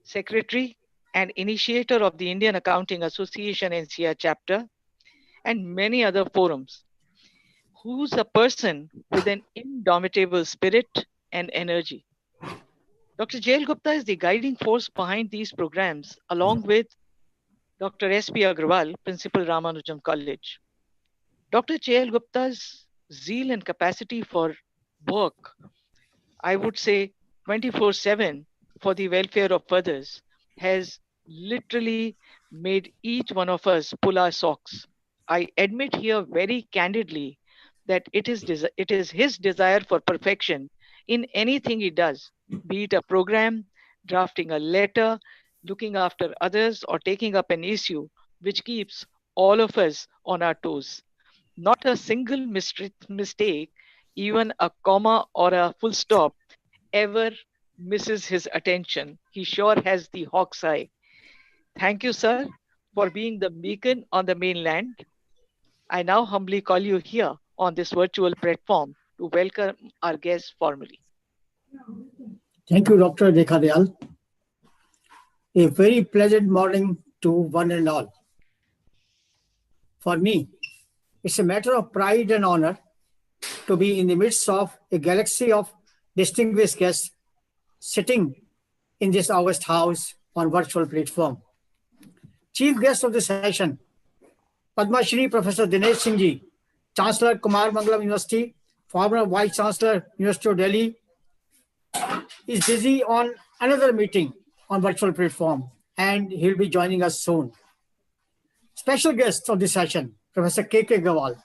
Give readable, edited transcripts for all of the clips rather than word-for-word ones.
Secretary and initiator of the Indian Accounting Association NCR chapter, and many other forums, who's a person with an indomitable spirit and energy. Dr. Jail Gupta is the guiding force behind these programs, along with Dr. S.P. Agarwal, Principal Ramanujam College. Dr. Jail Gupta's zeal and capacity for work, I would say 24/7 for the welfare of others, has literally made each one of us pull our socks. I admit here very candidly that it is his desire for perfection in anything he does, be it a program, drafting a letter, looking after others, or taking up an issue which keeps all of us on our toes. Not a single mistake, even a comma or a full stop, ever misses his attention. He sure has the hawk's eye. Thank you, sir, for being the beacon on the mainland. I now humbly call you here on this virtual platform to welcome our guests formally. Thank you, Dr. Dekhadayal. A very pleasant morning to one and all. For me, it's a matter of pride and honor to be in the midst of a galaxy of distinguished guests sitting in this August house on virtual platform. Chief guest of the session, Padma Shri Professor Dinesh Singh, Chancellor Kumar Mangalam University, former Vice Chancellor University of Delhi, is busy on another meeting on virtual platform, and he'll be joining us soon. Special guest of the session, Professor K.K. Agarwal,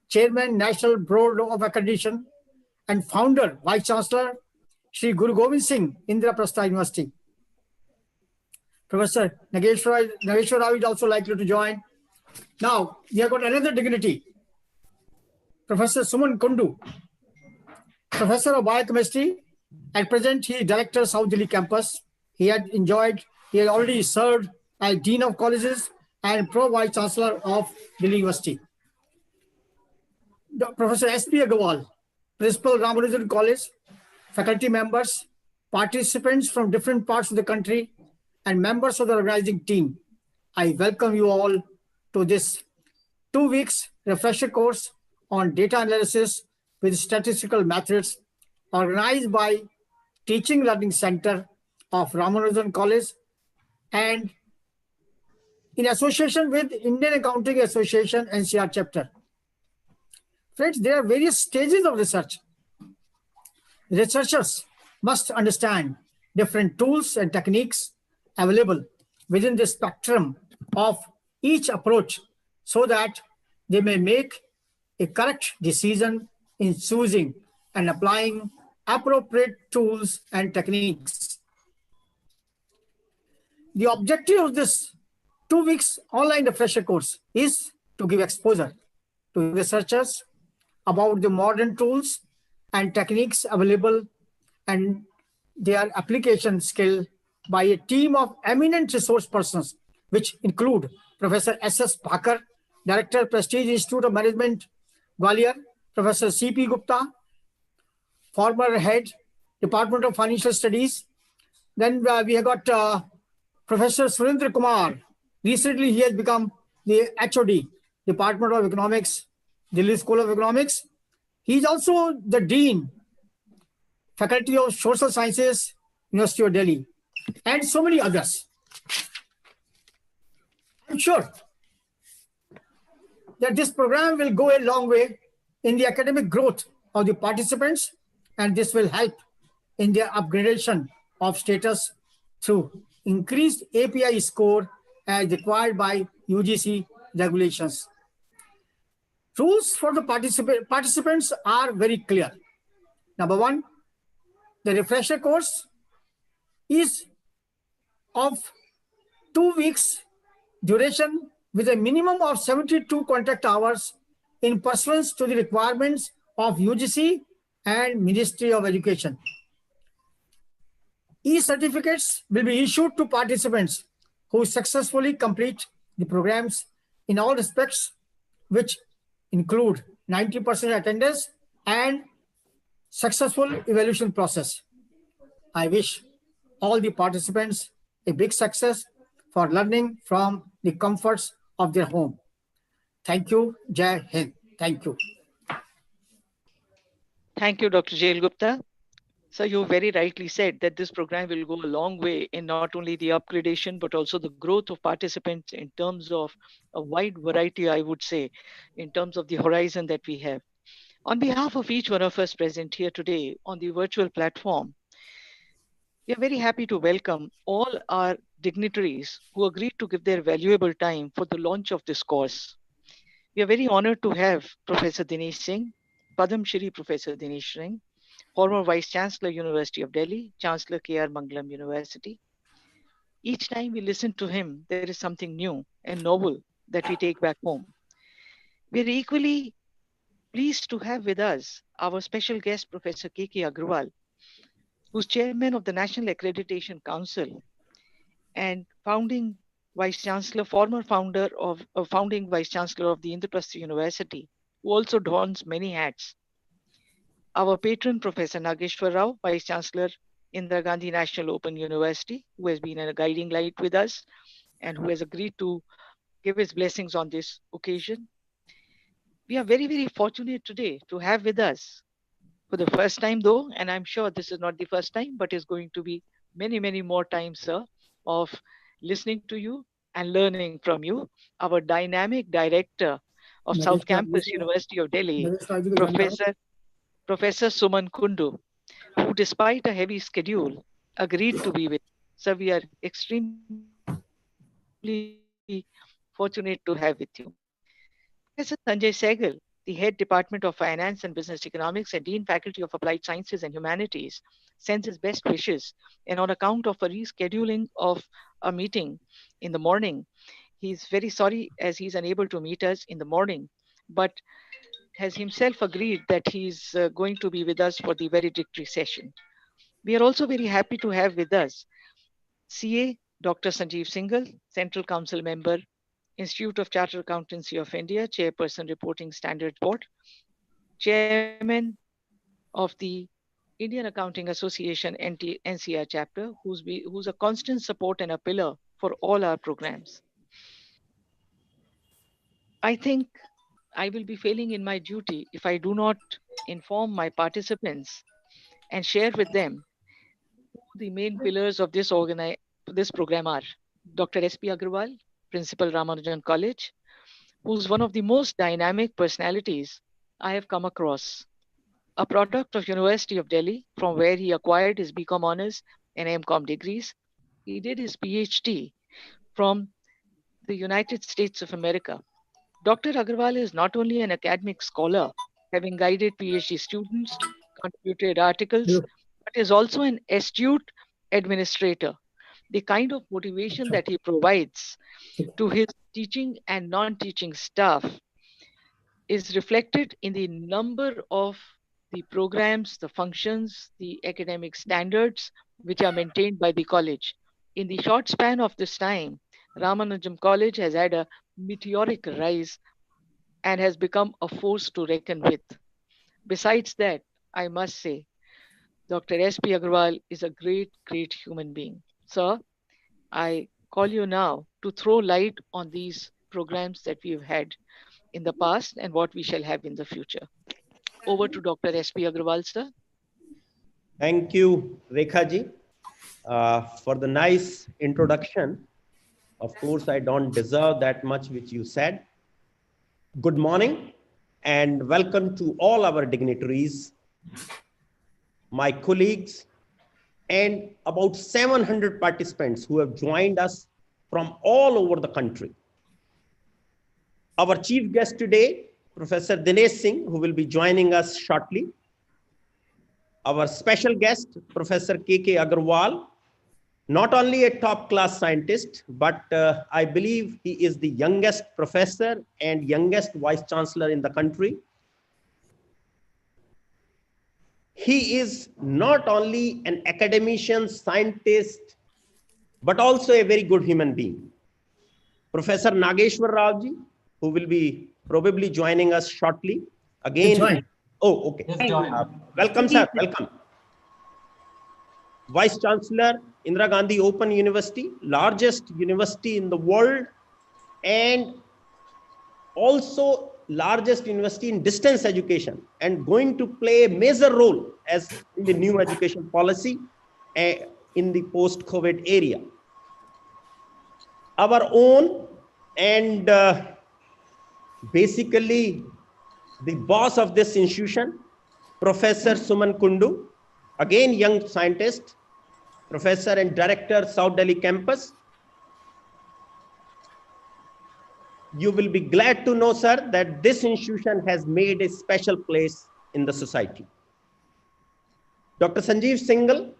Chairman, National Board of Accreditation, and Founder, Vice Chancellor, Sri Guru Gobind Singh, Indraprastha University. Professor Nageshwar Rao is also likely to join. Now, we have got another dignity, Professor Sujit Kundu, Professor of Biochemistry. At present, he is Director, South Delhi Campus. He had already served as Dean of Colleges and Pro-Vice Chancellor of Delhi University. Professor S.P. Agarwal, Principal Ramanujan College, faculty members, participants from different parts of the country, and members of the organizing team. I welcome you all to this 2 weeks refresher course on data analysis with statistical methods organized by Teaching Learning Center of Ramanujan College and in association with Indian Accounting Association NCR chapter. Friends, there are various stages of research. Researchers must understand different tools and techniques available within the spectrum of each approach so that they may make a correct decision in choosing and applying appropriate tools and techniques. The objective of this 2 weeks online refresher course is to give exposure to researchers about the modern tools and techniques available and their application skill by a team of eminent resource persons, which include Professor S.S. Bhakar, Director, Prestige Institute of Management, Gwalior, Professor C.P. Gupta, former head, Department of Financial Studies. Then we have got Professor Surendra Kumar. Recently, he has become the HOD, Department of Economics, Delhi School of Economics. He is also the Dean, Faculty of Social Sciences, University of Delhi, and so many others. I'm sure that this program will go a long way in the academic growth of the participants, and this will help in their upgradation of status through increased API score as required by UGC regulations. Rules for the participants are very clear. Number one, the refresher course is of 2 weeks duration with a minimum of 72 contact hours in pursuance to the requirements of UGC and Ministry of Education. E-certificates will be issued to participants who successfully complete the programs in all respects, which include 90% attendance and successful evaluation process. I wish all the participants a big success for learning from the comforts of their home. Thank you. Jai Hind. Thank you. Thank you, Dr. Jail Gupta. So you very rightly said that this program will go a long way in not only the upgradation, but also the growth of participants in terms of a wide variety, I would say, in terms of the horizon that we have. On behalf of each one of us present here today on the virtual platform, we are very happy to welcome all our dignitaries who agreed to give their valuable time for the launch of this course. We are very honored to have Professor Dinesh Singh, Padam Shri Professor Dinesh Singh, former Vice Chancellor, University of Delhi, Chancellor K.R. Mangalam University. Each time we listen to him, there is something new and novel that we take back home. We are equally pleased to have with us our special guest, Professor K.K. Agarwal, who's chairman of the National Accreditation Council and founding Vice Chancellor of the Indraprastha University, who also dons many hats. Our patron, Professor Nageshwar Rao, Vice Chancellor, Indira Gandhi National Open University, who has been a guiding light with us and who has agreed to give his blessings on this occasion. We are very, very fortunate today to have with us for the first time, though, and I'm sure this is not the first time, but is going to be many, many more times, sir, of listening to you and learning from you. Our dynamic director of South Campus, University of Delhi, Professor Professor Suman Kundu, who, despite a heavy schedule, agreed to be with. So we are extremely fortunate to have with you. Professor Sanjay Sehgal, the Head Department of Finance and Business Economics and Dean Faculty of Applied Sciences and Humanities, sends his best wishes. And on account of a rescheduling of a meeting in the morning, he's very sorry as he's unable to meet us in the morning, but has himself agreed that he's going to be with us for the valedictory session. We are also very happy to have with us CA Dr. Sanjeev Singhal, Central Council Member, Institute of Chartered Accountancy of India, Chairperson Reporting Standards Board, Chairman of the Indian Accounting Association NCR chapter, who's a constant support and a pillar for all our programs. I think I will be failing in my duty if I do not inform my participants and share with them who the main pillars of this program are. Dr. S.P. Agarwal, Principal Ramanujan College, who's one of the most dynamic personalities I have come across. A product of University of Delhi, from where he acquired his BCom honors and MCom degrees. He did his PhD from the United States of America. Dr. Agarwal is not only an academic scholar, having guided PhD students, contributed articles, but is also an astute administrator. The kind of motivation that he provides to his teaching and non-teaching staff is reflected in the number of the programs, the functions, the academic standards which are maintained by the college. In the short span of this time, Ramanujam College has had a meteoric rise and has become a force to reckon with. Besides that, I must say, Dr. S.P. Agarwal is a great, great human being. Sir, I call you now to throw light on these programs that we've had in the past and what we shall have in the future. Over to Dr. S.P. Agarwal, sir. Thank you, Rekha ji, for the nice introduction. Of course, I don't deserve that much which you said. Good morning and welcome to all our dignitaries, my colleagues, and about 700 participants who have joined us from all over the country. Our chief guest today, Professor Dinesh Singh, who will be joining us shortly. Our special guest, Professor K.K. Agarwal, not only a top-class scientist, but I believe he is the youngest professor and youngest vice chancellor in the country. He is not only an academician, scientist, but also a very good human being. Professor Nageshwar Rao ji, who will be probably joining us shortly. Again, oh, okay. Welcome, sir. Welcome. Vice Chancellor, Indira Gandhi Open University, largest university in the world, and also largest university in distance education, and going to play a major role as in the new education policy in the post-COVID area. Our own and basically the boss of this institution, Professor Suman Kundu, again young scientist, professor and director, South Delhi campus. You will be glad to know, sir, that this institution has made a special place in the society. Dr. Sanjeev Singhal,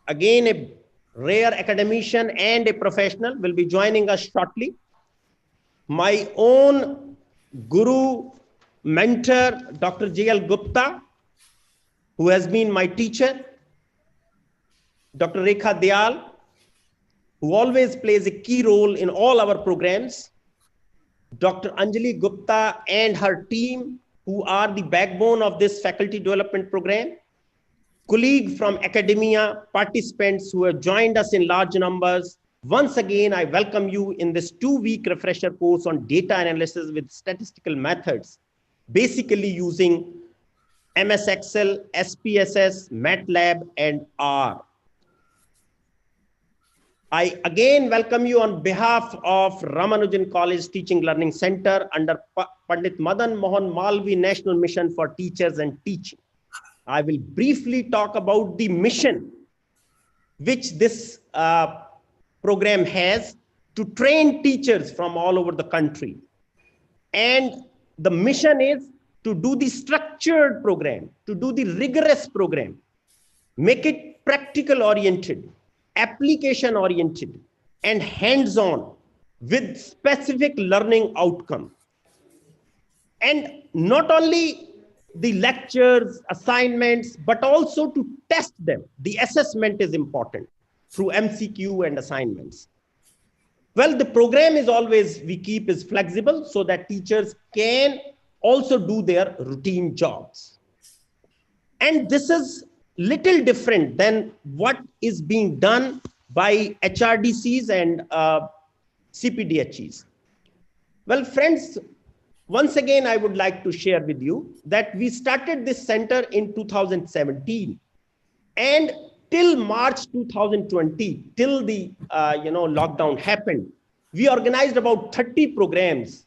again a rare academician and a professional, will be joining us shortly. My own guru, mentor, Dr. J.L. Gupta, who has been my teacher, Dr. Rekha Dayal, who always plays a key role in all our programs, Dr. Anjali Gupta and her team, who are the backbone of this faculty development program, colleagues from academia, participants who have joined us in large numbers. Once again, I welcome you in this 2-week refresher course on data analysis with statistical methods, basically using MS Excel, SPSS, MATLAB, and R. I again welcome you on behalf of Ramanujan College Teaching Learning Center under Pandit Madan Mohan Malvi National Mission for Teachers and Teaching. I will briefly talk about the mission which this program has to train teachers from all over the country. And the mission is to do the structured program, to do the rigorous program, make it practical oriented, application oriented, and hands-on with specific learning outcome. And not only the lectures, assignments, but also to test them. The assessment is important through MCQ and assignments. Well, the program is always, we keep is flexible so that teachers can also do their routine jobs. And this is little different than what is being done by HRDCs and CPDHEs. Well, friends, once again, I would like to share with you that we started this center in 2017, and till March 2020, till the lockdown happened, we organized about 30 programs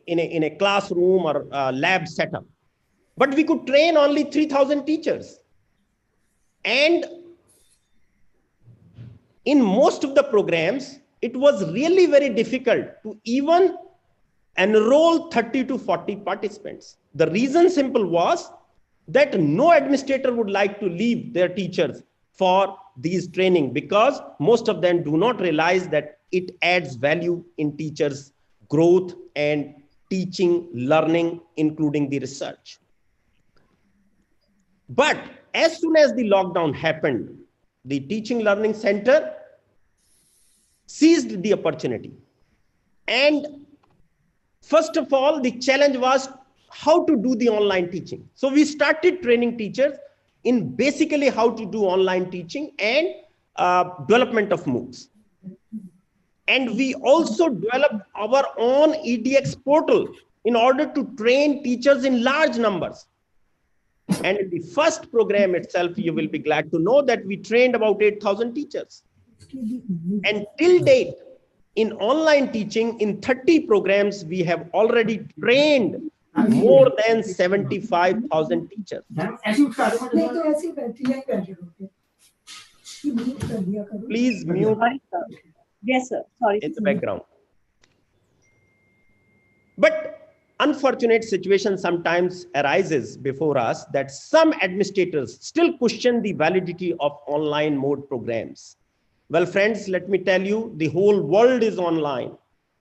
in a classroom or lab setup. But we could train only 3,000 teachers. And in most of the programs, it was really very difficult to even enroll 30 to 40 participants. The reason simple was that no administrator would like to leave their teachers for these training, because most of them do not realize that it adds value in teachers' growth and teaching, learning, including the research. But as soon as the lockdown happened, the Teaching Learning Center seized the opportunity. And first of all, the challenge was how to do the online teaching. So we started training teachers in basically how to do online teaching and development of MOOCs. And we also developed our own EDX portal in order to train teachers in large numbers. And in the first program itself, you will be glad to know that we trained about 8,000 teachers. And till date, in online teaching, in 30 programs, we have already trained more than 75,000 teachers. Please mute. Yes, sir. Sorry. In the background. But unfortunate situation sometimes arises before us that some administrators still question the validity of online mode programs. Well, friends, let me tell you, the whole world is online.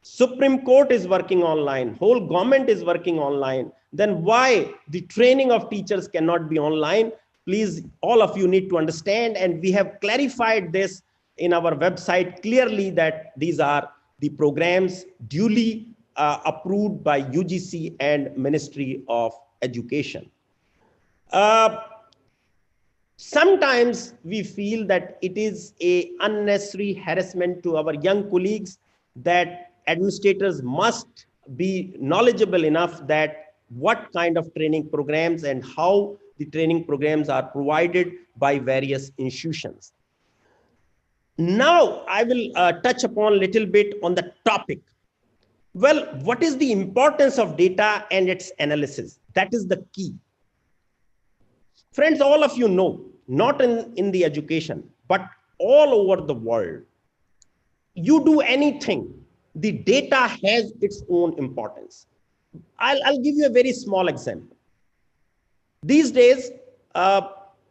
Supreme Court is working online. Whole government is working online. Then why the training of teachers cannot be online? Please, all of you need to understand. And we have clarified this in our website clearly that these are the programs duly approved by UGC and Ministry of Education. Sometimes we feel that it is a unnecessary harassment to our young colleagues, that administrators must be knowledgeable enough that what kind of training programs and how the training programs are provided by various institutions. Now I will touch upon a little bit on the topic. Well, what is the importance of data and its analysis? That is the key. Friends, all of you know, not in the education, but all over the world, you do anything, the data has its own importance. I'll give you a very small example. These days,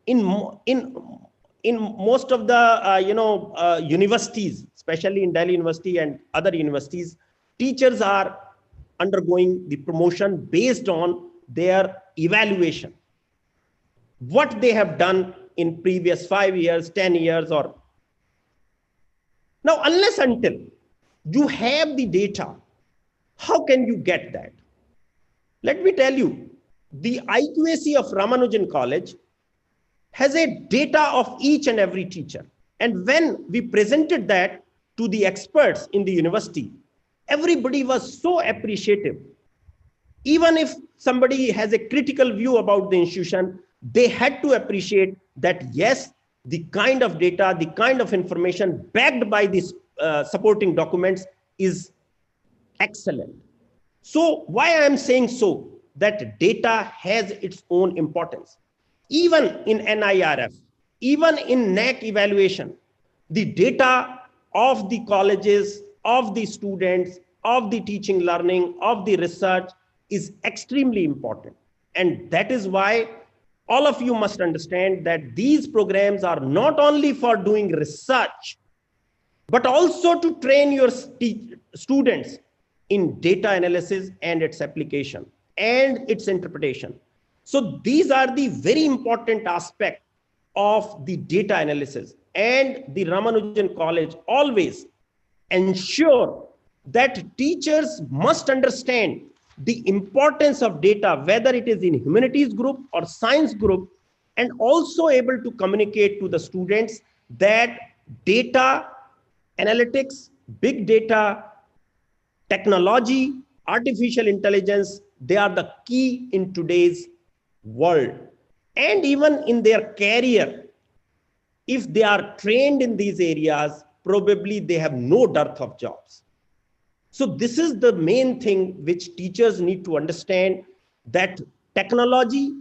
in most of the universities, especially in Delhi University and other universities, teachers are undergoing the promotion based on their evaluation, what they have done in previous 5 years, 10 years, or now, unless until you have the data, how can you get that? Let me tell you, the IQAC of Ramanujan College has a data of each and every teacher. And when we presented that to the experts in the university, everybody was so appreciative. Even if somebody has a critical view about the institution, they had to appreciate that, yes, the kind of data, the kind of information backed by these supporting documents is excellent. So why I am saying so, that data has its own importance. Even in NIRF, even in NAC evaluation, the data of the colleges, of the students, of the teaching learning, of the research is extremely important. And that is why all of you must understand that these programs are not only for doing research, but also to train your students in data analysis and its application and its interpretation. So these are the very important aspects of the data analysis, and the Ramanujan College always ensure that teachers must understand the importance of data, whether it is in humanities group or science group, and also able to communicate to the students that data analytics, big data, technology, artificial intelligence, they are the key in today's world. And even in their career, if they are trained in these areas, probably they have no dearth of jobs. So this is the main thing which teachers need to understand, that technology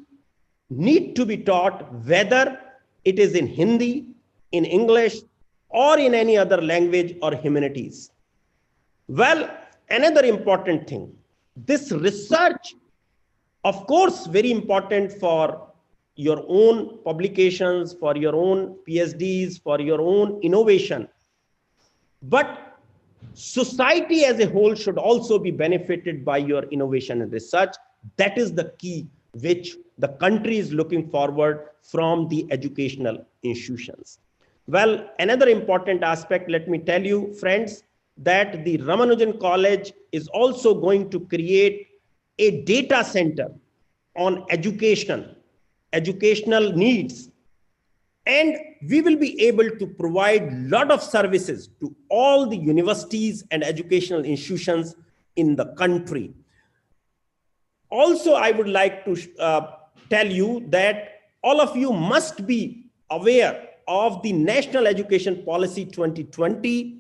need to be taught, whether it is in Hindi, in English, or in any other language or humanities. Well, another important thing, this research, of course, very important for your own publications, for your own PhDs, for your own innovation. But society as a whole should also be benefited by your innovation and research. That is the key which the country is looking forward from the educational institutions. Well, another important aspect, let me tell you, friends, that the Ramanujan College is also going to create a data center on education, educational needs. And we will be able to provide a lot of services to all the universities and educational institutions in the country. Also, I would like to tell you that all of you must be aware of the National Education Policy 2020,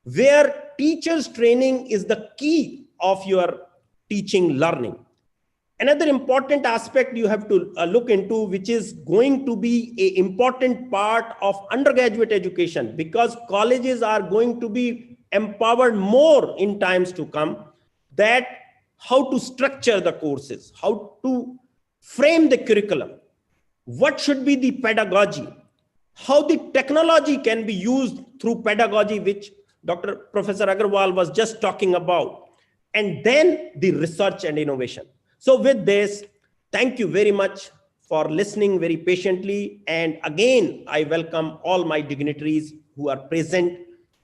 where teachers training is the key of your teaching learning. Another important aspect you have to look into, which is going to be an important part of undergraduate education, because colleges are going to be empowered more in times to come, that how to structure the courses, how to frame the curriculum, what should be the pedagogy, how the technology can be used through pedagogy, which Professor Agarwal was just talking about, and then the research and innovation. So with this, thank you very much for listening very patiently. And again, I welcome all my dignitaries who are present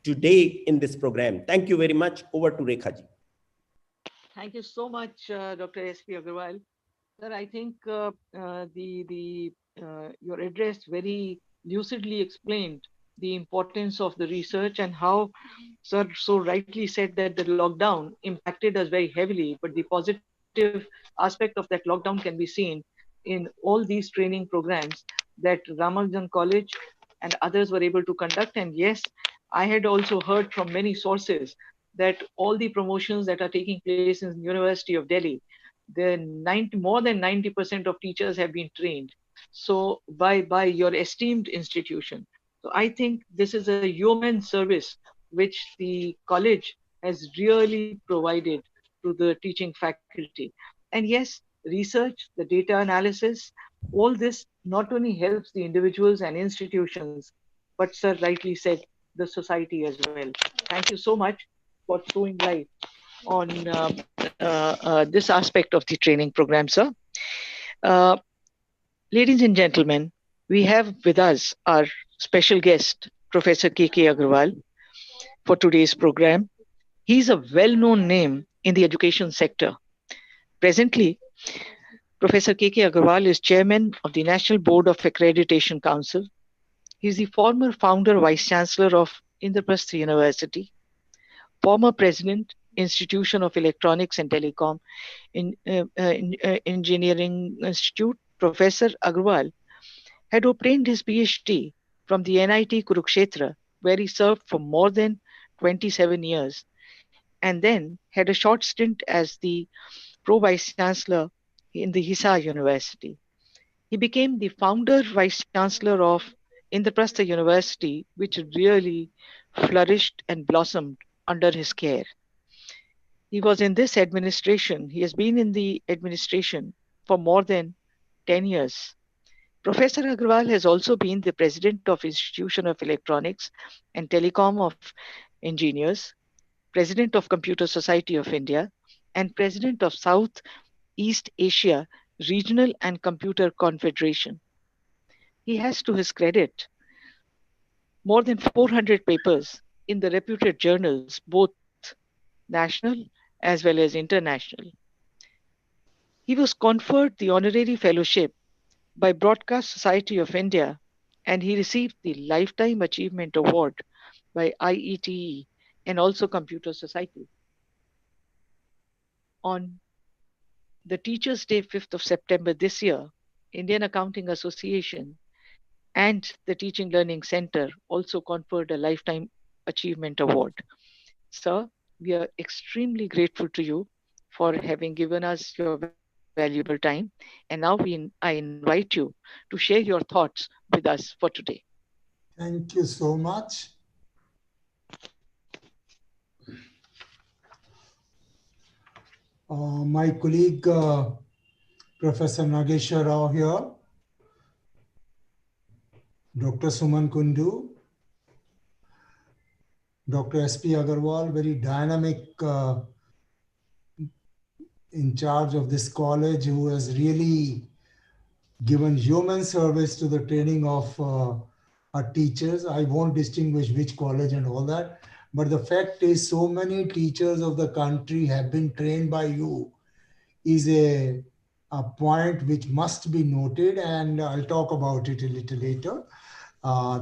today in this program. Thank you very much. Over to Rekha ji. Thank you so much, Dr. S.P. Agarwal. Sir, I think the your address very lucidly explained the importance of the research and how sir so rightly said that the lockdown impacted us very heavily, but the positive aspect of that lockdown can be seen in all these training programs that Ramanujan College and others were able to conduct. And yes, I had also heard from many sources that all the promotions that are taking place in University of Delhi, more than 90% of teachers have been trained so by your esteemed institution. So I think this is a human service which the college has really provided to the teaching faculty. And yes, research, the data analysis, all this not only helps the individuals and institutions, but sir rightly said, the society as well. Thank you so much for throwing light on this aspect of the training program, sir. Uh, Ladies and gentlemen, we have with us our special guest, Professor K.K. Agarwal, for today's program. He's a well known name in the education sector. Presently, Professor K.K. Agarwal is chairman of the National Board of Accreditation Council. He's the former founder vice chancellor of Indraprastha University, former president, Institution of Electronics and Telecom Engineering Institute. Professor Agarwal had obtained his PhD from the NIT Kurukshetra, where he served for more than 27 years, and then had a short stint as the Pro Vice Chancellor in the Hisar University. He became the founder Vice Chancellor of Indraprastha University, which really flourished and blossomed under his care. He was in this administration, he has been in the administration for more than 10 years. Professor Agarwal has also been the president of Institution of Electronics and Telecom of Engineers, president of Computer Society of India, and president of South East Asia Regional and Computer Confederation. He has to his credit more than 400 papers in the reputed journals, both national as well as international. He was conferred the honorary fellowship by Broadcast Society of India, and he received the Lifetime Achievement Award by IETE and also Computer Society. On the Teachers' Day, 5th of September this year, Indian Accounting Association and the Teaching Learning Center also conferred a Lifetime Achievement Award. Sir, we are extremely grateful to you for having given us your valuable time. And now I invite you to share your thoughts with us for today. Thank you so much. My colleague, Professor Nageshwar Rao here, Dr. Suman Kundu, Dr. S.P. Agarwal, very dynamic in charge of this college, who has really given human service to the training of our teachers. I won't distinguish which college and all that, but the fact is so many teachers of the country have been trained by you is a point which must be noted, and I'll talk about it a little later.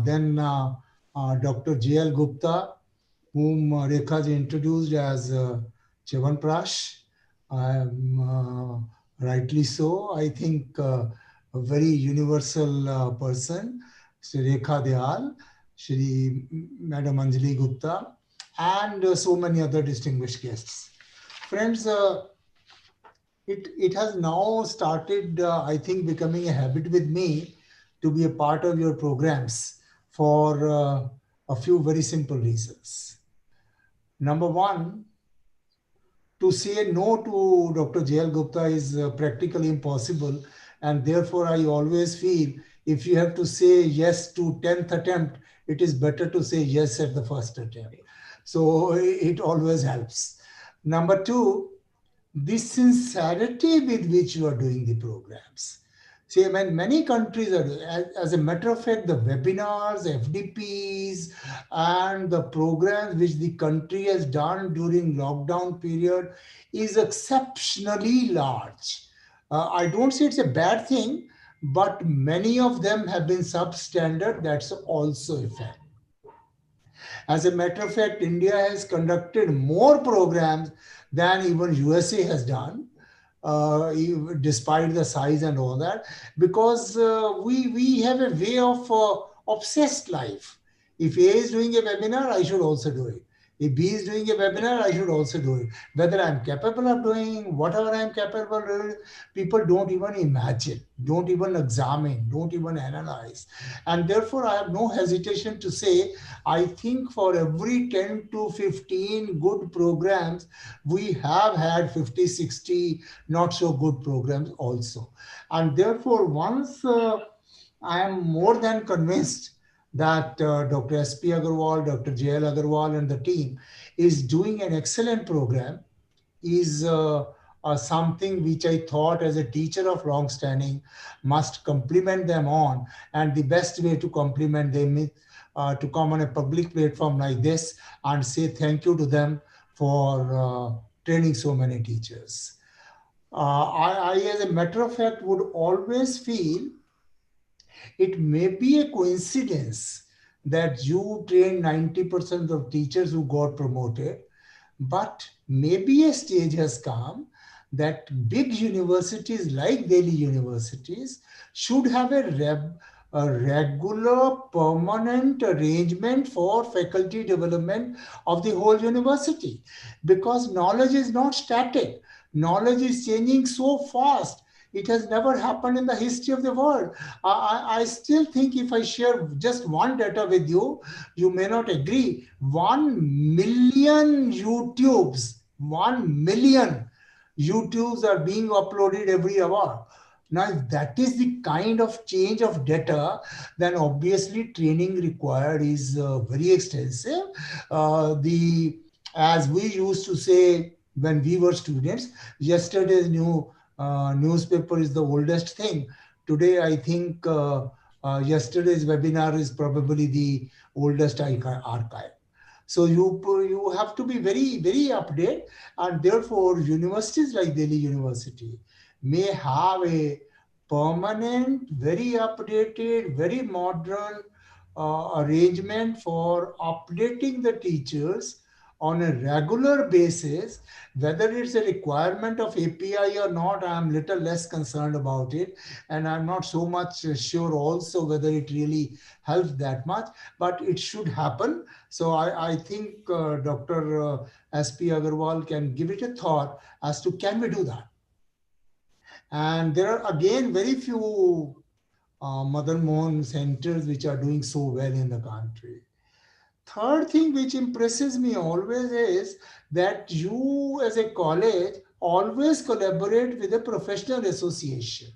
Then Dr. J.L. Gupta, whom Rekha ji introduced as Chavanprash. Rightly so. I think a very universal person, Shri Rekha Dayal, Shri Madam Anjali Gupta, and so many other distinguished guests. Friends, it has now started, I think, becoming a habit with me to be a part of your programs for a few very simple reasons. Number one, to say no to Dr. J.L. Gupta is practically impossible. And therefore, I always feel if you have to say yes to 10th attempt, it is better to say yes at the first attempt. So it always helps. Number two, the sincerity with which you are doing the programs. See, when many countries are, as a matter of fact, the webinars, FDPs, and the programs which the country has done during lockdown period is exceptionally large. I don't say it's a bad thing, but many of them have been substandard. That's also a fact. As a matter of fact, India has conducted more programs than even USA has done, despite the size and all that, because we have a way of obsessed life. If A is doing a webinar, I should also do it. If B is doing a webinar, I should also do it. Whether I'm capable of doing whatever I'm capable of doing, people don't even imagine, don't even examine, don't even analyze. And therefore, I have no hesitation to say, I think for every 10 to 15 good programs, we have had 50, 60 not so good programs also. And therefore, once I am more than convinced that Dr. S.P. Agarwal, Dr. J.L. Agarwal and the team is doing an excellent program, is something which I thought as a teacher of long standing must compliment them on. And the best way to compliment them is to come on a public platform like this and say thank you to them for training so many teachers. As a matter of fact, would always feel it may be a coincidence that you train 90% of teachers who got promoted, but maybe a stage has come that big universities like Delhi universities should have a regular permanent arrangement for faculty development of the whole university, because knowledge is not static. Knowledge is changing so fast. It has never happened in the history of the world. I still think if I share just one data with you, you may not agree. 1 million YouTubes, 1 million YouTubes are being uploaded every hour. Now, if that is the kind of change of data, then obviously training required is very extensive. As we used to say when we were students, yesterday's newspaper is the oldest thing. Today, I think yesterday's webinar is probably the oldest archive. So you have to be very, very updated, and therefore universities like Delhi University may have a permanent, very updated, very modern arrangement for updating the teachers on a regular basis. Whether it's a requirement of API or not, I'm little less concerned about it. And I'm not so much sure also whether it really helps that much, but it should happen. So I think Dr. S.P. Agarwal can give it a thought as to can we do that? And there are again very few Madan Mohan centers which are doing so well in the country. Third thing which impresses me always is that you as a college always collaborate with a professional association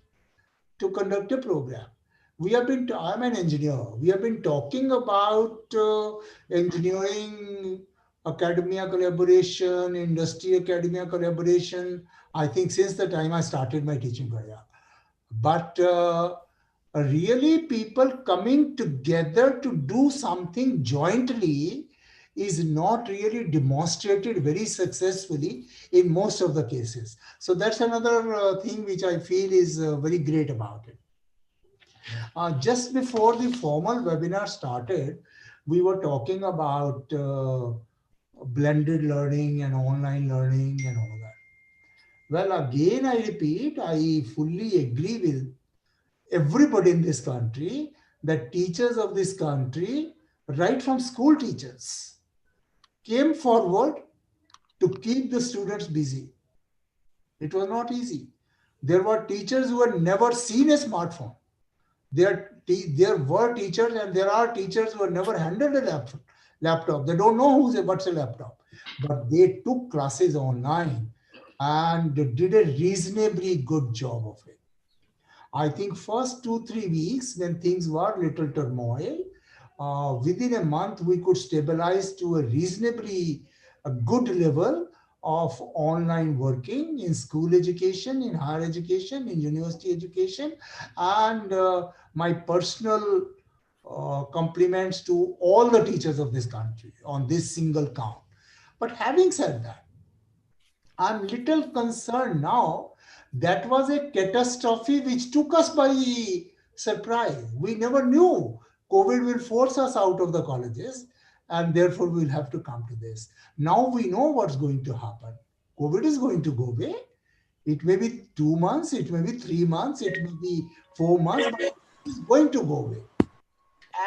to conduct a program. I'm an engineer. We have been talking about engineering academia collaboration, industry academia collaboration, I think since the time I started my teaching career. But really people coming together to do something jointly is not really demonstrated very successfully in most of the cases. So that's another thing which I feel is very great about it. Just before the formal webinar started, we were talking about blended learning and online learning and all that. Well, again, I repeat, I fully agree with everybody in this country that teachers of this country, right from school teachers, came forward to keep the students busy. It was not easy. There were teachers who had never seen a smartphone. There were teachers and there are teachers who have never handled a laptop. They don't know what's a laptop. But they took classes online and did a reasonably good job of it. I think first 2-3 weeks when things were little turmoil, within a month we could stabilize to a reasonably good level of online working in school education, in higher education, in university education, and my personal compliments to all the teachers of this country on this single count. But having said that, I'm little concerned now That was a catastrophe which took us by surprise. We never knew COVID will force us out of the colleges, and therefore we'll have to come to this. Now we know what's going to happen. COVID is going to go away. It may be 2 months, it may be 3 months, it may be 4 months, but it's going to go away.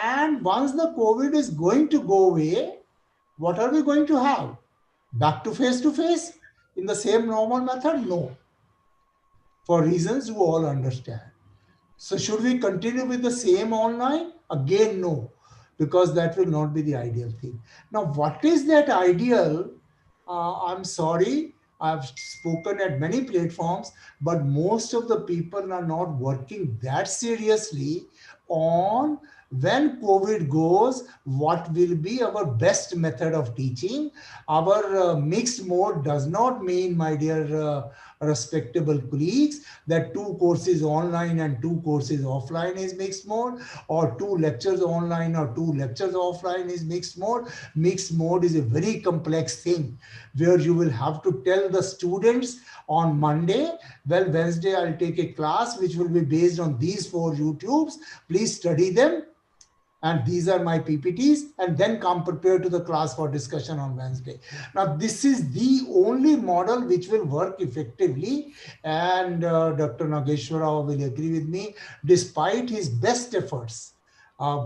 And once the COVID is going to go away, what are we going to have? Back to face in the same normal method? No. For reasons you all understand. So should we continue with the same online? Again, no, because that will not be the ideal thing. Now, what is that ideal? I'm sorry, I've spoken at many platforms, but most of the people are not working that seriously on when COVID goes, what will be our best method of teaching. Our mixed mode does not mean, my dear respectable colleagues, that 2 courses online and 2 courses offline is mixed mode, or 2 lectures online or 2 lectures offline is mixed mode. Mixed mode is a very complex thing where you will have to tell the students on Monday, well, Wednesday I'll take a class which will be based on these 4 YouTubes. Please study them. And these are my PPTs, and then come prepared to the class for discussion on Wednesday. Now, this is the only model which will work effectively. And Dr. Nageshwar Rao will agree with me. Despite his best efforts,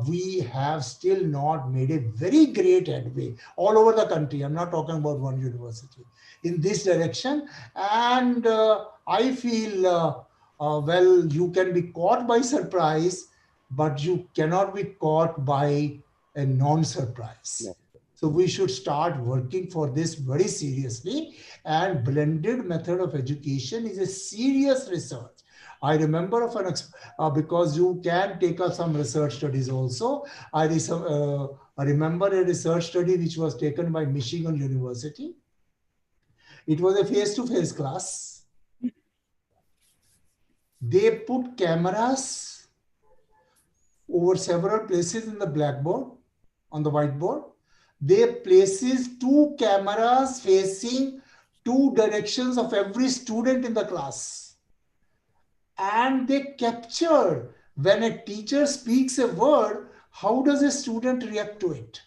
we have still not made a very great headway all over the country. I'm not talking about one university in this direction. And I feel, well, you can be caught by surprise, but you cannot be caught by a non-surprise. No. So we should start working for this very seriously. And blended method of education is a serious research. I remember of because you can take up some research studies also. I remember a research study which was taken by Michigan University. It was a face-to-face class. They put cameras over several places in the blackboard, on the whiteboard. They places 2 cameras facing 2 directions of every student in the class. And they capture when a teacher speaks a word, how does a student react to it?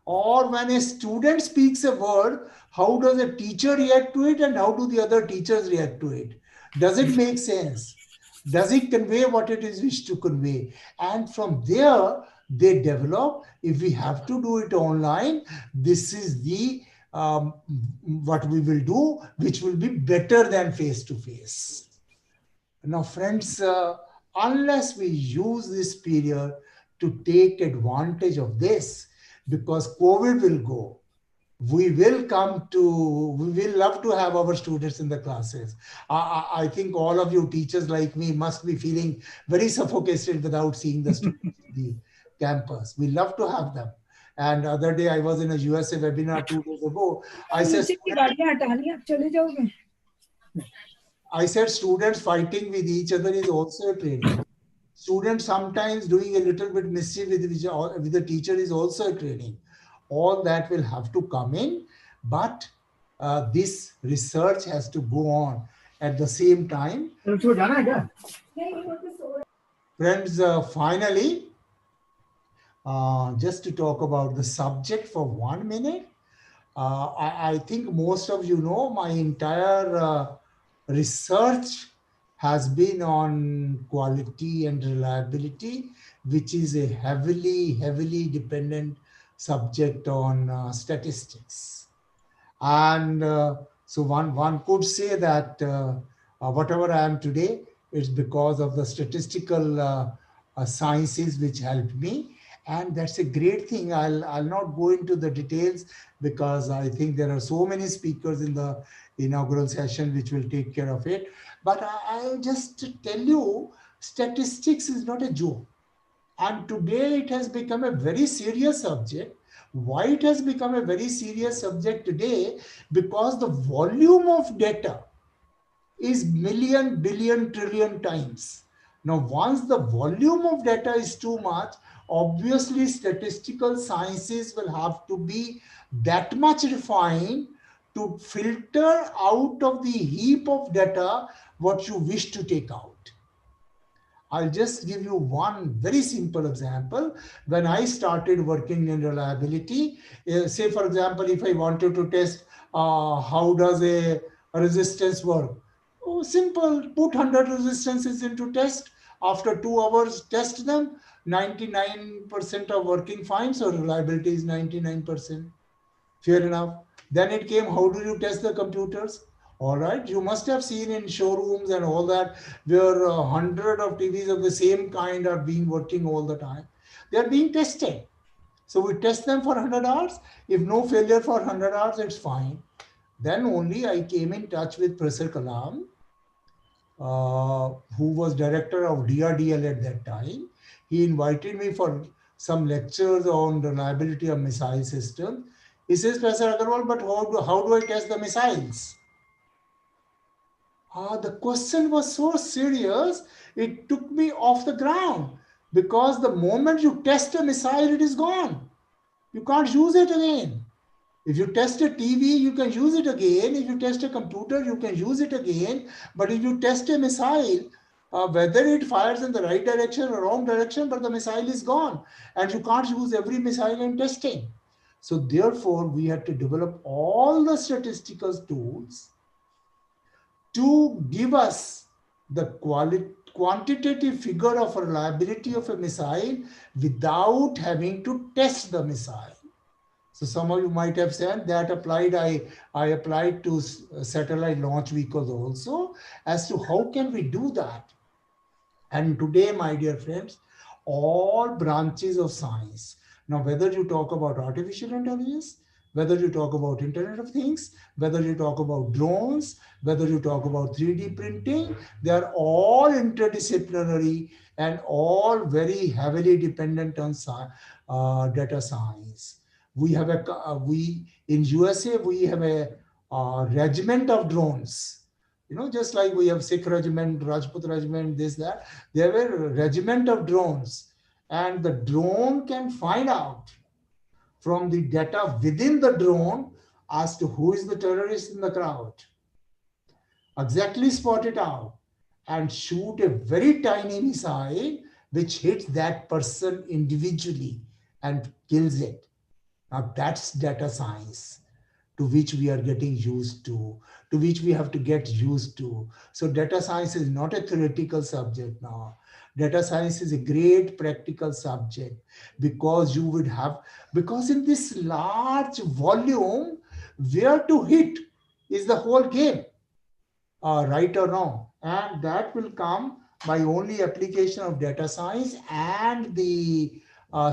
Or when a student speaks a word, how does a teacher react to it, and how do the other teachers react to it? Does it make sense? Does it convey what it is wished to convey? And from there, they develop, if we have to do it online, this is the what we will do, which will be better than face-to-face. Now, friends, unless we use this period to take advantage of this, because COVID will go, we will love to have our students in the classes. I think all of you teachers like me must be feeling very suffocated without seeing the students in the campus. We love to have them. And the other day I was in a USA webinar 2 days ago. I said students fighting with each other is also a training. Students sometimes doing a little bit mischief with the teacher is also a training. All that will have to come in, but this research has to go on at the same time. Friends, finally, just to talk about the subject for 1 minute, I think most of you know my entire research has been on quality and reliability, which is a heavily dependent subject on statistics. And so one could say that whatever I am today is because of the statistical sciences which helped me. And that's a great thing. I'll not go into the details because I think there are so many speakers in the inaugural session which will take care of it. But I'll just tell you, statistics is not a joke. And today it has become a very serious subject. Why it has become a very serious subject today? Because the volume of data is million, billion, trillion times. Now, once the volume of data is too much, obviously statistical sciences will have to be that much refined to filter out of the heap of data what you wish to take out. I'll just give you one very simple example. When I started working in reliability, say for example, if I wanted to test how does a resistance work, oh, simple, put 100 resistances into test. After 2 hours, test them. 99% are working fine, so reliability is 99%. Fair enough. Then it came, how do you test the computers? All right, you must have seen in showrooms and all that where 100 of TVs of the same kind are being working all the time. They are being tested. So we test them for 100 hours. If no failure for 100 hours, it's fine. Then only I came in touch with Professor Kalam, who was director of DRDL at that time. He invited me for some lectures on reliability of missile systems. He says, Professor Agarwal, but how do I test the missiles? The question was so serious, it took me off the ground, because the moment you test a missile, it is gone. You can't use it again. If you test a TV, you can use it again. If you test a computer, you can use it again. But if you test a missile, whether it fires in the right direction or wrong direction, but the missile is gone. And you can't use every missile in testing. So therefore, we had to develop all the statistical tools to give us the quantitative figure of reliability of a missile without having to test the missile. So some of you might have said that I applied to satellite launch vehicles also, as to how can we do that. And today, my dear friends, all branches of science, now whether you talk about artificial intelligence, whether you talk about Internet of Things, whether you talk about drones, whether you talk about 3D printing, they are all interdisciplinary and all very heavily dependent on data science. We have in USA, we have a regiment of drones. You know, just like we have Sikh regiment, Rajput regiment, this, that. They have a regiment of drones. And the drone can find out from the data within the drone as to who is the terrorist in the crowd. Exactly spot it out and shoot a very tiny missile which hits that person individually and kills it. Now that's data science to which we are getting used to which we have to get used to. So data science is not a theoretical subject now. Data science is a great practical subject, because you would have, because in this large volume, where to hit is the whole game, right or wrong. And that will come by only application of data science and the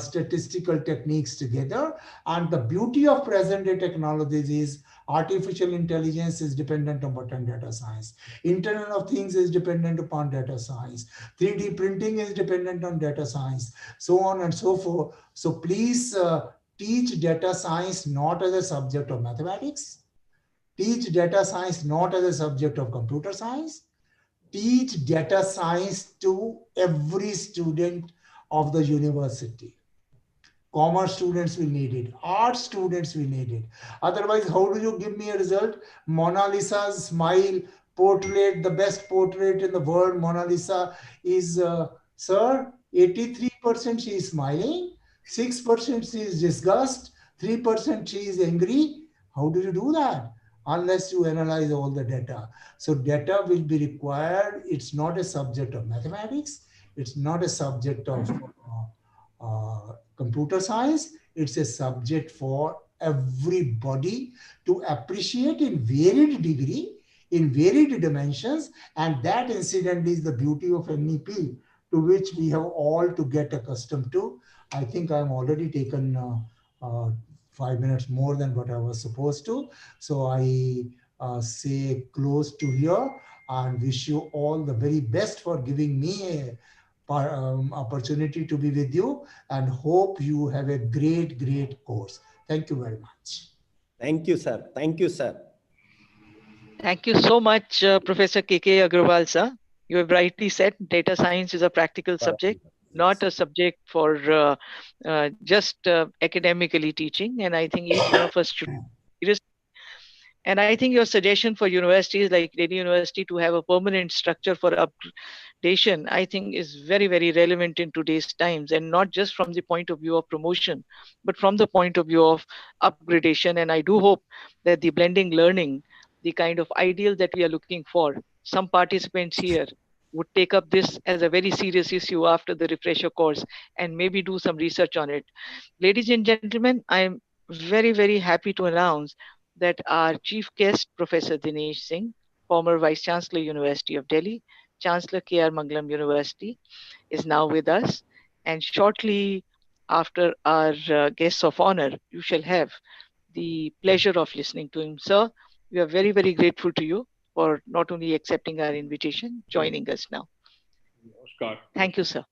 statistical techniques together. And the beauty of present day technologies is artificial intelligence is dependent upon data science. Internet of Things is dependent upon data science. 3D printing is dependent on data science, so on and so forth. So please teach data science not as a subject of mathematics. Teach data science not as a subject of computer science. Teach data science to every student of the university. Commerce students will need it. Art students will need it. Otherwise, how do you give me a result? Mona Lisa's smile portrait, the best portrait in the world, Mona Lisa is, sir, 83% she is smiling, 6% she is disgust, 3% she is angry. How do you do that? Unless you analyze all the data. So data will be required. It's not a subject of mathematics. It's not a subject of computer science. It's a subject for everybody to appreciate in varied degree, in varied dimensions. And that incidentally is the beauty of NEP, to which we have all to get accustomed to. I think I'm already taken 5 minutes more than what I was supposed to. So I say close to here and wish you all the very best for giving me a opportunity to be with you, and hope you have a great course. Thank you very much. Thank you, sir. Thank you, sir. Thank you so much, Professor K.K. Agarwal, sir. You have rightly said data science is a practical subject, not a subject for just academically teaching. And I think each one of us should And I think your suggestion for universities like Delhi University to have a permanent structure for upgradation, I think is very, very relevant in today's times, and not just from the point of view of promotion, but from the point of view of upgradation. And I do hope that the blending learning, the kind of ideal that we are looking for, some participants here would take up this as a very serious issue after the refresher course and maybe do some research on it. Ladies and gentlemen, I am very, very happy to announce that our chief guest, Professor Dinesh Singh, former Vice Chancellor, University of Delhi, Chancellor K.R. Mangalam University, is now with us. And shortly after our guests of honor, you shall have the pleasure of listening to him. Sir, we are very, very grateful to you for not only accepting our invitation, joining us now. Namaskar. Thank you, sir.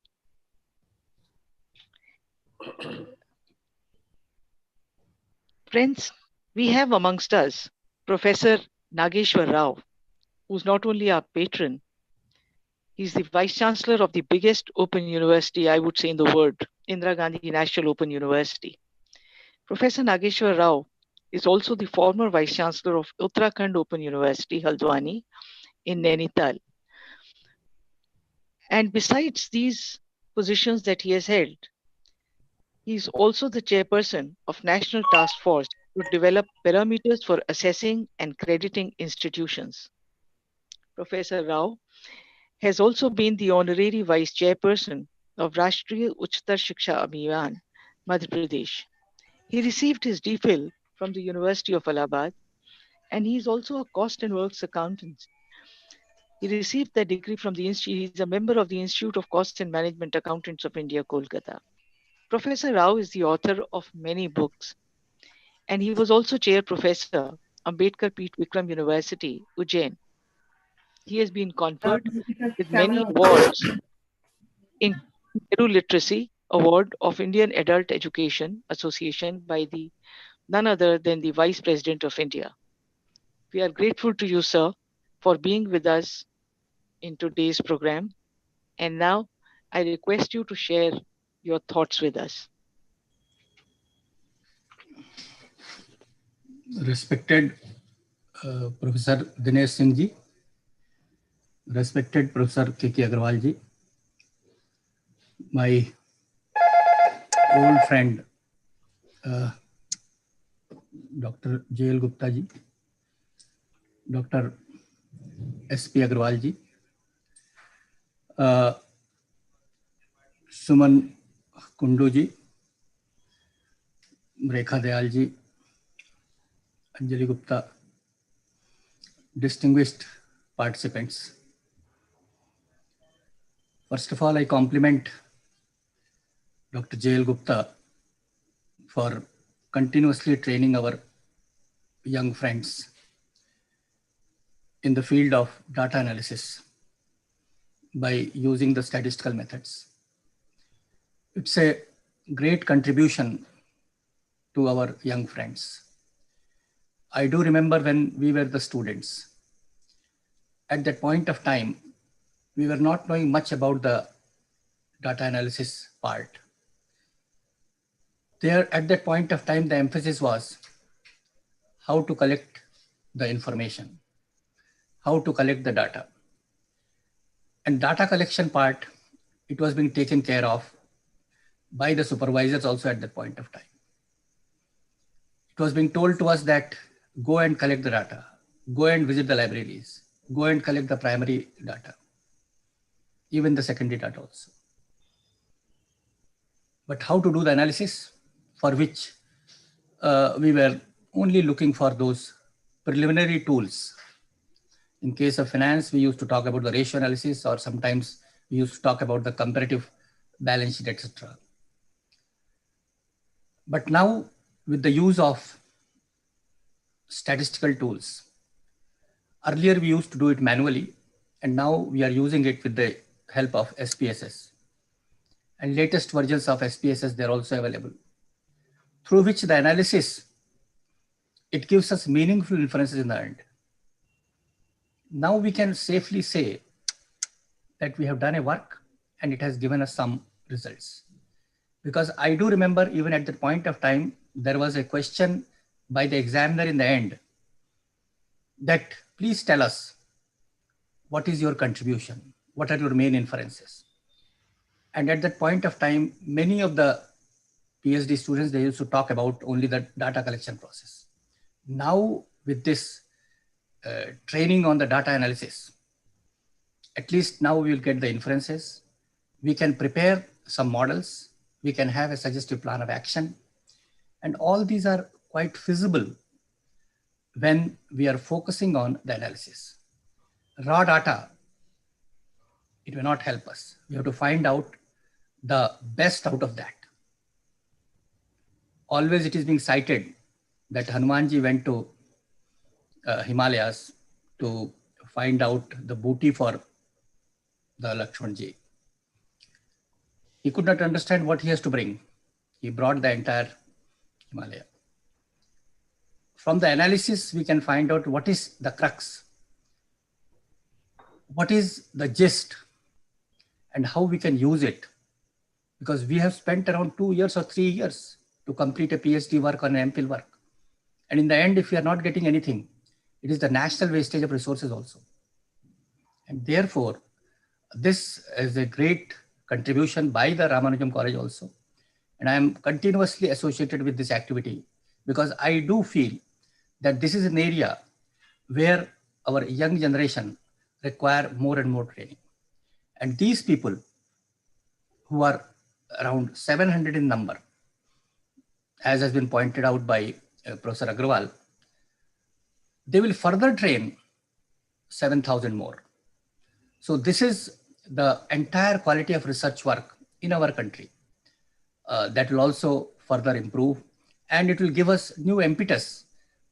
Friends, we have amongst us Professor Nageshwar Rao, who's not only our patron, he's the Vice Chancellor of the biggest open university, I would say, in the world, Indira Gandhi National Open University. Professor Nageshwar Rao is also the former Vice Chancellor of Uttarakhand Open University, Haldwani, in Nainital. And besides these positions that he has held, he is also the chairperson of National Task Force to develop parameters for assessing and crediting institutions. Professor Rao has also been the honorary vice chairperson of Rashtriya Uchtar Shiksha Abhiyan, Madhya Pradesh. He received his DPhil from the University of Allahabad, and he is also a cost and works accountant. He received that degree from the Institute. He is a member of the Institute of Cost and Management Accountants of India, Kolkata. Professor Rao is the author of many books, and he was also chair professor, Ambedkar Peet Vikram University, Ujjain. He has been conferred with many awards, including Nehru Literacy Award of Indian Adult Education Association by the none other than the Vice President of India. We are grateful to you, sir, for being with us in today's program. And now I request you to share your thoughts with us. Respected Professor Dinesh Singh ji, respected Professor K.K. Agarwal ji, my old friend Dr. J.L. Gupta ji, Dr. S.P. Agarwal ji, Suman Kundu ji, Rekha Dayal ji, Anjali Gupta, distinguished participants. First of all, I compliment Dr. J.L. Gupta for continuously training our young friends in the field of data analysis by using the statistical methods. It's a great contribution to our young friends. I do remember when we were the students. At that point of time, we were not knowing much about the data analysis part. There, at that point of time, the emphasis was how to collect the information, how to collect the data. And data collection part, it was being taken care of by the supervisors also at that point of time. It was being told to us that go and collect the data, go and visit the libraries, go and collect the primary data, even the secondary data also. But how to do the analysis, for which we were only looking for those preliminary tools. In case of finance, we used to talk about the ratio analysis, or sometimes we used to talk about the comparative balance sheet, etc. But now, with the use of statistical tools, earlier we used to do it manually, and now we are using it with the help of SPSS. And latest versions of SPSS, they're also available, through which the analysis, it gives us meaningful inferences in the end. Now we can safely say that we have done a work and it has given us some results. Because I do remember even at that point of time, there was a question by the examiner in the end that please tell us what is your contribution? What are your main inferences? And at that point of time, many of the PhD students, they used to talk about only the data collection process. Now with this training on the data analysis, at least now we will get the inferences. We can prepare some models. We can have a suggestive plan of action. And all these are quite feasible when we are focusing on the analysis. Raw data, it will not help us. We have to find out the best out of that. Always it is being cited that Hanumanji went to Himalayas to find out the booty for the Lakshmanji. He could not understand what he has to bring. He brought the entire Himalaya. From the analysis, we can find out what is the crux, what is the gist, and how we can use it. Because we have spent around 2 years or 3 years to complete a PhD work or an MPhil work. And in the end, if we are not getting anything, it is the national wastage of resources also. And therefore, this is a great contribution by the Ramanujam College also. And I am continuously associated with this activity because I do feel that this is an area where our young generation require more and more training. And these people who are around 700 in number, as has been pointed out by Professor Agarwal, they will further train 7,000 more. So this is the entire quality of research work in our country that will also further improve, and it will give us new impetus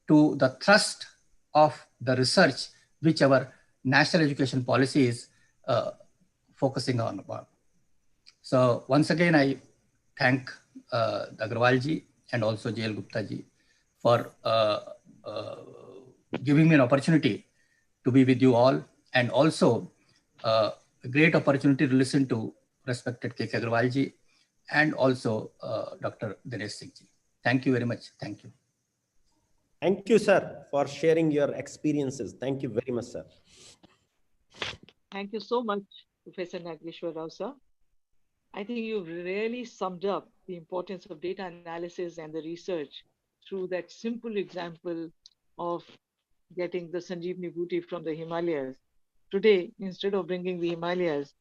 to the thrust of the research which our national education policy is focusing on. So once again, I thank Agarwal ji and also JL Gupta ji for giving me an opportunity to be with you all, and also a great opportunity to listen to respected K.K. Agarwal ji and also Dr. Dinesh Singh ji. Thank you very much. Thank you. Thank you, sir, for sharing your experiences. Thank you very much, sir. Thank you so much, Professor Nageshwar Rao, sir. I think you've really summed up the importance of data analysis and the research through that simple example of getting the Sanjeevni booty from the Himalayas. Today, instead of bringing the Himalayas,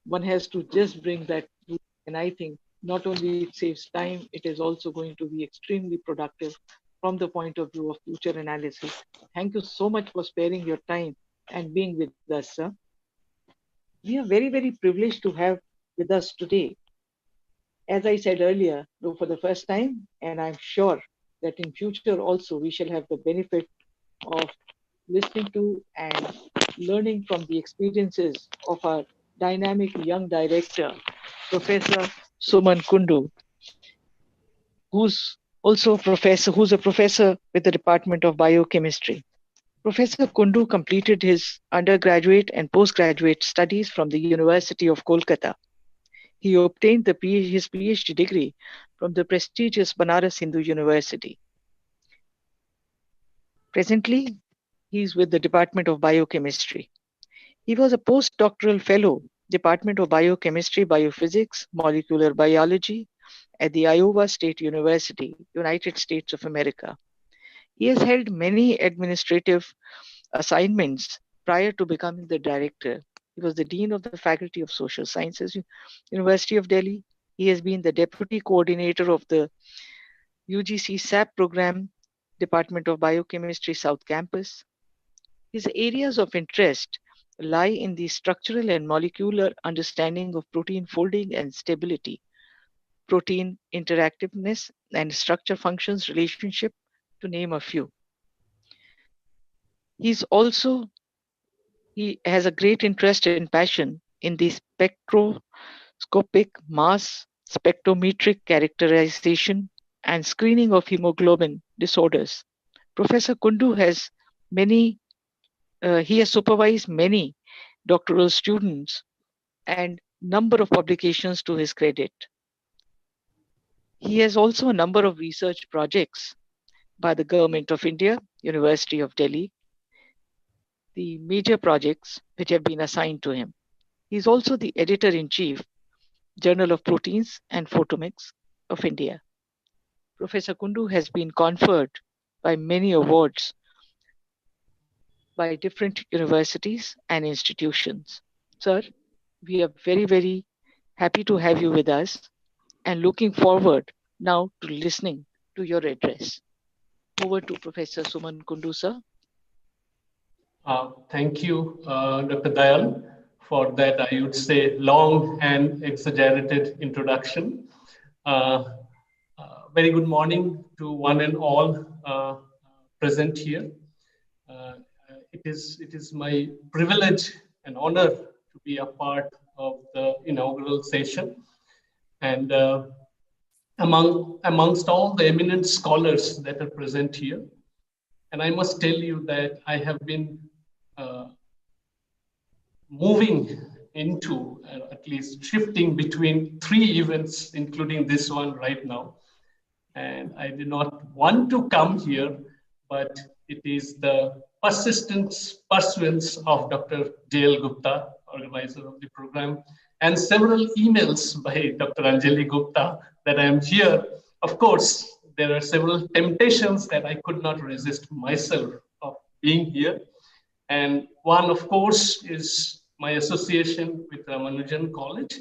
one has to just bring that booty. And I think not only it saves time, it is also going to be extremely productive from the point of view of future analysis. Thank you so much for sparing your time and being with us, sir. We are very, very privileged to have with us today, as I said earlier, though for the first time, and I'm sure that in future also we shall have the benefit of listening to and learning from the experiences of our dynamic young director, Professor Suman Kundu, who's a professor with the Department of Biochemistry. Professor Kundu completed his undergraduate and postgraduate studies from the University of Kolkata. He obtained his PhD degree from the prestigious Banaras Hindu University. Presently, he is with the Department of Biochemistry. He was a postdoctoral fellow, Department of Biochemistry, Biophysics, Molecular Biology at the Iowa State University, United States of America. He has held many administrative assignments prior to becoming the director. He was the Dean of the Faculty of Social Sciences, University of Delhi. He has been the Deputy Coordinator of the UGC SAP program, Department of Biochemistry South Campus. His areas of interest lie in the structural and molecular understanding of protein folding and stability, protein interactiveness, and structure functions relationship, to name a few. He has a great interest and passion in the spectroscopic mass spectrometric characterization and screening of hemoglobin disorders. Professor Kundu he has supervised many doctoral students and number of publications to his credit. He has also a number of research projects by the Government of India, University of Delhi, the major projects which have been assigned to him. He is also the editor-in-chief, Journal of Proteins and Photomics of India. Professor Kundu has been conferred by many awards by different universities and institutions. Sir, we are very, very happy to have you with us and looking forward now to listening to your address. Over to Professor Suman Kundu, sir. Thank you, Dr. Dayal, for that, I would say, long and exaggerated introduction. Very good morning to one and all present here. It is my privilege and honor to be a part of the inaugural session. And amongst all the eminent scholars that are present here, and I must tell you that I have been moving into, at least shifting between 3 events, including this one right now. And I did not want to come here, but it is the pursuance of Dr. J.L. Gupta, organizer of the program, and several emails by Dr. Anjali Gupta that I am here. Of course, there are several temptations that I could not resist myself of being here. And one, of course, is my association with Ramanujan College.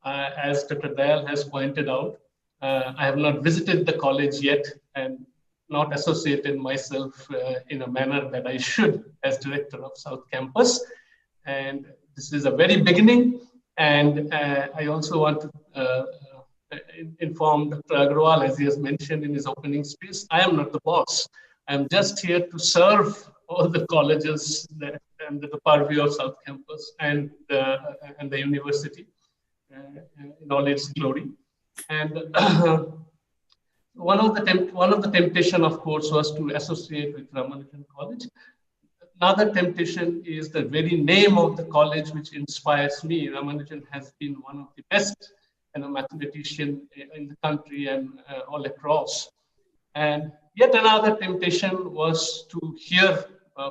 As Dr. Dayal has pointed out, I have not visited the college yet and not associated myself in a manner that I should as director of South Campus. And this is a very beginning. And I also want to inform Dr. Agarwal, as he has mentioned in his opening speech, I am not the boss. I'm just here to serve all the colleges that, and the purview of South Campus and the university in all its glory. And one of the temptation, of course, was to associate with Ramanujan College. Another temptation is the very name of the college, which inspires me. Ramanujan has been one of the best mathematician in the country and all across. And yet another temptation was to hear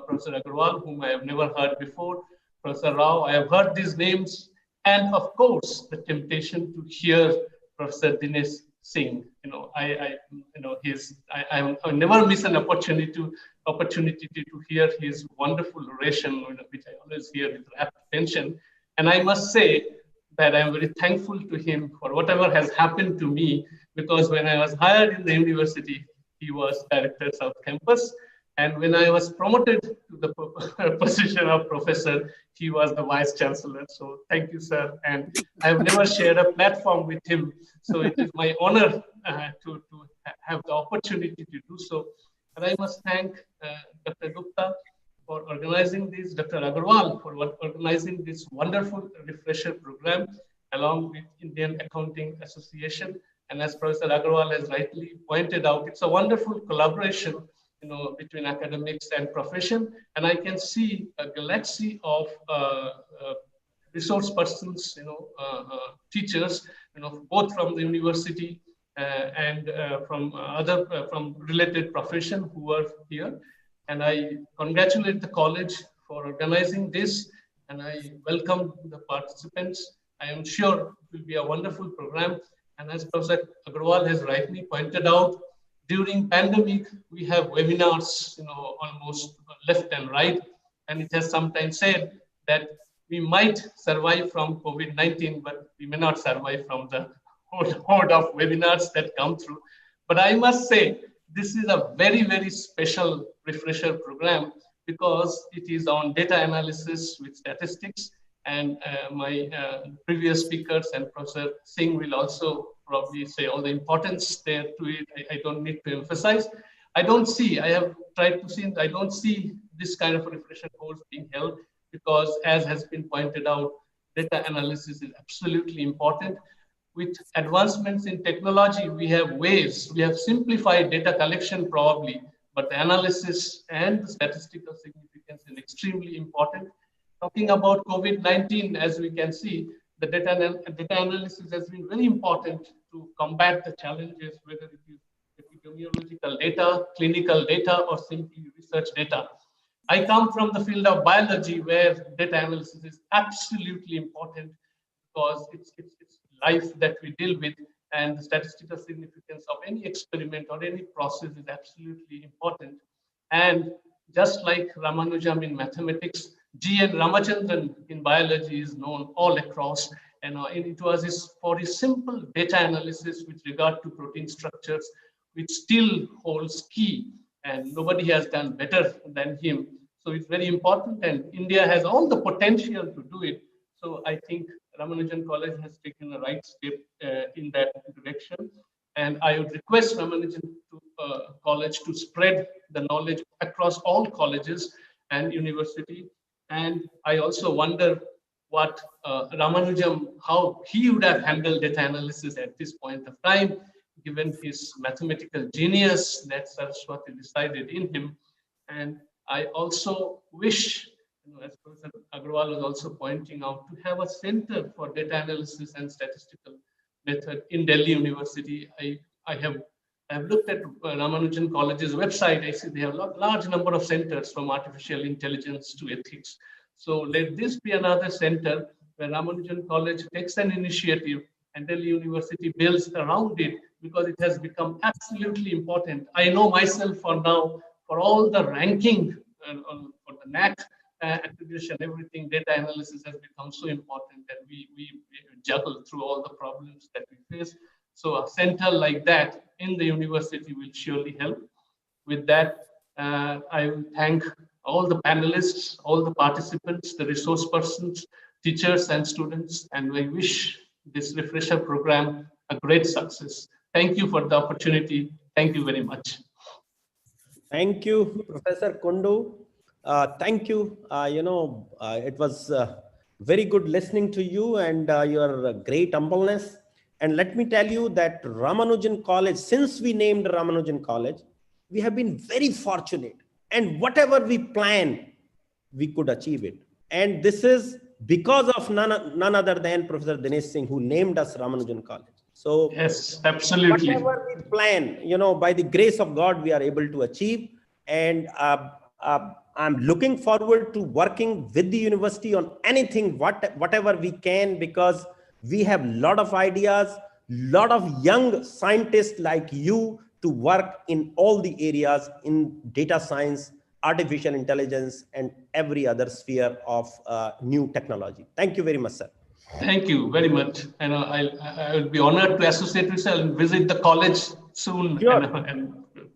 Professor Agarwal, whom I have never heard before, Professor Rao. I have heard these names, and of course, the temptation to hear Professor Dinesh Singh. I never miss an opportunity to hear his wonderful oration, which I always hear with rapt attention. And I must say that I'm very thankful to him for whatever has happened to me, because when I was hired in the university, he was director of South Campus. And when I was promoted to the position of professor, he was the vice chancellor. So thank you, sir. And I have never shared a platform with him. So it is my honor to have the opportunity to do so. And I must thank Dr. Gupta for organizing this, Dr. Agarwal for organizing this wonderful refresher program along with Indian Accounting Association. And as Professor Agarwal has rightly pointed out, it's a wonderful collaboration between academics and profession. And I can see a galaxy of resource persons, teachers, both from the university and from related profession who are here. And I congratulate the college for organizing this, and I welcome the participants. I am sure it will be a wonderful program. And as Professor Agarwal has rightly pointed out, during pandemic, we have webinars, almost left and right. And it has sometimes said that we might survive from COVID-19, but we may not survive from the horde of webinars that come through. But I must say, this is a very, very special refresher program because it is on data analysis with statistics. And my previous speakers and Professor Singh will also probably say all the importance there to it. I don't need to emphasize. I have tried to see, I don't see this kind of a refresher course being held because, as has been pointed out, data analysis is absolutely important. With advancements in technology, we have simplified data collection probably, but the analysis and the statistical significance is extremely important. Talking about COVID-19, as we can see, the data analysis has been very important to combat the challenges, whether it is epidemiological data, clinical data, or simply research data. I come from the field of biology where data analysis is absolutely important because it's life that we deal with, and the statistical significance of any experiment or any process is absolutely important. And just like Ramanujam in mathematics, G.N. Ramachandran in biology is known all across. And it was for his simple data analysis with regard to protein structures, which still holds key, and nobody has done better than him. So it's very important, and India has all the potential to do it. So I think Ramanujan College has taken the right step in that direction. And I would request Ramanujan College to spread the knowledge across all colleges and university. And I also wonder what Ramanujam, how he would have handled data analysis at this point of time, given his mathematical genius that Saraswati decided in him. And I also wish, as Professor Agarwal was also pointing out, to have a center for data analysis and statistical method in Delhi University. I have looked at Ramanujan College's website. I see they have a large number of centers, from artificial intelligence to ethics. So let this be another center where Ramanujan College takes an initiative and Delhi University builds around it, because it has become absolutely important. I know myself for now, for all the ranking for the NAT attribution, everything, data analysis has become so important that we juggle through all the problems that we face. So a center like that in the university will surely help. With that, I will thank all the panelists, all the participants, the resource persons, teachers and students, and I wish this refresher program a great success. Thank you for the opportunity. Thank you very much. Thank you, Professor Kundu. Thank you. It was very good listening to you and your great humbleness. And let me tell you that Ramanujan College, since we named Ramanujan College, we have been very fortunate. And whatever we plan, we could achieve it. And this is because of none other than Professor Dinesh Singh, who named us Ramanujan College. So yes, absolutely. Whatever we plan, by the grace of God, we are able to achieve. And I'm looking forward to working with the university on anything, whatever we can, because we have a lot of ideas, lot of young scientists like you to work in all the areas in data science, artificial intelligence, and every other sphere of new technology. Thank you very much, sir. Thank you very much. And I will be honored to associate with you and visit the college soon. Sure.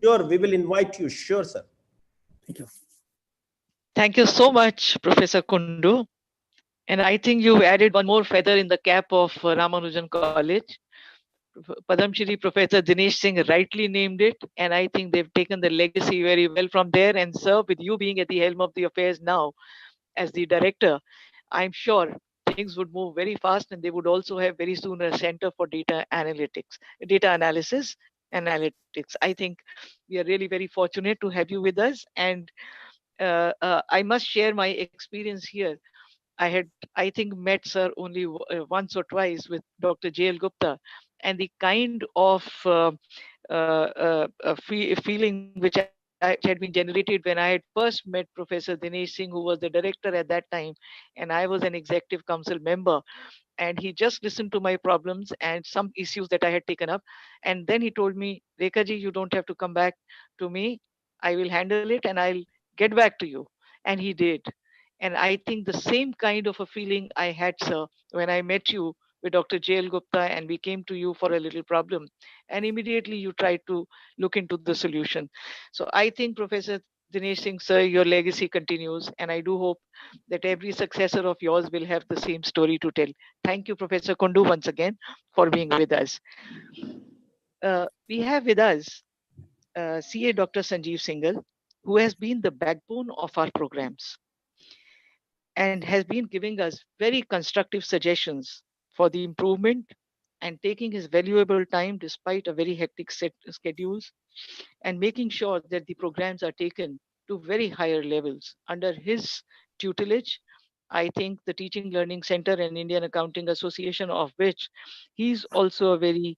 Sure, we will invite you. Sure, sir. Thank you. Thank you so much, Professor Kundu. And I think you've added one more feather in the cap of Ramanujan College. Padam Shri Professor Dinesh Singh rightly named it, and I think they've taken the legacy very well from there. And sir, with you being at the helm of the affairs now as the director, I'm sure things would move very fast, and they would also have very soon a center for data analysis, analytics. I think we are really very fortunate to have you with us. And I must share my experience here. I think, met sir only once or twice with Dr. J.L. Gupta, and the kind of feeling which had been generated when I had first met Professor Dinesh Singh, who was the director at that time, and I was an executive council member, and he just listened to my problems and some issues that I had taken up, and then he told me, Rekha ji, you don't have to come back to me. I will handle it and I'll get back to you. And he did. And I think the same kind of a feeling I had, sir, when I met you with Dr. J.L. Gupta and we came to you for a little problem. And immediately you tried to look into the solution. So I think, Professor Dinesh Singh, sir, your legacy continues. And I do hope that every successor of yours will have the same story to tell. Thank you, Professor Kundu, once again for being with us. We have with us CA Dr. Sanjeev Singhal, who has been the backbone of our programs and has been giving us very constructive suggestions for the improvement and taking his valuable time despite a very hectic schedules and making sure that the programs are taken to very higher levels under his tutelage. I think the Teaching Learning Center and Indian Accounting Association, of which he's also a very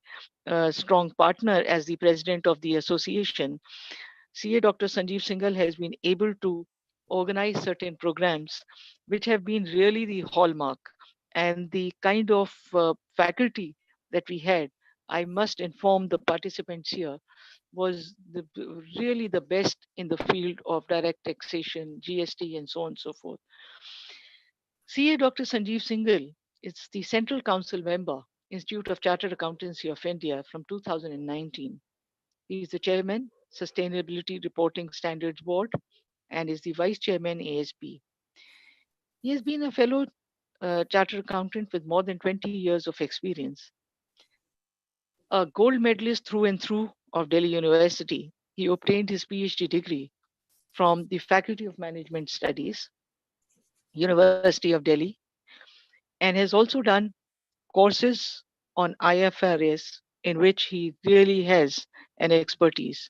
strong partner as the president of the association, CA Dr. Sanjeev Singhal has been able to organize certain programs which have been really the hallmark, and the kind of faculty that we had, I must inform the participants here, was really the best in the field of direct taxation, GST, and so on and so forth. CA Dr. Sanjeev Singhal is the Central Council member, Institute of Chartered Accountancy of India from 2019. He is the chairman, Sustainability Reporting Standards Board, and is the vice chairman, ASB. He has been a fellow chartered accountant with more than 20 years of experience. A gold medalist through and through of Delhi University, he obtained his PhD degree from the Faculty of Management Studies, University of Delhi, and has also done courses on IFRS in which he really has an expertise.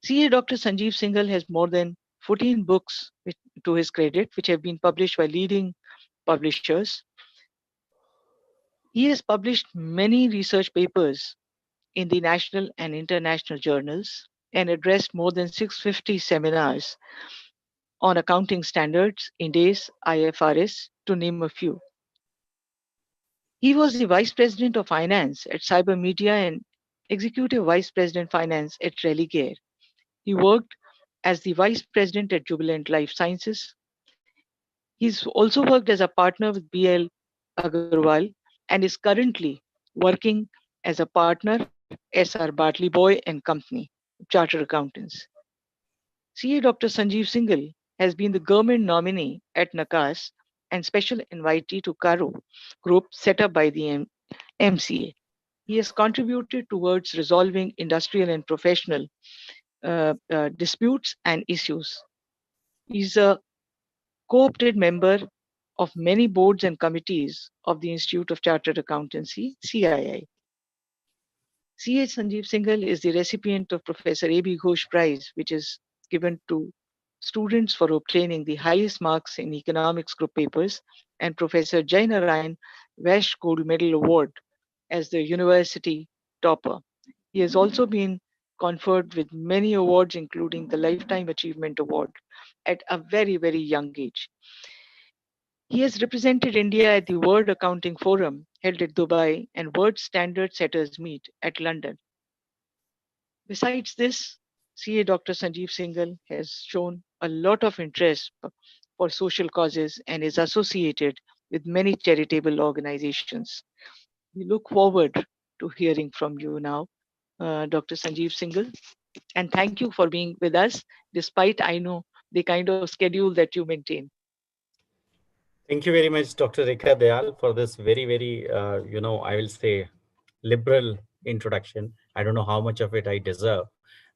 CA Dr. Sanjeev Singhal has more than 14 books to his credit, which have been published by leading publishers. He has published many research papers in the national and international journals and addressed more than 650 seminars on accounting standards, Ind AS, IFRS, to name a few. He was the Vice President of Finance at Cyber Media and Executive Vice President Finance at Religare. He worked as the Vice President at Jubilant Life Sciences. He's also worked as a partner with BL Agarwal and is currently working as a partner SR Bartley Boy and Company, Chartered Accountants. CA Dr. Sanjeev Singhal has been the government nominee at NACAS and special invitee to Caro group set up by the MCA. He has contributed towards resolving industrial and professional disputes and issues. He's a co-opted member of many boards and committees of the Institute of Chartered Accountancy, CII. C.H. Sanjeev Singhal is the recipient of Professor A.B. Ghosh Prize, which is given to students for obtaining the highest marks in economics group papers, and Professor Jai Narayan Vash Gold Medal Award as the university topper. He has also been conferred with many awards, including the Lifetime Achievement Award, at a very, very young age. He has represented India at the World Accounting Forum held at Dubai and World Standard Setters Meet at London. Besides this, CA Dr. Sanjeev Singhal has shown a lot of interest for social causes and is associated with many charitable organizations. We look forward to hearing from you now, Dr. Sanjeev Singhal. And thank you for being with us, despite I know the kind of schedule that you maintain. Thank you very much, Dr. Rekha Dayal, for this very, very, I will say, liberal introduction. I don't know how much of it I deserve.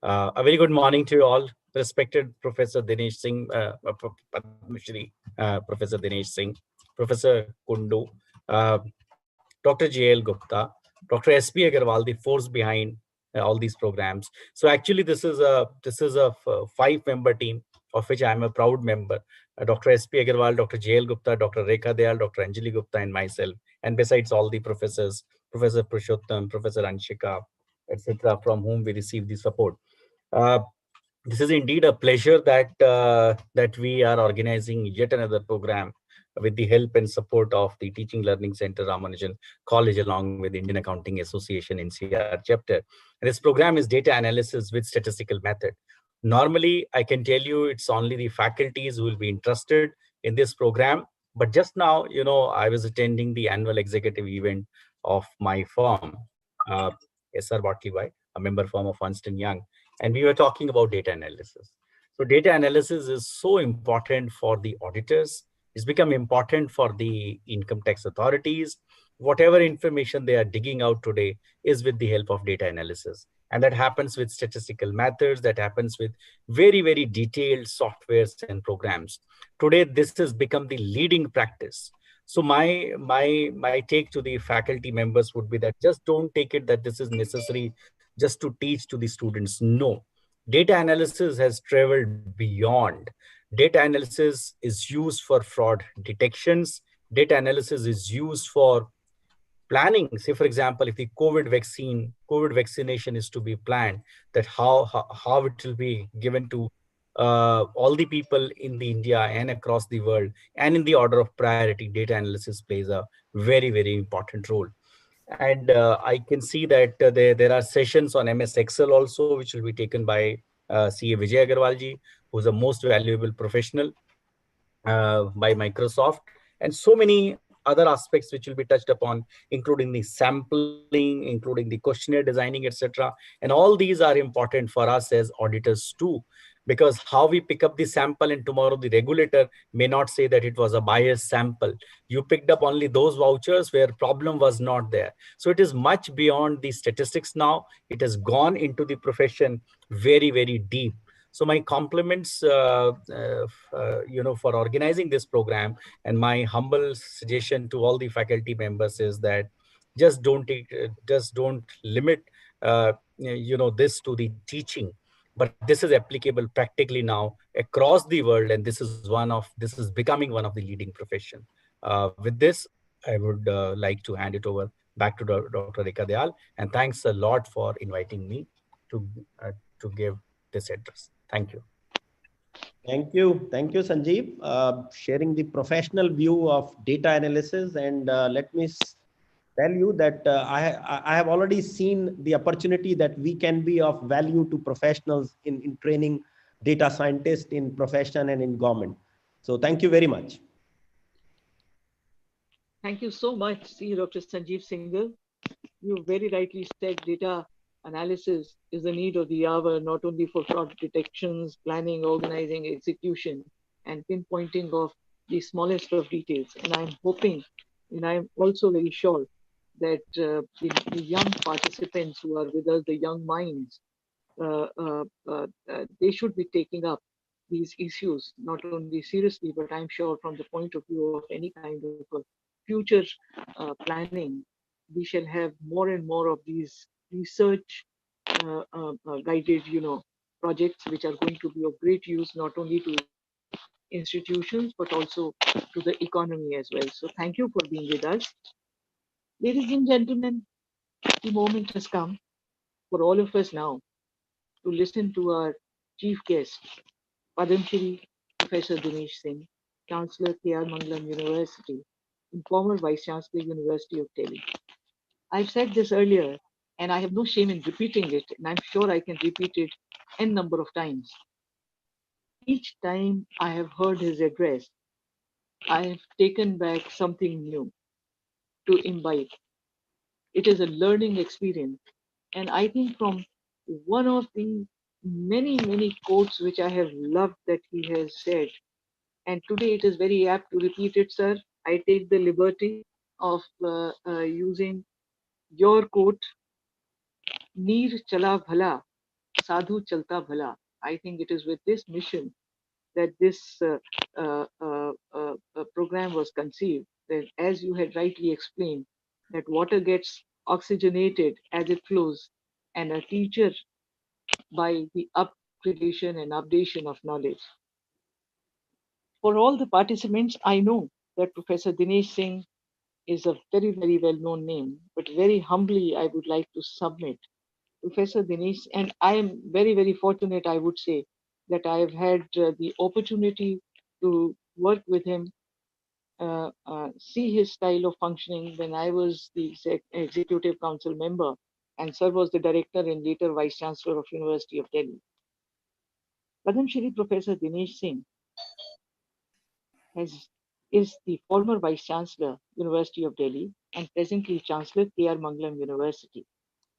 A very good morning to you all, respected Professor Dinesh Singh, Padma Shri, Professor Dinesh Singh, Professor Kundu, Dr. J.L. Gupta, Dr. S.P. Agarwal, the force behind all these programs. So actually, this is a 5-member team, of which I am a proud member. Dr. S.P. Agarwal, Dr. J.L. Gupta, Dr. Rekha Dayal, Dr. Anjali Gupta, and myself. And besides all the professors, Professor Purushottam, Professor Anshika, etc., from whom we receive the support. This is indeed a pleasure that we are organizing yet another program with the help and support of the Teaching Learning Center Ramanujan College, along with Indian Accounting Association NCR chapter. And this program is data analysis with statistical method. Normally, I can tell you it's only the faculties who will be interested in this program. But just now, I was attending the annual executive event of my firm, SR Bartley, a member firm of Ernst & Young, and we were talking about data analysis. So data analysis is so important for the auditors. It's become important for the income tax authorities. Whatever information they are digging out today is with the help of data analysis. And that happens with statistical methods, that happens with very, very detailed softwares and programs. Today, this has become the leading practice. So my take to the faculty members would be that just don't take it that this is necessary just to teach to the students. No, data analysis has traveled beyond. Data analysis is used for fraud detections. Data analysis is used for planning. Say, for example, if the COVID vaccination is to be planned, that how it will be given to all the people in the India and across the world, and in the order of priority, data analysis plays a very, very important role. And I can see that there are sessions on MS Excel also, which will be taken by CA Vijay Agarwal ji, who's a most valuable professional by Microsoft, and so many other aspects which will be touched upon, including the sampling, including the questionnaire designing, etc. And all these are important for us as auditors too, because how we pick up the sample and tomorrow the regulator may not say that it was a biased sample. You picked up only those vouchers where problem was not there. So it is much beyond the statistics now. It has gone into the profession very, very deep. So my compliments, for organizing this program, and my humble suggestion to all the faculty members is that just don't limit, this to the teaching, but this is applicable practically now across the world, and this is becoming one of the leading profession. With this, I would like to hand it over back to Dr. Rekha Dayal, and thanks a lot for inviting me to to give this address. Thank you. Thank you, Sanjeev, sharing the professional view of data analysis. And let me tell you that I have already seen the opportunity that we can be of value to professionals in training data scientists in profession and in government. So thank you very much. Thank you so much, C. Dr. Sanjeev Singhal. You very rightly said data analysis is the need of the hour, not only for fraud detections, planning, organizing, execution, and pinpointing of the smallest of details. And I'm hoping, and I'm also very sure that the young participants who are with us, the young minds, they should be taking up these issues not only seriously, but I'm sure from the point of view of any kind of future planning, we shall have more and more of these research guided, projects which are going to be of great use not only to institutions but also to the economy as well. So thank you for being with us, ladies and gentlemen. The moment has come for all of us now to listen to our chief guest, Padam Shri Professor Dinesh Singh, Chancellor K.R. Mangalam University, and former Vice Chancellor University of Delhi. I've said this earlier, and I have no shame in repeating it, and I'm sure I can repeat it n number of times. Each time I have heard his address, I have taken back something new to imbibe. It is a learning experience, and I think from one of the many, many quotes which I have loved that he has said, and today it is very apt to repeat it, sir. I take the liberty of using your quote, Neer chala bhala, sadhu chalta bhala. I think it is with this mission that this program was conceived. That, as you had rightly explained, that water gets oxygenated as it flows, and a teacher by the upgradation and updation of knowledge. For all the participants, I know that Professor Dinesh Singh is a very, very well known name, but very humbly, I would like to submit Professor Dinesh, and I am very, very fortunate, I would say, that I have had the opportunity to work with him, see his style of functioning when I was the Executive Council member and served as the Director and later Vice Chancellor of University of Delhi. Padam Shri Professor Dinesh Singh is the former Vice Chancellor, University of Delhi, and presently Chancellor K.R. Mangalam University.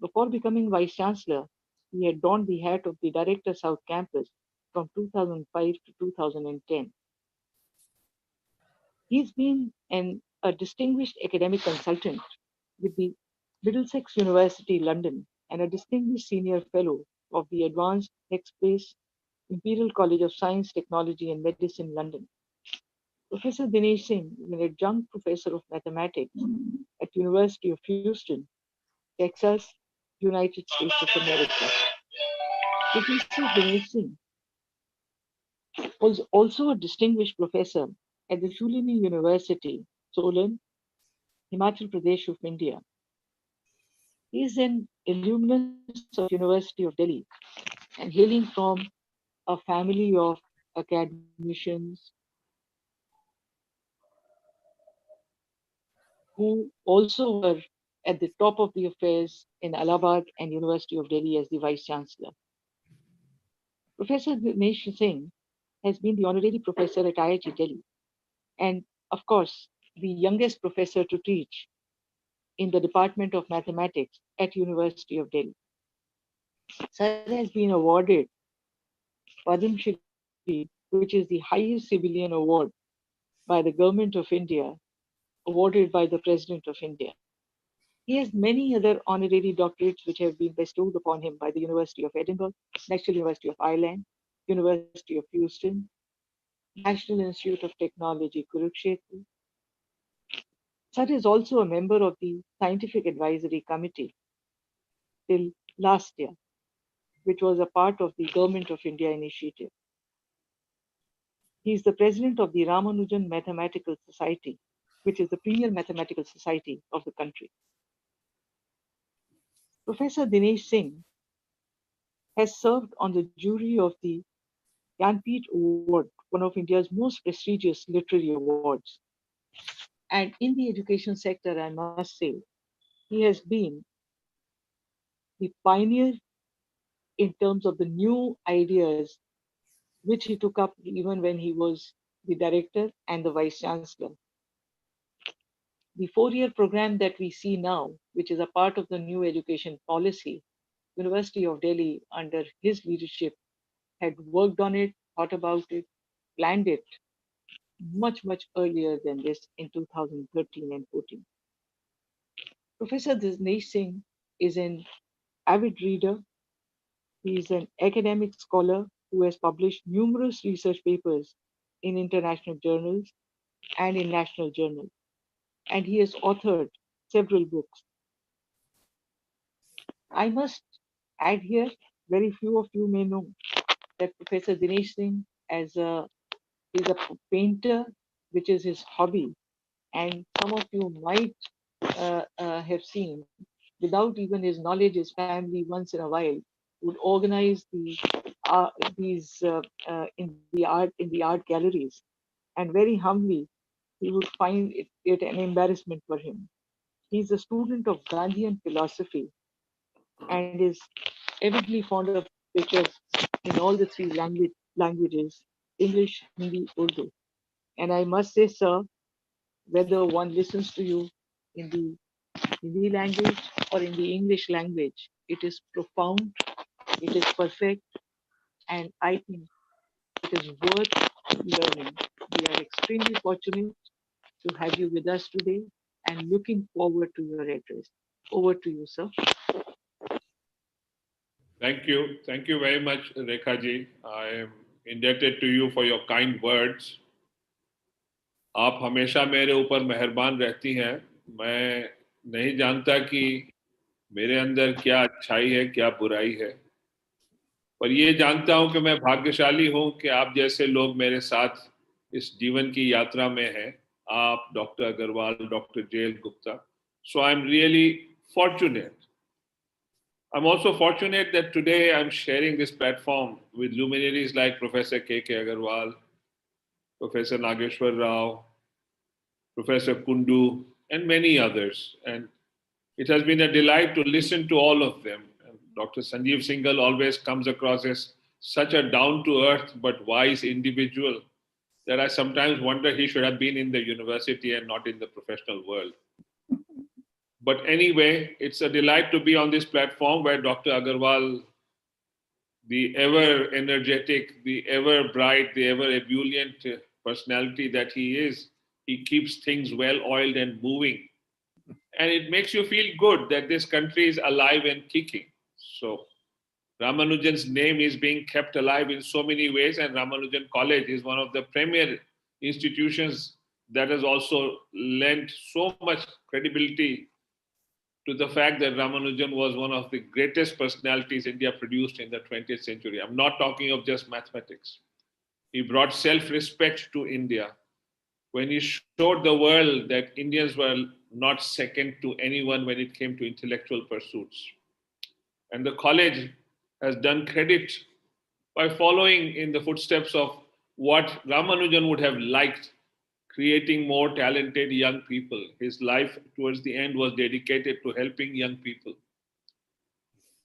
Before becoming Vice Chancellor, he had donned the hat of the Director South Campus from 2005 to 2010. He's been a distinguished academic consultant with the Middlesex University, London, and a distinguished senior fellow of the Advanced X-Space Imperial College of Science, Technology and Medicine, London. Professor Dinesh Singh is an adjunct professor of mathematics at University of Houston, Texas, United States of America. Professor Dinesh Singh was also a distinguished professor at the Shulini University, Solan, Himachal Pradesh of India. He is an alumnus of University of Delhi and hailing from a family of academicians who also were at the top of the affairs in Allahabad and University of Delhi as the Vice Chancellor. Professor Dinesh Singh has been the honorary professor at IIT Delhi and, of course, the youngest professor to teach in the Department of Mathematics at University of Delhi. Sir has been awarded Padma Shri, which is the highest civilian award by the Government of India, awarded by the President of India. He has many other honorary doctorates which have been bestowed upon him by the University of Edinburgh, National University of Ireland, University of Houston, National Institute of Technology, Kurukshetra. Sir is also a member of the Scientific Advisory Committee till last year, which was a part of the Government of India initiative. He is the president of the Ramanujan Mathematical Society, which is the premier mathematical society of the country. Professor Dinesh Singh has served on the jury of the Jnanpith Award, one of India's most prestigious literary awards. And in the education sector, I must say, he has been the pioneer in terms of the new ideas which he took up even when he was the director and the vice chancellor. The 4-year program that we see now, which is a part of the new education policy, University of Delhi under his leadership had worked on it, thought about it, planned it much, much earlier than this in 2013 and 14. Professor Dinesh Singh is an avid reader. He is an academic scholar who has published numerous research papers in international journals and in national journals. And he has authored several books. I must add here, very few of you may know that Professor Dinesh Singh is a painter, which is his hobby. And some of you might have seen, without even his knowledge, his family once in a while would organize these in the art galleries, and very humbly he would find it an embarrassment for him. He's a student of Gandhian philosophy and is avidly fond of pictures in all the three languages: English, Hindi, Urdu. And I must say, sir, whether one listens to you in the Hindi language or in the English language, it is profound, it is perfect, and I think it is worth learning. We are extremely fortunate to have you with us today and looking forward to your address. Over to you, sir. Thank you. Thank you very much, Rekha ji. I am indebted to you for your kind words. आप हमेशा मेरे ऊपर मेहरबान रहती हैं. मैं नहीं जानता कि मेरे अंदर क्या अच्छाई है, क्या बुराई है, पर ये जानता हूं कि मैं भाग्यशाली हूं कि आप जैसे लोग मेरे साथ इस जीवन की यात्रा में हैं. आप, डॉक्टर अग्रवाल, डॉक्टर जेल Gupta. So I'm really fortunate. I'm also fortunate that today I'm sharing this platform with luminaries like Professor K.K. Agarwal, Professor Nageshwar Rao, Professor Kundu, and many others. And it has been a delight to listen to all of them. And Dr. Sanjeev Singhal always comes across as such a down-to-earth but wise individual that I sometimes wonder he should have been in the university and not in the professional world. But anyway, it's a delight to be on this platform where Dr. Agarwal, the ever energetic, the ever bright, the ever ebullient personality that he is, he keeps things well oiled and moving. And it makes you feel good that this country is alive and kicking. So Ramanujan's name is being kept alive in so many ways, and Ramanujan College is one of the premier institutions that has also lent so much credibility to the fact that Ramanujan was one of the greatest personalities India produced in the 20th century. I'm not talking of just mathematics. He brought self-respect to India when he showed the world that Indians were not second to anyone when it came to intellectual pursuits. And the college has done credit by following in the footsteps of what Ramanujan would have liked, creating more talented young people. His life towards the end was dedicated to helping young people.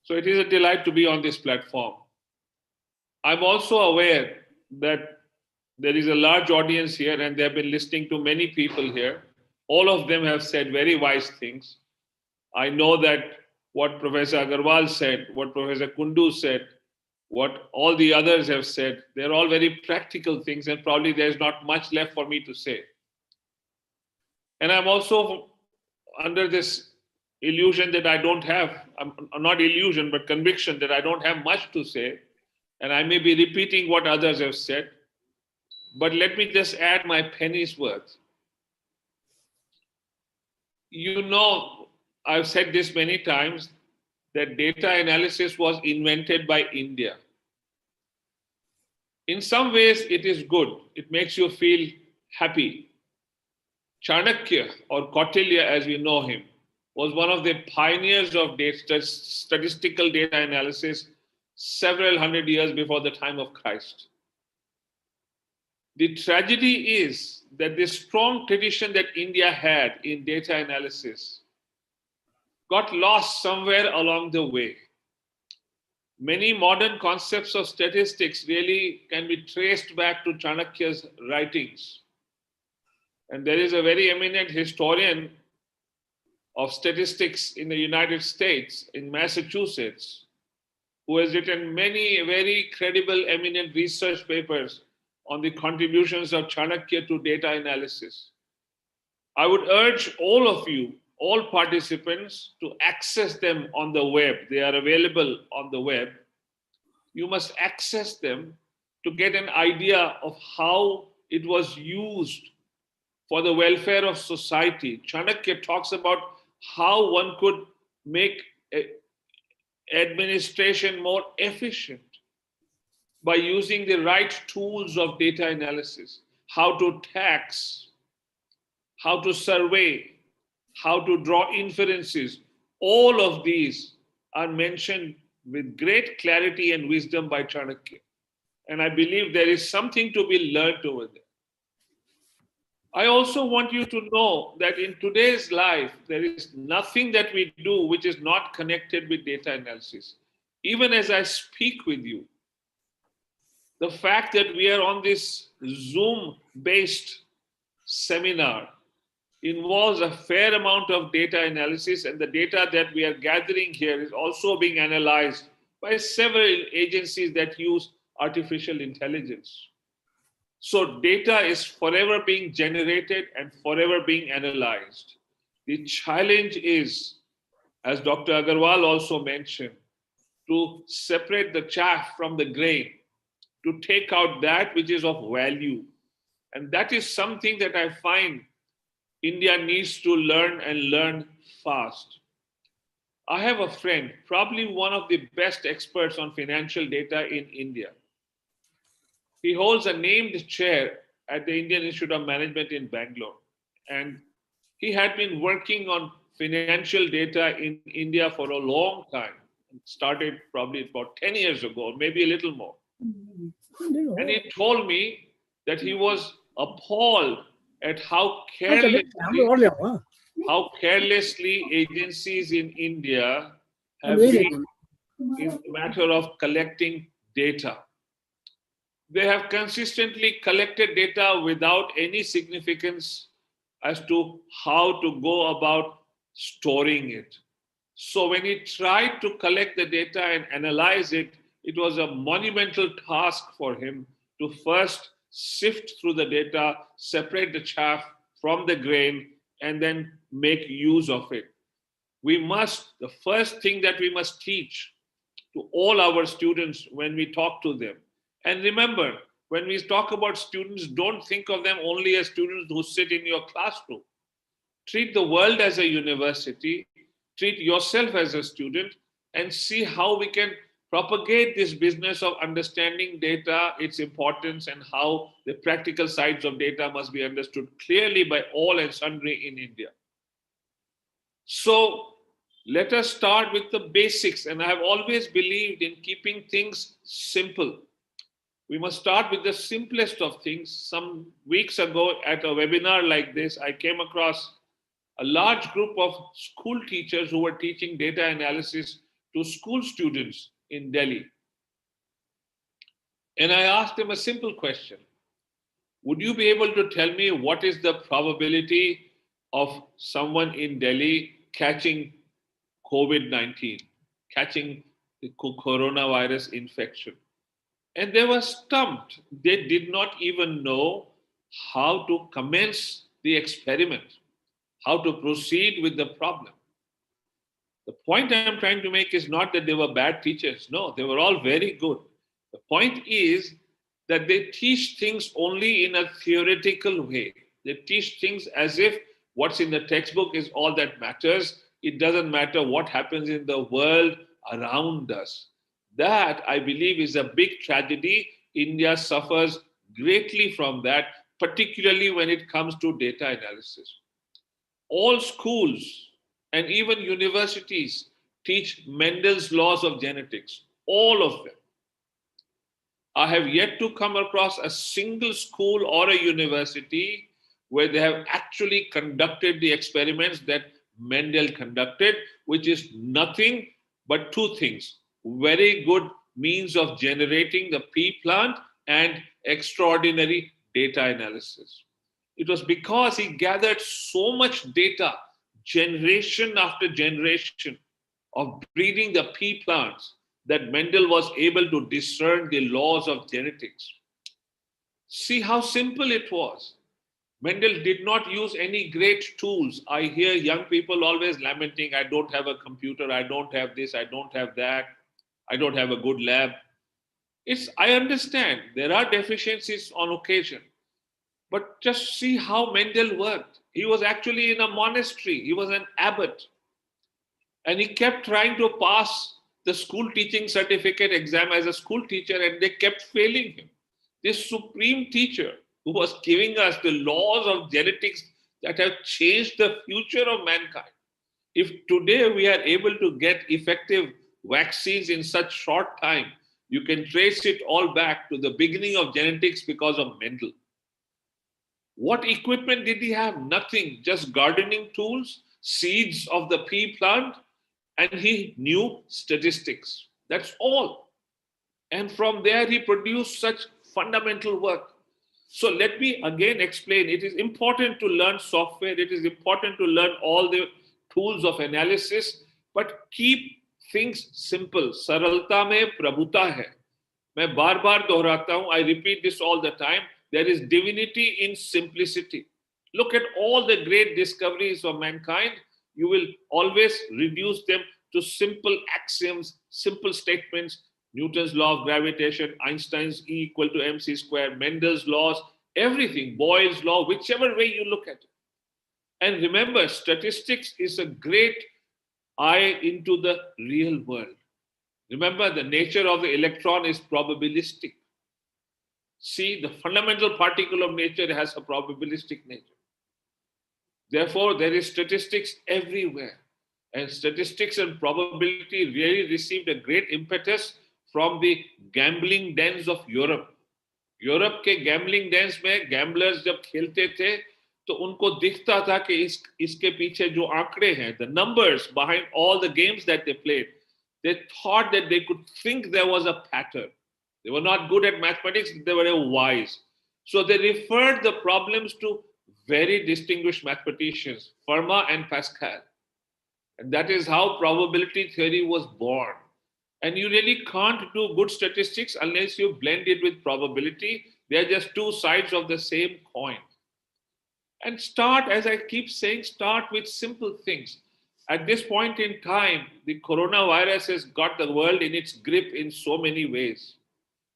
So it is a delight to be on this platform. I'm also aware that there is a large audience here and they have been listening to many people here. All of them have said very wise things. I know that what Professor Agarwal said, what Professor Kundu said, what all the others have said, they're all very practical things, and probably there's not much left for me to say. And I'm also under this illusion that I don't have, not illusion, but conviction that I don't have much to say, and I may be repeating what others have said. But let me just add my penny's worth. You know, I've said this many times, that data analysis was invented by India. In some ways, it is good. It makes you feel happy. Chanakya, or Kautilya as we know him, was one of the pioneers of statistical data analysis several hundred years before the time of Christ. The tragedy is that the strong tradition that India had in data analysis got lost somewhere along the way. Many modern concepts of statistics really can be traced back to Chanakya's writings. And there is a very eminent historian of statistics in the United States, in Massachusetts, who has written many very credible, eminent research papers on the contributions of Chanakya to data analysis. I would urge all of you, all participants, to access them on the web. They are available on the web. You must access them to get an idea of how it was used for the welfare of society. Chanakya talks about how one could make administration more efficient by using the right tools of data analysis, how to tax, how to survey, how to draw inferences. All of these are mentioned with great clarity and wisdom by Chanakya. And I believe there is something to be learned over there. I also want you to know that in today's life, there is nothing that we do which is not connected with data analysis. Even as I speak with you, the fact that we are on this Zoom-based seminar involves a fair amount of data analysis, and the data that we are gathering here is also being analyzed by several agencies that use artificial intelligence. So data is forever being generated and forever being analyzed. The challenge is, as Dr. Agarwal also mentioned, to separate the chaff from the grain, to take out that which is of value. And that is something that I find India needs to learn, and learn fast. I have a friend, probably one of the best experts on financial data in India. He holds a named chair at the Indian Institute of Management in Bangalore. And he had been working on financial data in India for a long time. It started probably about 10 years ago, maybe a little more. And he told me that he was appalled at how carelessly agencies in India have been in the matter of collecting data. They have consistently collected data without any significance as to how to go about storing it. So when he tried to collect the data and analyze it, it was a monumental task for him to first sift through the data, separate the chaff from the grain, and then make use of it. The first thing that we must teach to all our students when we talk to them. And remember, when we talk about students, don't think of them only as students who sit in your classroom. Treat the world as a university, treat yourself as a student, and see how we can propagate this business of understanding data, its importance, and how the practical sides of data must be understood clearly by all and sundry in India. So let us start with the basics. And I have always believed in keeping things simple. We must start with the simplest of things. Some weeks ago at a webinar like this, I came across a large group of school teachers who were teaching data analysis to school students in Delhi. And I asked them a simple question. Would you be able to tell me what is the probability of someone in Delhi catching COVID-19, catching the coronavirus infection? And they were stumped. They did not even know how to commence the experiment, how to proceed with the problem. The point I'm trying to make is not that they were bad teachers. No, they were all very good. The point is that they teach things only in a theoretical way. They teach things as if what's in the textbook is all that matters. It doesn't matter what happens in the world around us. That, I believe, is a big tragedy. India suffers greatly from that, particularly when it comes to data analysis. All schools and even universities teach Mendel's laws of genetics, all of them. I have yet to come across a single school or a university where they have actually conducted the experiments that Mendel conducted, which is nothing but two things: very good means of generating the pea plant and extraordinary data analysis. It was because he gathered so much data, generation after generation, of breeding the pea plants, that Mendel was able to discern the laws of genetics. See how simple it was. Mendel did not use any great tools. I hear young people always lamenting, I don't have a computer, I don't have this, I don't have that, I don't have a good lab. I understand there are deficiencies on occasion, but just see how Mendel worked. He was actually in a monastery, he was an abbot, and he kept trying to pass the school teaching certificate exam as a school teacher, and they kept failing him. This supreme teacher who was giving us the laws of genetics that have changed the future of mankind. If today we are able to get effective vaccines in such short time, you can trace it all back to the beginning of genetics because of Mendel. What equipment did he have? Nothing, just gardening tools, seeds of the pea plant, and he knew statistics. That's all. And from there, he produced such fundamental work. So let me again explain. It is important to learn software. It is important to learn all the tools of analysis, but keep things simple. Saralta mein prabhuta hai. मैं बार बार दोहराता हूं. I repeat this all the time. There is divinity in simplicity. Look at all the great discoveries of mankind. You will always reduce them to simple axioms, simple statements. Newton's law of gravitation, Einstein's E equal to mc square, Mendel's laws, everything, Boyle's law, whichever way you look at it. And remember, statistics is a great eye into the real world. Remember, the nature of the electron is probabilistic. See, the fundamental particle of nature has a probabilistic nature. Therefore, there is statistics everywhere. And statistics and probability really received a great impetus from the gambling dens of Europe. Europe के gambling dense में gamblers जब खेलते थे तो उनको दिखता था कि इसके पीछे जो आंकड़े हैं, the numbers behind all the games that they played, they thought that they could think there was a pattern. They were not good at mathematics, they were wise. So they referred the problems to very distinguished mathematicians, Fermat and Pascal. And that is how probability theory was born. And you really can't do good statistics unless you blend it with probability. They are just two sides of the same coin. And start, as I keep saying, start with simple things. At this point in time, the coronavirus has got the world in its grip in so many ways.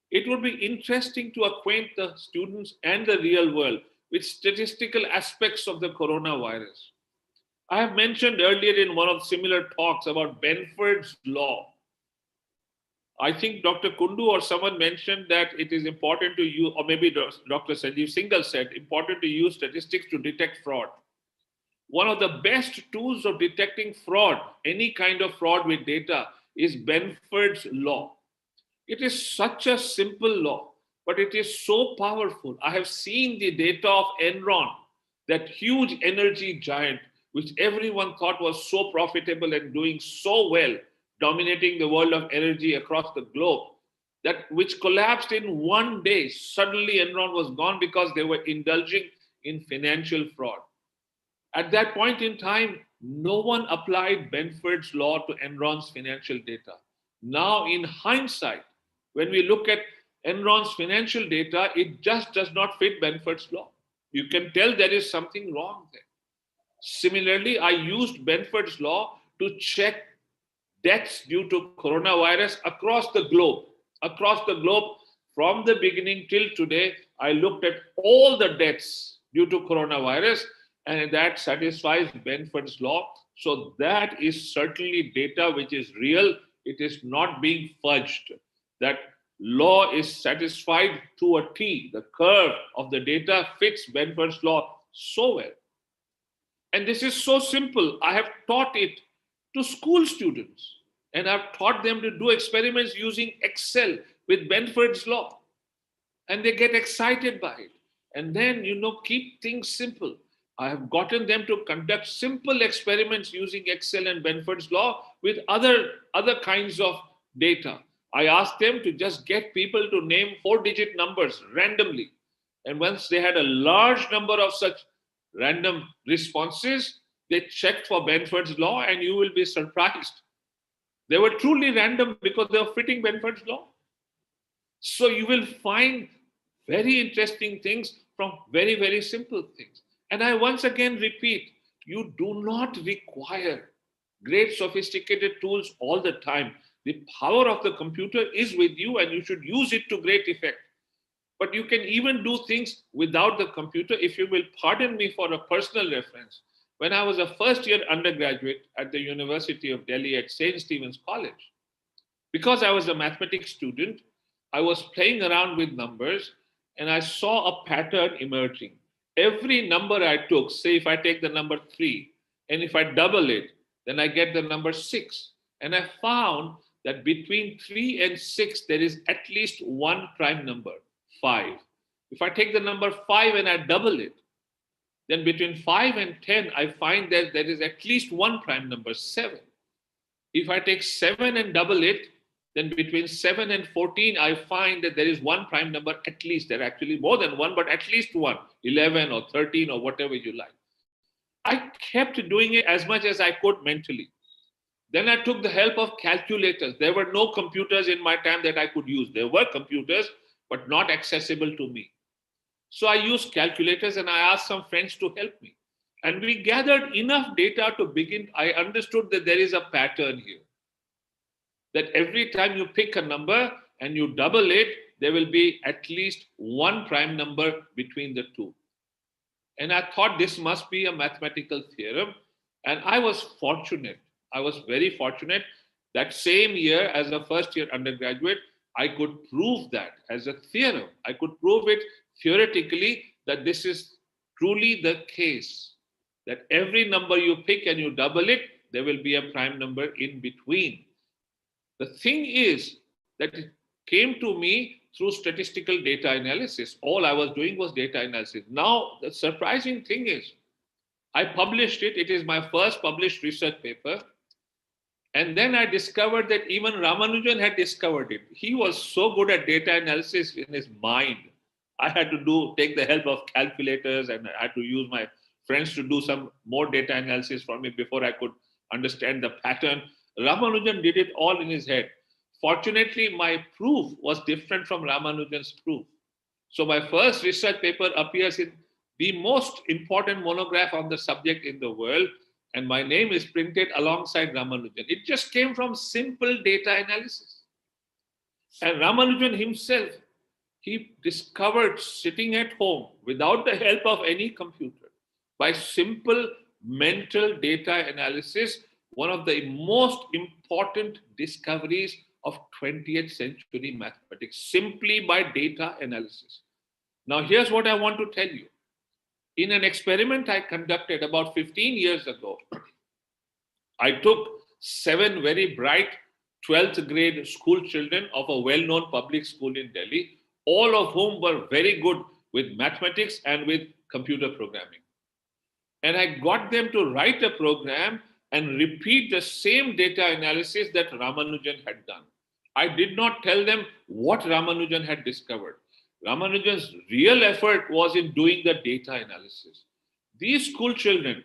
It would be interesting to acquaint the students and the real world with statistical aspects of the coronavirus. I have mentioned earlier in one of similar talks about Benford's law. I think Dr. Kundu or someone mentioned that it is important to use, or maybe Dr. Sanjeev Singhal said, important to use statistics to detect fraud. One of the best tools of detecting fraud, any kind of fraud with data, is Benford's law. It is such a simple law. but it is so powerful. I have seen the data of Enron, that huge energy giant, which everyone thought was so profitable and doing so well, dominating the world of energy across the globe, that which collapsed in one day. Suddenly Enron was gone because they were indulging in financial fraud. At that point in time, no one applied Benford's law to Enron's financial data. Now, in hindsight, when we look at Enron's financial data, it just does not fit Benford's law. You can tell there is something wrong there. Similarly, I used Benford's law to check deaths due to coronavirus across the globe. Across the globe, from the beginning till today, I looked at all the deaths due to coronavirus, and that satisfies Benford's law. So that is certainly data which is real. It is not being fudged. That law is satisfied to a T. The curve of the data fits Benford's law so well. And this is so simple. I have taught it to school students, and I've taught them to do experiments using Excel with Benford's law. And they get excited by it. And then, keep things simple. I have gotten them to conduct simple experiments using Excel and Benford's law with other kinds of data. I asked them to just get people to name 4-digit numbers randomly. And once they had a large number of such random responses, they checked for Benford's law, and you will be surprised. They were truly random because they were fitting Benford's law. So you will find very interesting things from very, very simple things. And I once again repeat, you do not require great sophisticated tools all the time. The power of the computer is with you, and you should use it to great effect. But you can even do things without the computer. If you will pardon me for a personal reference, when I was a first-year undergraduate at the University of Delhi at St. Stephen's College, because I was a mathematics student, I was playing around with numbers, and I saw a pattern emerging. Every number I took, say if I take the number 3, and if I double it, then I get the number 6. And I found that between 3 and 6, there is at least one prime number, 5. If I take the number 5 and I double it, then between 5 and 10, I find that there is at least one prime number, 7. If I take 7 and double it, then between 7 and 14, I find that there is one prime number at least. There are actually more than one, but at least one, 11 or 13 or whatever you like. I kept doing it as much as I could mentally. Then I took the help of calculators. There were no computers in my time that I could use. There were computers, but not accessible to me. So I used calculators, and I asked some friends to help me. And we gathered enough data to begin. I understood that there is a pattern here. That every time you pick a number and you double it, there will be at least one prime number between the two. And I thought this must be a mathematical theorem. And I was fortunate. I was very fortunate that same year as a first-year undergraduate, I could prove that as a theorem. I could prove it theoretically that this is truly the case. That every number you pick and you double it, there will be a prime number in between. The thing is that it came to me through statistical data analysis. All I was doing was data analysis. Now, the surprising thing is, I published it. It is my first published research paper. And then I discovered that even Ramanujan had discovered it. He was so good at data analysis in his mind. I had to take the help of calculators, and I had to use my friends to do some more data analysis for me before I could understand the pattern. Ramanujan did it all in his head. Fortunately, my proof was different from Ramanujan's proof. So my first research paper appears in the most important monograph on the subject in the world, and my name is printed alongside Ramanujan. It just came from simple data analysis. And Ramanujan himself, he discovered sitting at home without the help of any computer, by simple mental data analysis, one of the most important discoveries of 20th century mathematics, simply by data analysis. Now, here's what I want to tell you. In an experiment I conducted about 15 years ago, I took 7 very bright 12th grade school children of a well-known public school in Delhi. all of whom were very good with mathematics and with computer programming. And I got them to write a program and repeat the same data analysis that Ramanujan had done. I did not tell them what Ramanujan had discovered. Ramanujan's real effort was in doing the data analysis. These school children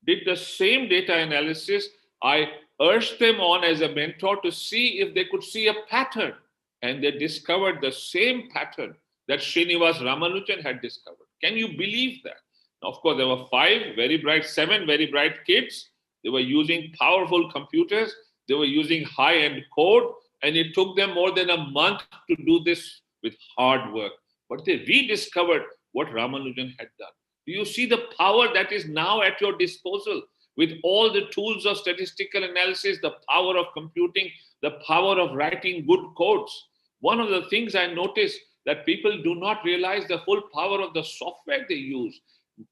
did the same data analysis. I urged them on as a mentor to see if they could see a pattern, and they discovered the same pattern that Srinivas Ramanujan had discovered. Can you believe that? Of course, there were seven very bright kids. They were using powerful computers. They were using high-end code, and it took them more than a month to do this with hard work. But they rediscovered what Ramanujan had done. Do you see the power that is now at your disposal with all the tools of statistical analysis, the power of computing, the power of writing good codes? One of the things I noticed that people do not realize the full power of the software they use.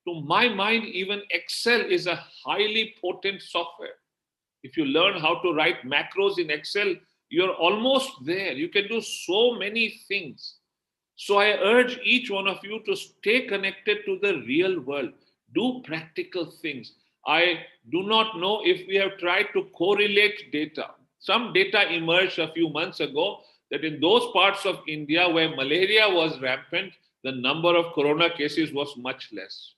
To my mind, even Excel is a highly potent software. If you learn how to write macros in Excel, you're almost there. You can do so many things. So I urge each one of you to stay connected to the real world. Do practical things. I do not know if we have tried to correlate data. Some data emerged a few months ago that in those parts of India where malaria was rampant, the number of corona cases was much less.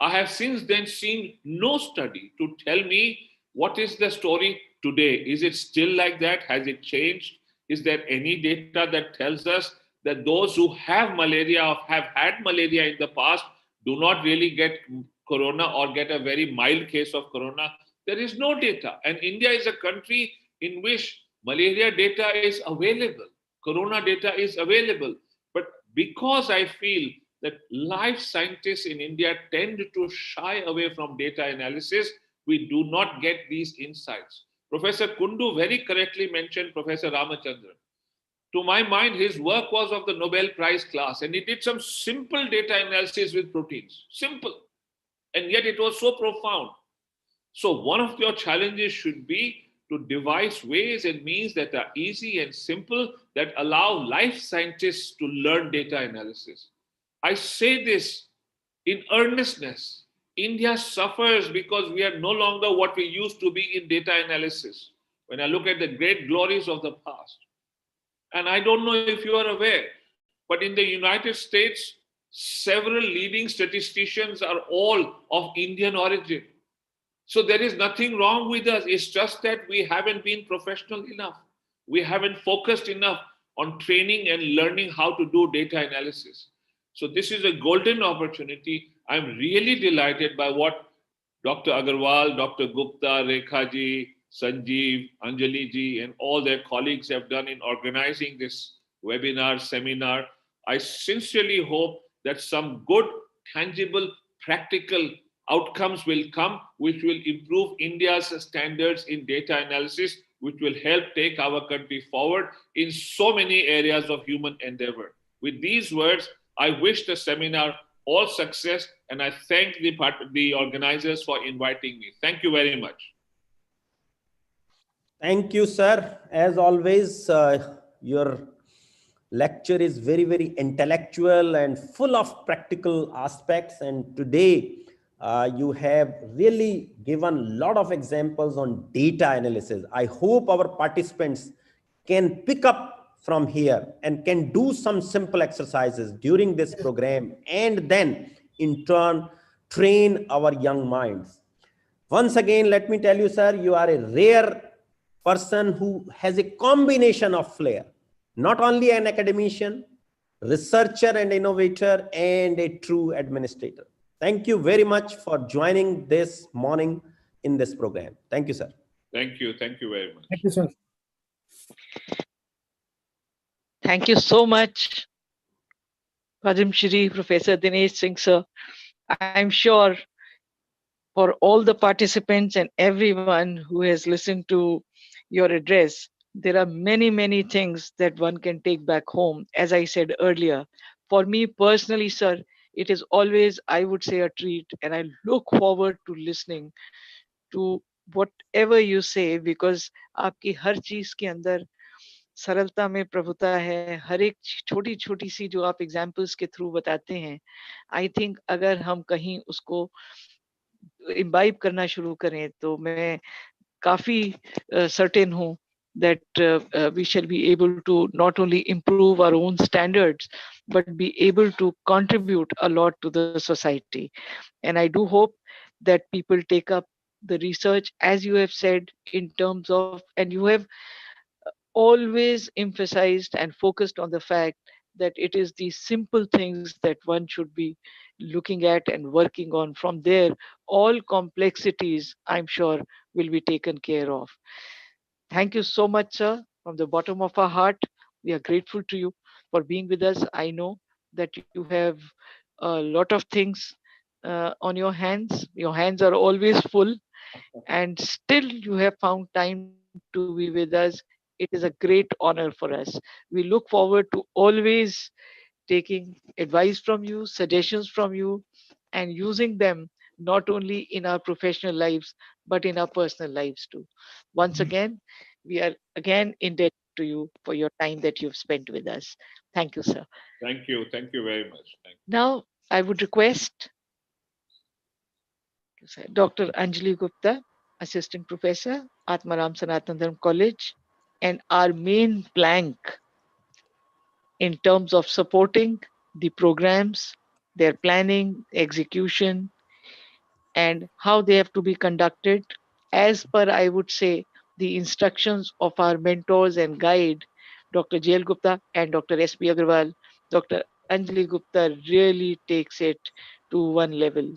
I have since then seen no study to tell me what is the story today. Is it still like that? Has it changed? Is there any data that tells us that those who have malaria or have had malaria in the past do not really get corona or get a very mild case of corona? There is no data. And India is a country in which malaria data is available, corona data is available. But because I feel that life scientists in India tend to shy away from data analysis, we do not get these insights. Professor Kundu very correctly mentioned Professor Ramachandran. To my mind, his work was of the Nobel Prize class, and he did some simple data analysis with proteins. Simple. And yet it was so profound. So one of your challenges should be to devise ways and means that are easy and simple that allow life scientists to learn data analysis. I say this in earnestness. India suffers because we are no longer what we used to be in data analysis. When I look at the great glories of the past, and I don't know if you are aware, but in the United States, several leading statisticians are all of Indian origin. So there is nothing wrong with us. It's just that we haven't been professional enough. We haven't focused enough on training and learning how to do data analysis. So this is a golden opportunity. I'm really delighted by what Dr. Agarwal, Dr. Gupta, Rekha ji, Sanjeev, Anjali ji, and all their colleagues have done in organizing this webinar, seminar. I sincerely hope that some good, tangible, practical outcomes will come, which will improve India's standards in data analysis, which will help take our country forward in so many areas of human endeavor. With these words, I wish the seminar all success, and I thank the organizers for inviting me. Thank you very much. Thank you, sir. As always, your lecture is very, very intellectual and full of practical aspects. And today, you have really given a lot of examples on data analysis. I hope our participants can pick up from here and can do some simple exercises during this program, and then in turn train our young minds. Once again, let me tell you, sir, you are a rare person who has a combination of flair, not only an academician, researcher and innovator, and a true administrator. Thank you very much for joining this morning in this program. Thank you, sir. Thank you. Thank you very much. Thank you, sir. Thank you so much, Padam Shri, Professor Dinesh Singh, sir. I'm sure for all the participants and everyone who has listened to your address, there are many, many things that one can take back home. As I said earlier, for me personally, sir, it is always, I would say, a treat, and I look forward to listening to whatever you say, because आपकी हर चीज के अंदर सरलता में प्रभुता है, हर एक छोटी छोटी सी जो आप एग्जाम्पल्स के थ्रू बताते हैं, आई थिंक अगर हम कहीं उसको इम्बाइब करना शुरू करें तो मैं काफी सर्टेन हूँ that we shall be able to not only improve our own standards but be able to contribute a lot to the society. And I do hope that people take up the research as you have said in terms of, and you have always emphasized and focused on the fact that it is the simple things that one should be looking at and working on. From there, all complexities, I'm sure, will be taken care of. Thank you so much, sir. From the bottom of our heart, we are grateful to you for being with us. I know that you have a lot of things on your hands. Your hands are always full, and still you have found time to be with us. It is a great honor for us. We look forward to always taking advice from you, suggestions from you, and using them not only in our professional lives, but in our personal lives too. Once again, we are again indebted to you for your time that you've spent with us. Thank you, sir. Thank you. Thank you very much. Thank Now, I would request Dr. Anjali Gupta, Assistant Professor, Atmaram Sanatandam College, and our main plank in terms of supporting the programs, their planning, execution, and how they have to be conducted as per, I would say, the instructions of our mentors and guide, Dr. JL Gupta and Dr. S.P. Agarwal. Dr. Anjali Gupta really takes it to one level.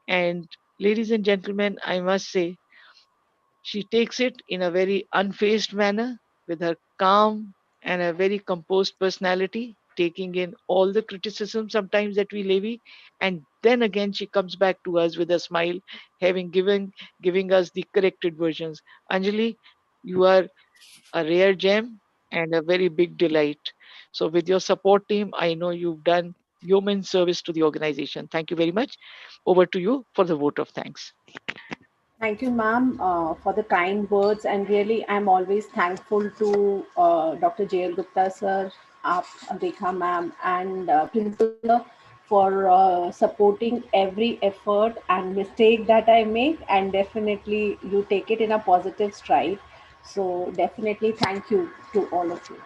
And ladies and gentlemen, I must say, she takes it in a very unfazed manner with her calm and a very composed personality, taking in all the criticism sometimes that we levy. And then again, she comes back to us with a smile, having giving us the corrected versions. Anjali, you are a rare gem and a very big delight. So, with your support team, I know you've done yeoman service to the organization. Thank you very much. Over to you for the vote of thanks. Thank you, ma'am, for the kind words. And really, I'm always thankful to Dr. J.L. Gupta, sir, Rekha, ma'am, and Principal, sir, for supporting every effort and mistake that I make. And definitely, you take it in a positive stride. So, definitely, thank you to all of you.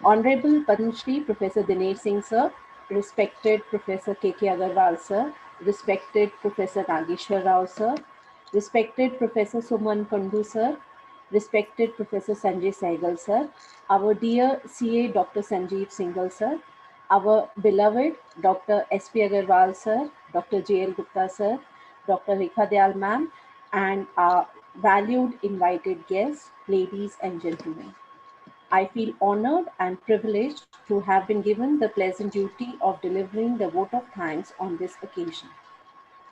Honorable Padma Shri Professor Dinesh Singh sir, respected Professor K.K. Agarwal sir, respected Professor Nageshwar Rao sir, respected Professor Suman Kundu sir, respected Professor Sanjeev Singhal sir, our dear CA Dr. Sanjeev Singhal sir, our beloved Dr. S.P. Agarwal sir, Dr. J.L. Gupta sir, Dr. Rekha Dayal ma'am, and our valued invited guests, ladies and gentlemen. I feel honored and privileged to have been given the pleasant duty of delivering the vote of thanks on this occasion.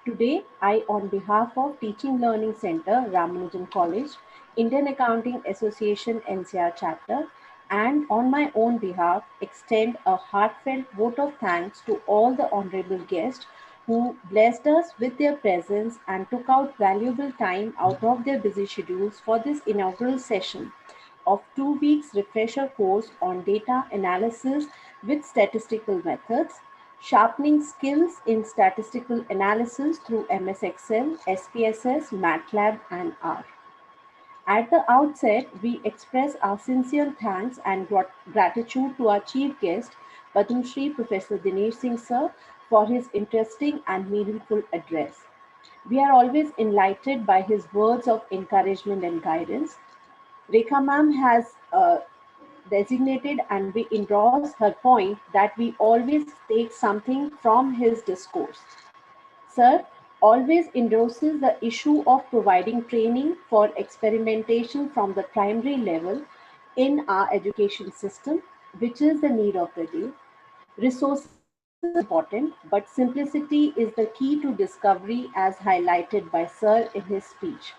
Today, I, on behalf of Teaching Learning Center, Ramanujan College, Indian Accounting Association NCR chapter, and on my own behalf, extend a heartfelt vote of thanks to all the honorable guests who blessed us with their presence and took out valuable time out of their busy schedules for this inaugural session of 2 weeks refresher course on data analysis with statistical methods, sharpening skills in statistical analysis through MS Excel, SPSS, MATLAB, and R. At the outset, we express our sincere thanks and gratitude to our chief guest, Padma Shri Professor Dinesh Singh sir, for his interesting and meaningful address. We are always enlightened by his words of encouragement and guidance. Rekha ma'am has designated and we endorse her point that we always take something from his discourse. Sir always endorses the issue of providing training for experimentation from the primary level in our education system, which is the need of the day. Resources are important, but simplicity is the key to discovery as highlighted by Sir in his speech.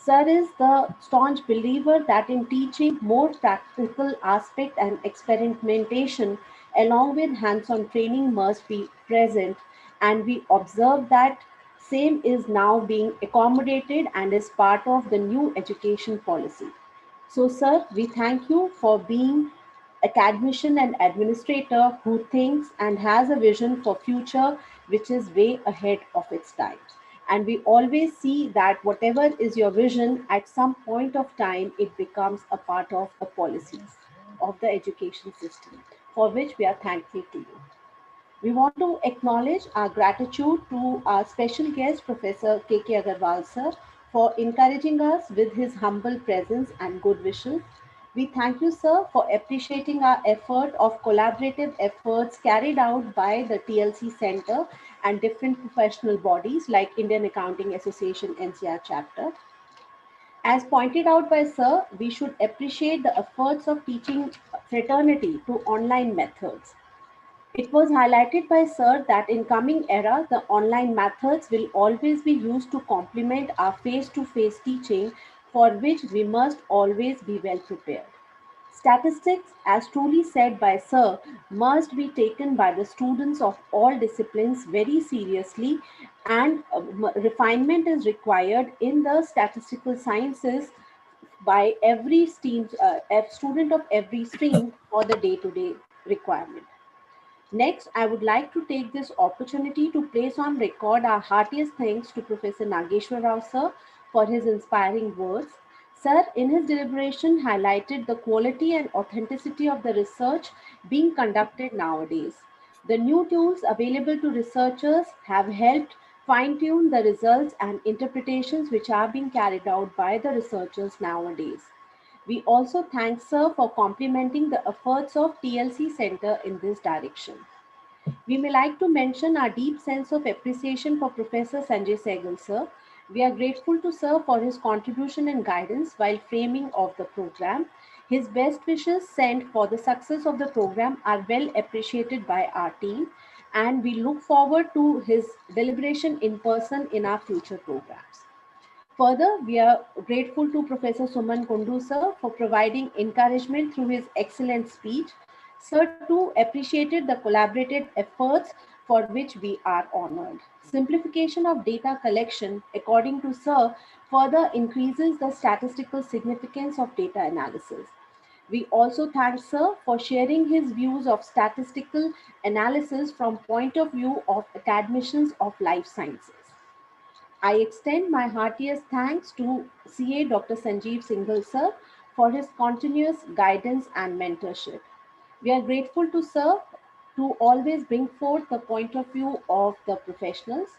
Sir is the staunch believer that in teaching, more practical aspect and experimentation along with hands-on training must be present, and we observe that same is now being accommodated and is part of the new education policy. So, sir, we thank you for being academician and administrator who thinks and has a vision for future which is way ahead of its time. And we always see that whatever is your vision, at some point of time, it becomes a part of the policies of the education system, for which we are thankful to you. We want to acknowledge our gratitude to our special guest, Professor K.K. Agarwal, sir, for encouraging us with his humble presence and good wishes. We thank you, sir, for appreciating our effort of collaborative efforts carried out by the TLC Center and different professional bodies like Indian Accounting Association NCR chapter. As pointed out by Sir, we should appreciate the efforts of teaching fraternity to online methods. It was highlighted by Sir that in coming era, the online methods will always be used to complement our face-to-face teaching, for which we must always be well prepared. Statistics, as truly said by Sir, must be taken by the students of all disciplines very seriously, and refinement is required in the statistical sciences by every stream, student of every stream for the day-to-day requirement. Next, I would like to take this opportunity to place on record our heartiest thanks to Professor Nageshwar Rao, sir, for his inspiring words. Sir, in his deliberation, highlighted the quality and authenticity of the research being conducted nowadays. The new tools available to researchers have helped fine-tune the results and interpretations which are being carried out by the researchers nowadays. We also thank Sir for complementing the efforts of TLC Center in this direction. We may like to mention our deep sense of appreciation for Professor Sanjay Singhal, sir. We are grateful to Sir for his contribution and guidance while framing of the program. His best wishes sent for the success of the program are well appreciated by our team, and we look forward to his deliberation in person in our future programs. Further, we are grateful to Professor Suman Kundu, sir, for providing encouragement through his excellent speech. Sir, too, appreciated the collaborative efforts for which we are honored. Simplification of data collection, according to Sir, further increases the statistical significance of data analysis. We also thank Sir for sharing his views of statistical analysis from point of view of academicians of life sciences. I extend my heartiest thanks to CA Dr. Sanjeev Singhal, sir, for his continuous guidance and mentorship. We are grateful to Sir to always bring forth the point of view of the professionals.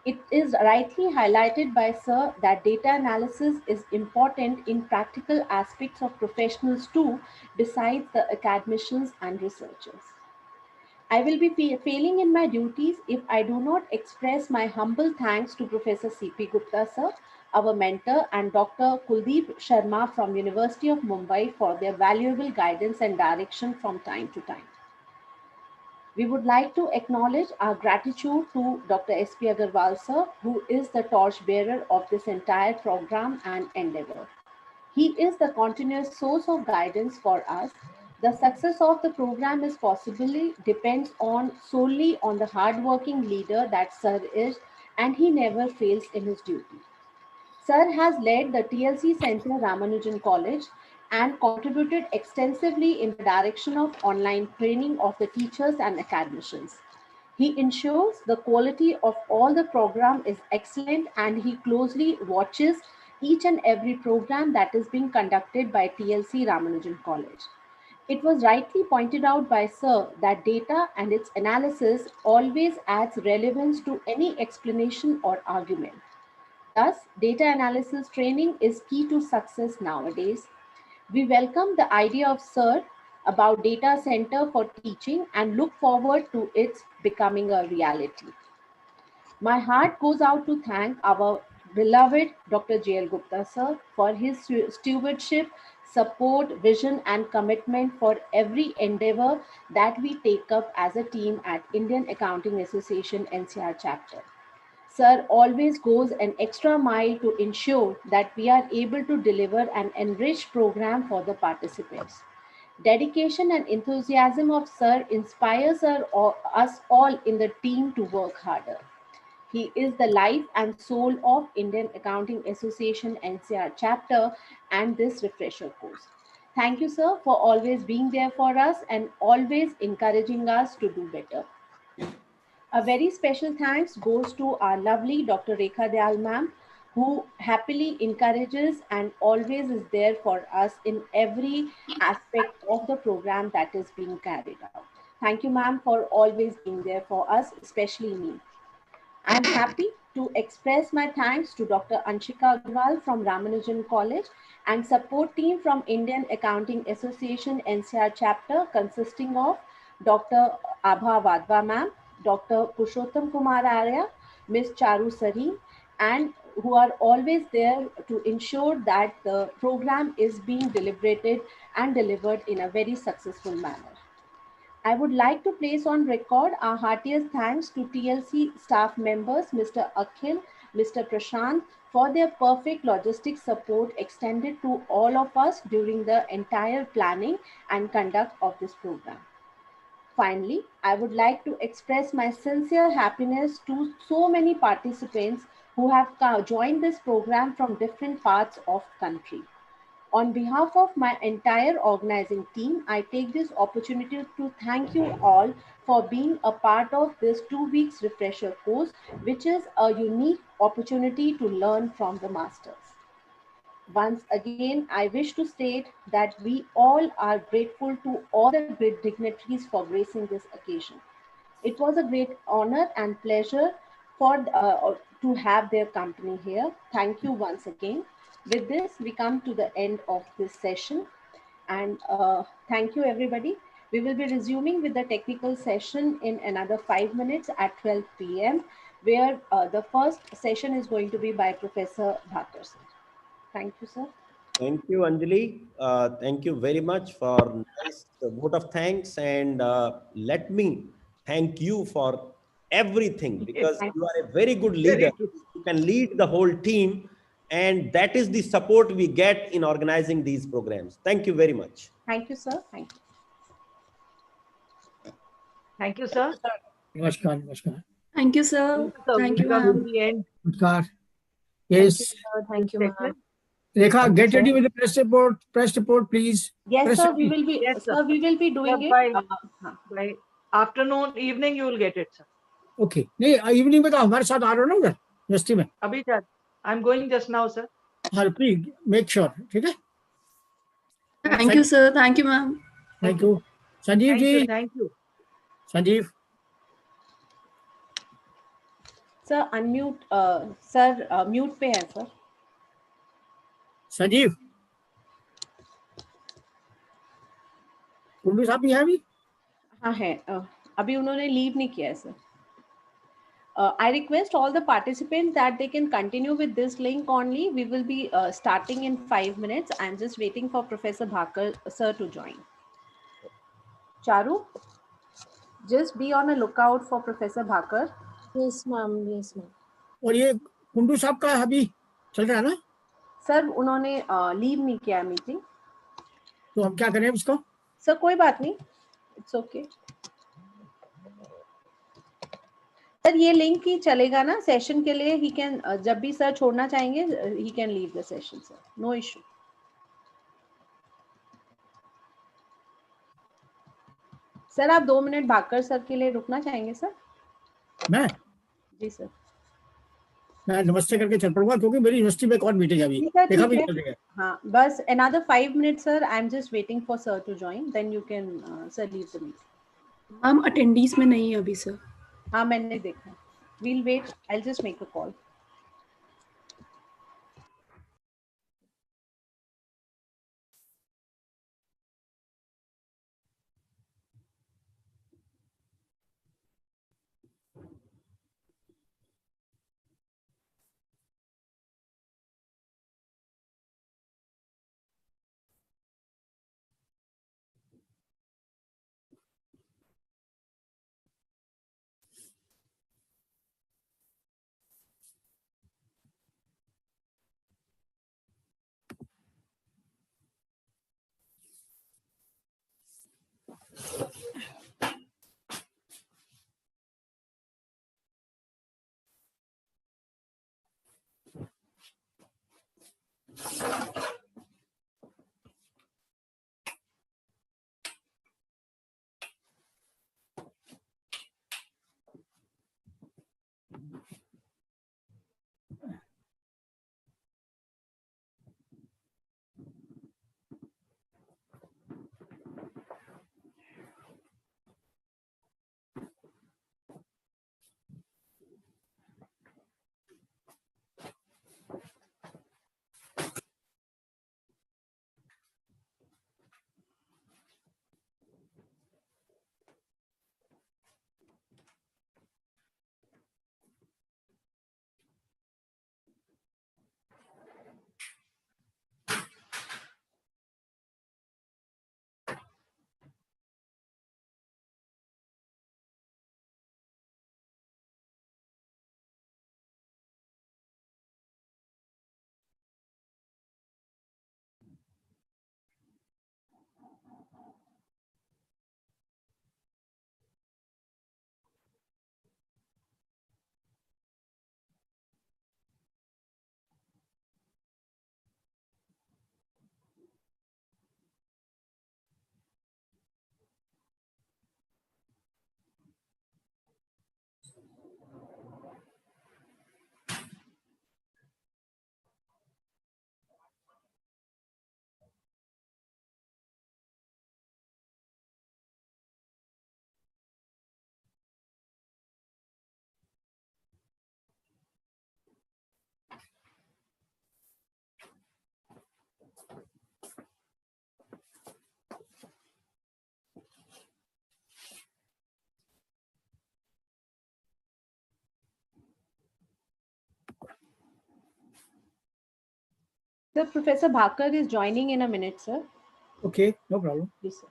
It is rightly highlighted by Sir that data analysis is important in practical aspects of professionals too, besides the academicians and researchers. I will be failing in my duties if I do not express my humble thanks to Professor C.P. Gupta, sir, our mentor, and Dr. Kuldeep Sharma from University of Mumbai for their valuable guidance and direction from time to time. We would like to acknowledge our gratitude to Dr. S.P. Agarwal, sir, who is the torchbearer of this entire program and endeavor. He is the continuous source of guidance for us. The success of the program is possibly depends on solely on the hardworking leader that Sir is, and he never fails in his duty. Sir has led the TLC Center Ramanujan College and contributed extensively in the direction of online training of the teachers and academicians. He ensures the quality of all the program is excellent, and he closely watches each and every program that is being conducted by TLC Ramanujan College. It was rightly pointed out by Sir that data and its analysis always adds relevance to any explanation or argument. Thus, data analysis training is key to success nowadays. We welcome the idea of Sir about data center for teaching and look forward to its becoming a reality. My heart goes out to thank our beloved Dr. J.L. Gupta, sir, for his stewardship, support, vision, and commitment for every endeavor that we take up as a team at Indian Accounting Association NCR chapter. Sir always goes an extra mile to ensure that we are able to deliver an enriched program for the participants. Dedication and enthusiasm of Sir inspires us all in the team to work harder. He is the life and soul of Indian Accounting Association NCR chapter and this refresher course. Thank you, sir, for always being there for us and always encouraging us to do better. A very special thanks goes to our lovely Dr. Rekha Dayal ma'am, who happily encourages and always is there for us in every aspect of the program that is being carried out. Thank you, ma'am, for always being there for us, especially me. I'm happy to express my thanks to Dr. Anshika Agarwal from Ramanujan College and support team from Indian Accounting Association NCR chapter consisting of Dr. Abha Vadva ma'am, Dr. Pushottam Kumar Arya, Ms. Charu Sari, and who are always there to ensure that the program is being deliberated and delivered in a very successful manner. I would like to place on record our heartiest thanks to TLC staff members, Mr. Akhil, Mr. Prashant, for their perfect logistic support extended to all of us during the entire planning and conduct of this program. Finally, I would like to express my sincere happiness to so many participants who have joined this program from different parts of the country. On behalf of my entire organizing team, I take this opportunity to thank you all for being a part of this 2 weeks refresher course, which is a unique opportunity to learn from the masters. Once again, I wish to state that we all are grateful to all the great dignitaries for gracing this occasion. It was a great honor and pleasure to have their company here. Thank you once again. With this, we come to the end of this session. And thank you, everybody. We will be resuming with the technical session in another 5 minutes at 12 p.m., where the first session is going to be by Professor Bhakkar sir. Thank you, sir. Thank you, Anjali. Thank you very much for nice vote of thanks. And let me thank you for everything, because you are a very good leader. You can lead the whole team. And that is the support we get in organizing these programs. Thank you very much. Thank you, sir. Thank you. Thank you, sir. Namaskar, namaskar. Thank you, sir. Thank you, Come to ma'am. the end. Namaskar. Thank you, Yes. sir. Thank you, ma'am. Rekha, get ready with the press report. Press report, please. Yes, Press sir. ready. We will be. Yes, Sir, we will be doing Sir, it. by afternoon, evening, you will get it, sir. Okay. नहीं evening में तो हमारे साथ आ रहे हो ना उधर university में. अभी sir, I'm going just now, sir. हाँ, प्लीज मेक श्योर. ठीक है. Thank you, sir. Thank you, ma'am. Thank you. Sanjeev ji. Thank you. Sanjeev. Sir, unmute. Sir, mute पे है sir. संजीव. कुंडू साहब भी है अभी? हाँ है. अभी उन्होंने लीव नहीं किया है sir. I request all the participants that they can continue with this link only. We will be starting in 5 minutes. I'm just waiting for Professor Bhakkar sir to join. Charu, just be on a lookout for Professor Bhakkar. Yes, ma'am. Yes, ma'am. और ये कुंडू साहब का अभी चल रहा है ना? Sir उन्होंने लीव नहीं किया मीटिंग. तो हम क्या करें उसको? सर कोई बात नहीं. It's okay. सर ये लिंक ही चलेगा ना सेशन के लिए. ही कैन जब भी सर छोड़ना चाहेंगे he can leave the session sir. No issue. Sir आप 2 मिनट भाकर सर के लिए रुकना चाहेंगे सर? मैं? जी सर. मैं नमस्ते करके चल पड़ूंगा क्योंकि मेरी यूनिवर्सिटी में कौन मीटिंग है अभी. देखा भी चल रही है. हाँ बस another 5 minutes sir. I'm just waiting for sir to join. Then you can sir leave the meeting. Ma'am attendees में नहीं है अभी सर. हाँ मैंने देखा. We'll wait. I'll just make a call. Sir, Professor Bhakkar is joining in a minute, sir. Okay, no problem. Please, sir.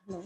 No.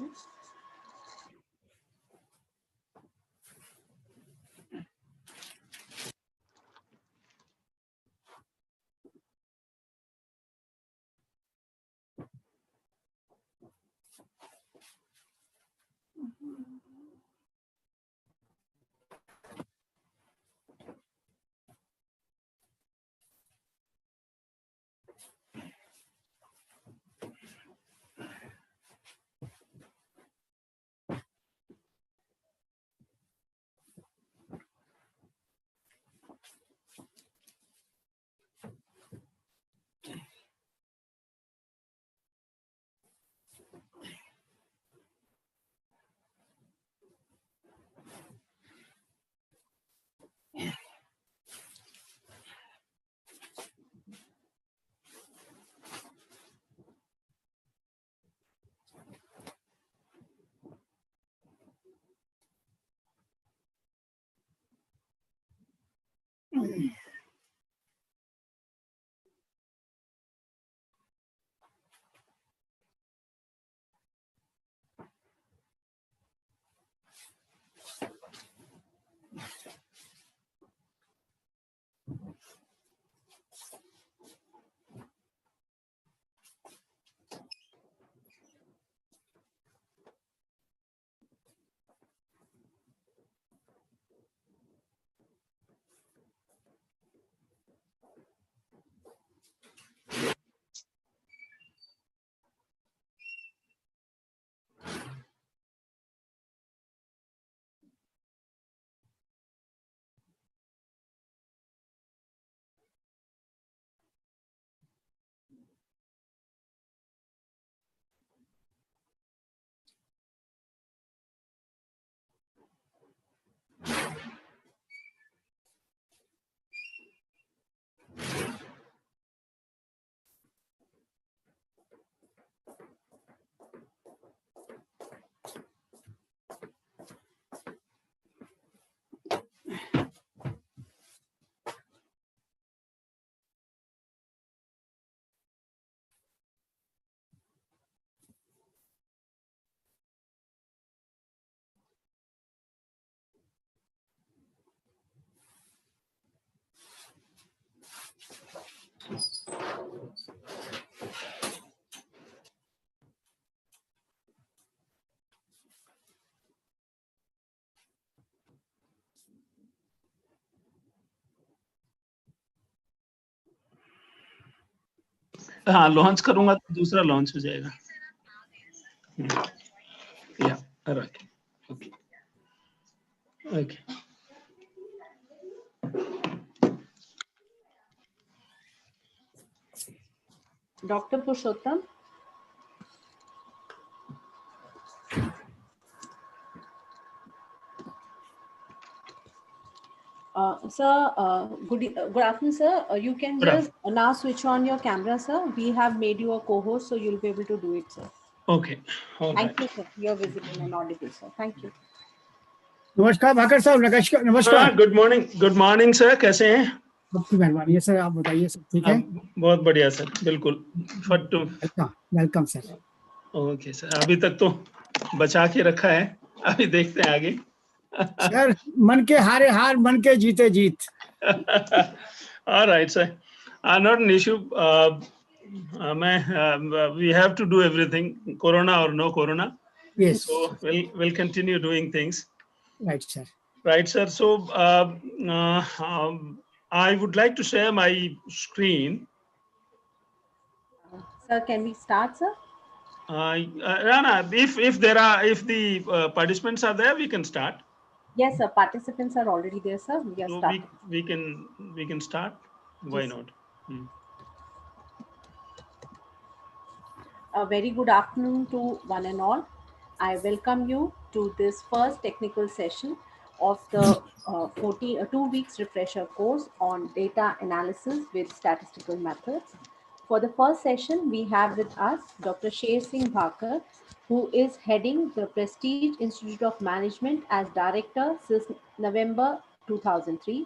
हाँ launch करूंगा तो दूसरा लॉन्च हो जाएगा या right okay okay Dr. Purushottam. Sir, good afternoon, sir. You can just now switch on your camera, sir. We have made you a co-host, so you'll be able to do it, sir. Okay. All Thank right. you, sir. You're visible and audible, sir. Thank you. नमस्कार भाकर साहब, नमस्कार. Good morning sir, कैसे हैं? आपकी मेहरबानी है sir, आप बताइए सब ठीक है? बहुत बढ़िया सर, बिल्कुल फट वेलकम सर. ओके सर, अभी तक तो बचा के रखा है, अभी देखते हैं आगे. सर मन के हारे हार, मन के जीते जीत. All right sir, not an issue. We have to do everything, corona or no corona. Yes. So we'll continue doing things. Right sir. Right sir. So I would like to share my screen. Sir, can we start, sir? Rana, if the participants are there, we can start. Yes, sir. Participants are already there, sir. We are starting. We can start. Why Yes, not? A very good afternoon to one and all. I welcome you to this first technical session of the 2 weeks refresher course on data analysis with statistical methods. For the first session, we have with us Dr. Sher Singh Bhakar, who is heading the Prestige Institute of Management as director since November 2003.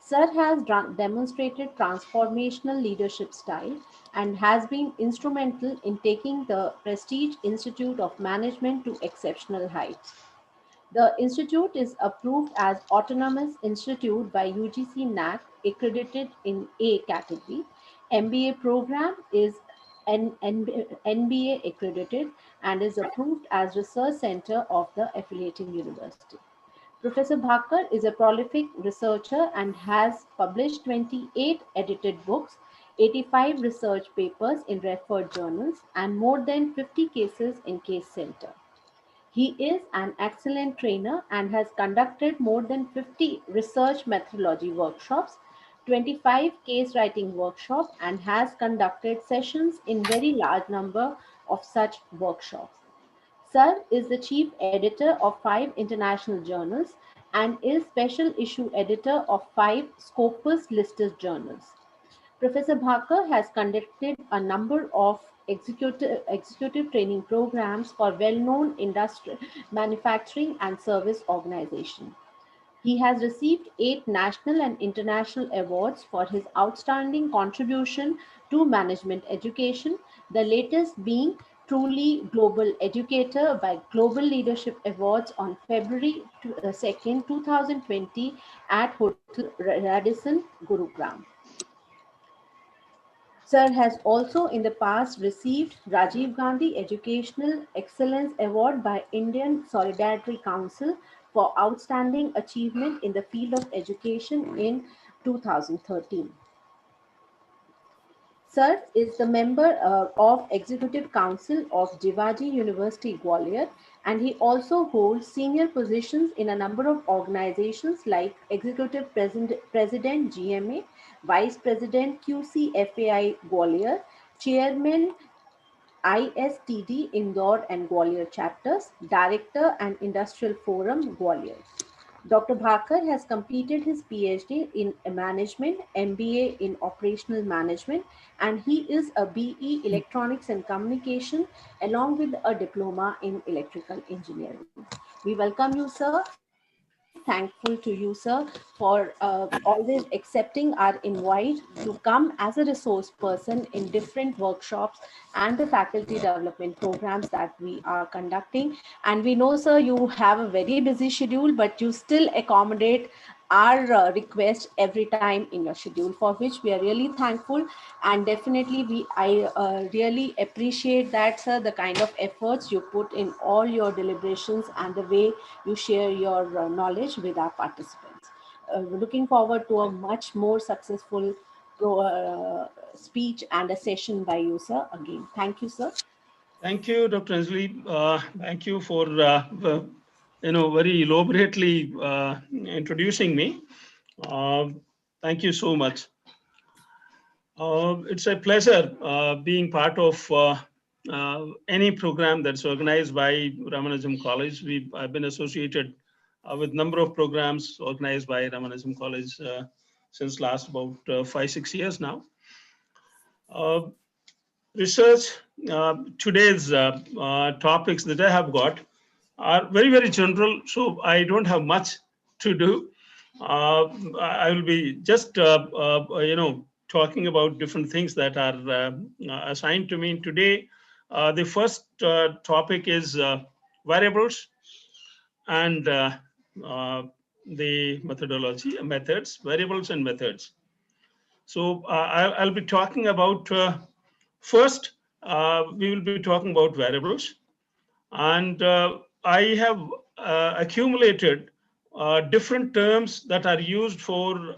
Sir has demonstrated transformational leadership style and has been instrumental in taking the prestige Institute of Management to exceptional heights. The institute is approved as autonomous institute by UGC NAC, accredited in A category. MBA program is NBA accredited and is approved as research center of the affiliating university. Professor Bhakkar is a prolific researcher and has published 28 edited books, 85 research papers in referred journals, and more than 50 cases in Case Center. He is an excellent trainer and has conducted more than 50 research methodology workshops, 25 case writing workshops, and has conducted sessions in very large number of such workshops. Sir is the chief editor of 5 international journals and is special issue editor of 5 Scopus listed journals. Professor Bhakkar has conducted a number of executive training programs for well-known industrial, manufacturing and service organizations. He has received 8 national and international awards for his outstanding contribution to management education, the latest being Truly Global Educator by Global Leadership Awards on February 2nd, 2020 at Hotel Radisson, Gurugram. Sir has also in the past received Rajiv Gandhi Educational Excellence Award by Indian Solidarity Council for outstanding achievement in the field of education in 2013. Sir is the member of Executive Council of Jivaji University, Gwalior, and he also holds senior positions in a number of organizations like Executive President GMA, Vice President QCFAI Gwalior, Chairman ISTD Indore and Gwalior chapters, Director and Industrial Forum Gwalior. Dr. Bhakkar has completed his PhD in management, MBA in operational management, and he is a BE Electronics and Communication along with a diploma in electrical engineering. We welcome you, sir. Very thankful to you, sir, for always accepting our invite to come as a resource person in different workshops and the faculty development programs that we are conducting. And we know, sir, you have a very busy schedule, but you still accommodate our request every time in your schedule, for which we are really thankful. And definitely I really appreciate that, sir, the kind of efforts you put in all your deliberations and the way you share your knowledge with our participants. Looking forward to a much more successful speech and a session by you, sir. Again, thank you, sir. Thank you, Dr. Anjali. Thank you for very elaborately introducing me. Thank you so much. It's a pleasure being part of any program that's organized by Ramanujam College. I've been associated with a number of programs organized by Ramanujam College since last about 5-6 years now. Research, today's topics that I have got are very, very general, so I don't have much to do. I will be just, talking about different things that are assigned to me today. The first topic is variables and the methods, variables and methods. So I'll be talking about, first, we will be talking about variables. And I have accumulated different terms that are used for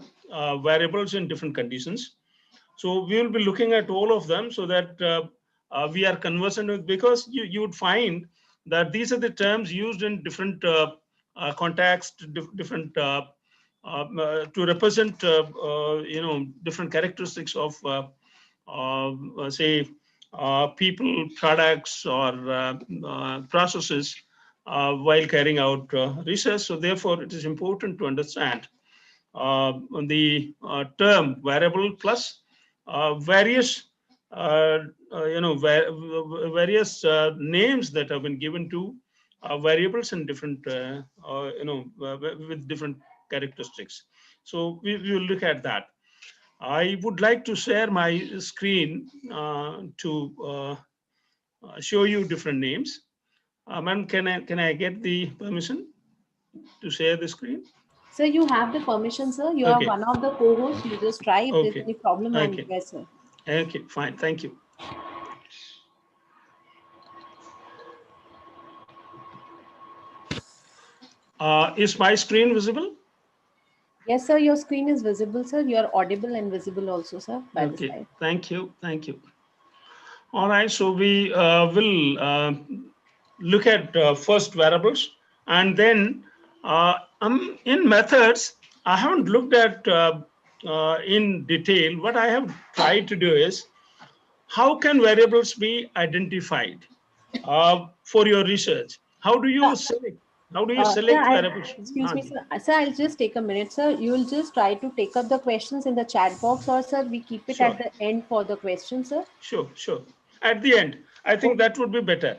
variables in different conditions. So we will be looking at all of them so that we are conversant with, because you would find that these are the terms used in different contexts, different to represent different characteristics of say people, products, or processes while carrying out research. So therefore, it is important to understand the term variable plus various various names that have been given to variables in different with different characteristics. So we will look at that. I would like to share my screen to show you different names. Ma'am, can I get the permission to share the screen? Sir, you have the permission, sir. You are one of the co-hosts. You just try. If there's any problem, I'm here, sir. Okay, fine. Thank you. Is my screen visible? Yes, sir. Your screen is visible, sir. You are audible and visible also, sir. By the side. Thank you. Thank you. All right. So we will look at first variables, and then in methods, I haven't looked at in detail. What I have tried to do is, how can variables be identified for your research? How do you select? How do you select variables? Excuse me, sir. Sir, I'll just take a minute, sir. You will just try to take up the questions in the chat box, or sir, we keep it at the end for the questions, sir. Sure. At the end, I think that would be better.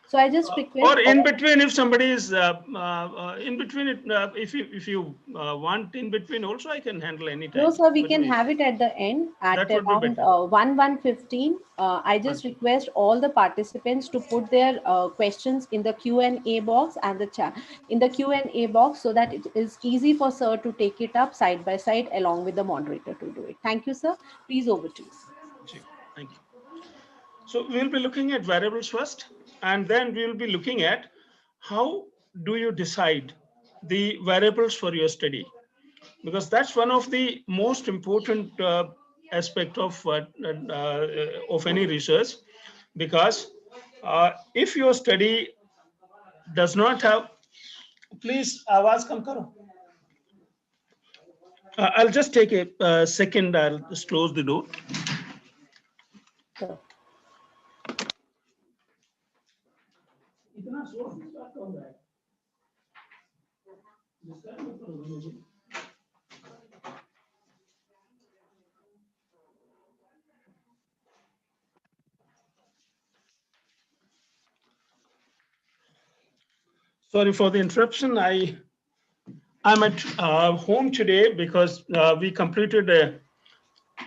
So I just request, or in between, if somebody is in between it, if you want in between also, I can handle any time. No, sir, we can have it at the end at around 1:15. I just request all the participants to put their questions in the Q&A box and the chat in the Q&A box, so that it is easy for sir to take it up side by side along with the moderator to do it. Thank you, sir. Please, over to you. Thank you. So we'll be looking at variables first, and then we'll be looking at how do you decide the variables for your study, because that's one of the most important aspect of any research. Because if your study does not have, please, आवाज कम करो. I'll just take a second. I'll just close the door. Sure. Sorry for the interruption. I'm at home today because we completed a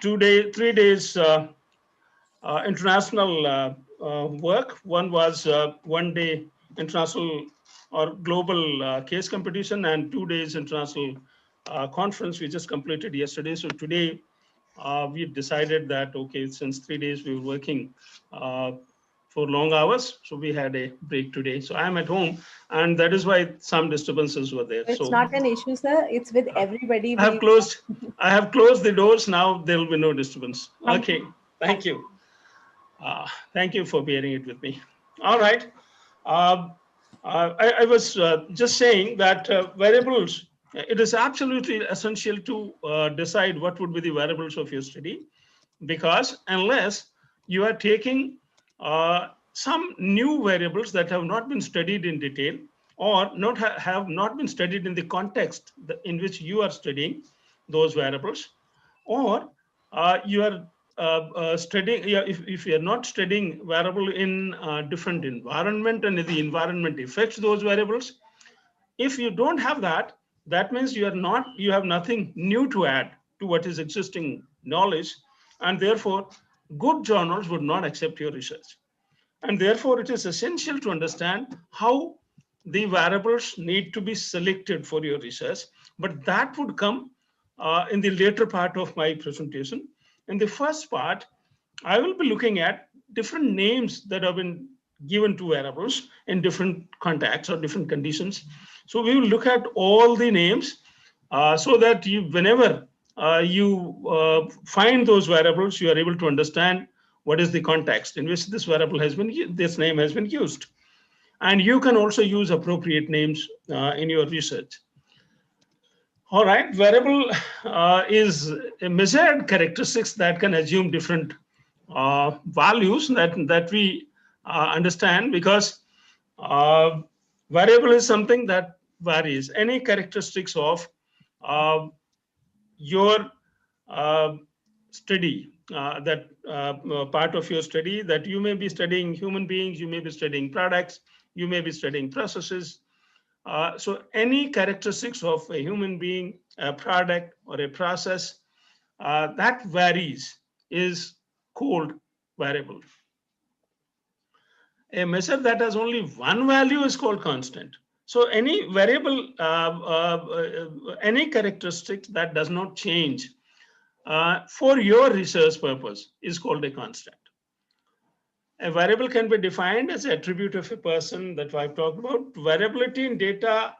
3 days international work. One was 1 day international or global case competition, and 2 days international conference we just completed yesterday. So today we decided that, okay, since 3 days we were working for long hours, so we had a break today. So I'm at home, and that is why some disturbances were there. It's not an issue, sir. It's with everybody. I have closed the doors. Now there will be no disturbance. Okay, thank you. Thank you for bearing it with me. All right. I was just saying that variables, it is absolutely essential to decide what would be the variables of your study, because unless you are taking some new variables that have not been studied in detail, or have not been studied in the context in which you are studying those variables, or you are studying, if you are not studying variable in different environment, and if the environment affects those variables, if you don't have that, that means you have nothing new to add to what is existing knowledge, and therefore good journals would not accept your research. And therefore it is essential to understand how the variables need to be selected for your research, but that would come in the later part of my presentation. In the first part, I will be looking at different names that have been given to variables in different contexts or different conditions. So we will look at all the names so that whenever you find those variables, you are able to understand what is the context in which this variable has been, this name has been used. And you can also use appropriate names in your research. All right, variable is a measured characteristics that can assume different values that we understand, because variable is something that varies. Any characteristics of your study, that part of your study, that you may be studying human beings, you may be studying products, you may be studying processes, So any characteristics of a human being, a product, or a process that varies is called variable. A measure that has only one value is called constant. So any variable, any characteristic that does not change for your research purpose is called a constant. A variable can be defined as an attribute of a person that I've talked about. Variability in data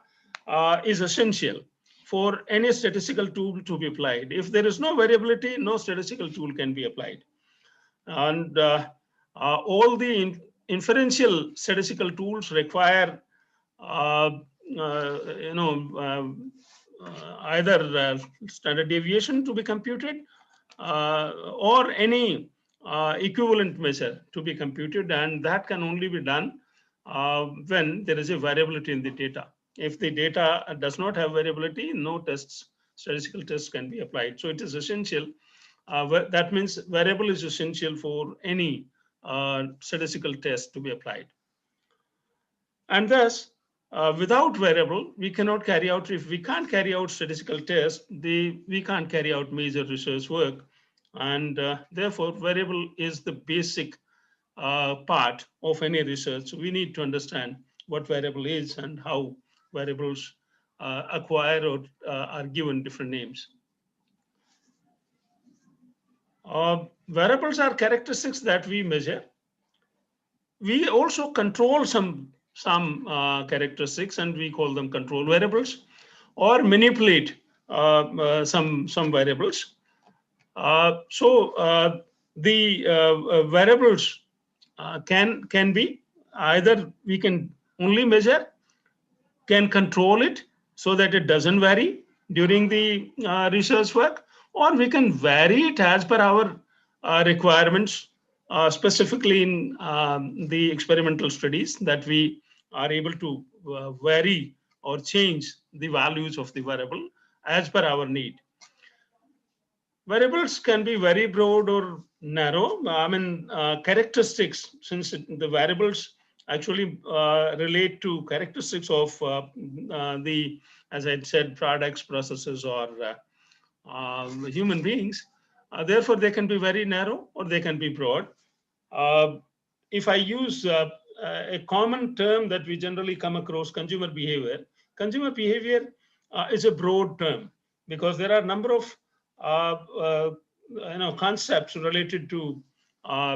is essential for any statistical tool to be applied. If there is no variability, no statistical tool can be applied. And all the inferential statistical tools require either standard deviation to be computed or any equivalent measure to be computed, and that can only be done when there is a variability in the data. If the data does not have variability, no statistical tests can be applied. So it is essential. That means variable is essential for any statistical test to be applied. And thus, without variable, we cannot carry out, if we can't carry out statistical tests, we can't carry out major research work. And therefore, variable is the basic part of any research. We need to understand what variable is and how variables acquire or are given different names. Variables are characteristics that we measure. We also control some characteristics, and we call them control variables, or manipulate some variables. So the variables can be either we can only measure, can control it so that it doesn't vary during the research work, or we can vary it as per our requirements, specifically in the experimental studies, that we are able to vary or change the values of the variable as per our need. Variables can be very broad or narrow. I mean, characteristics, since the variables actually relate to characteristics of the, as I said, products, processes, or human beings. Therefore, they can be very narrow or they can be broad. If I use a common term that we generally come across, consumer behavior is a broad term because there are a number of concepts related to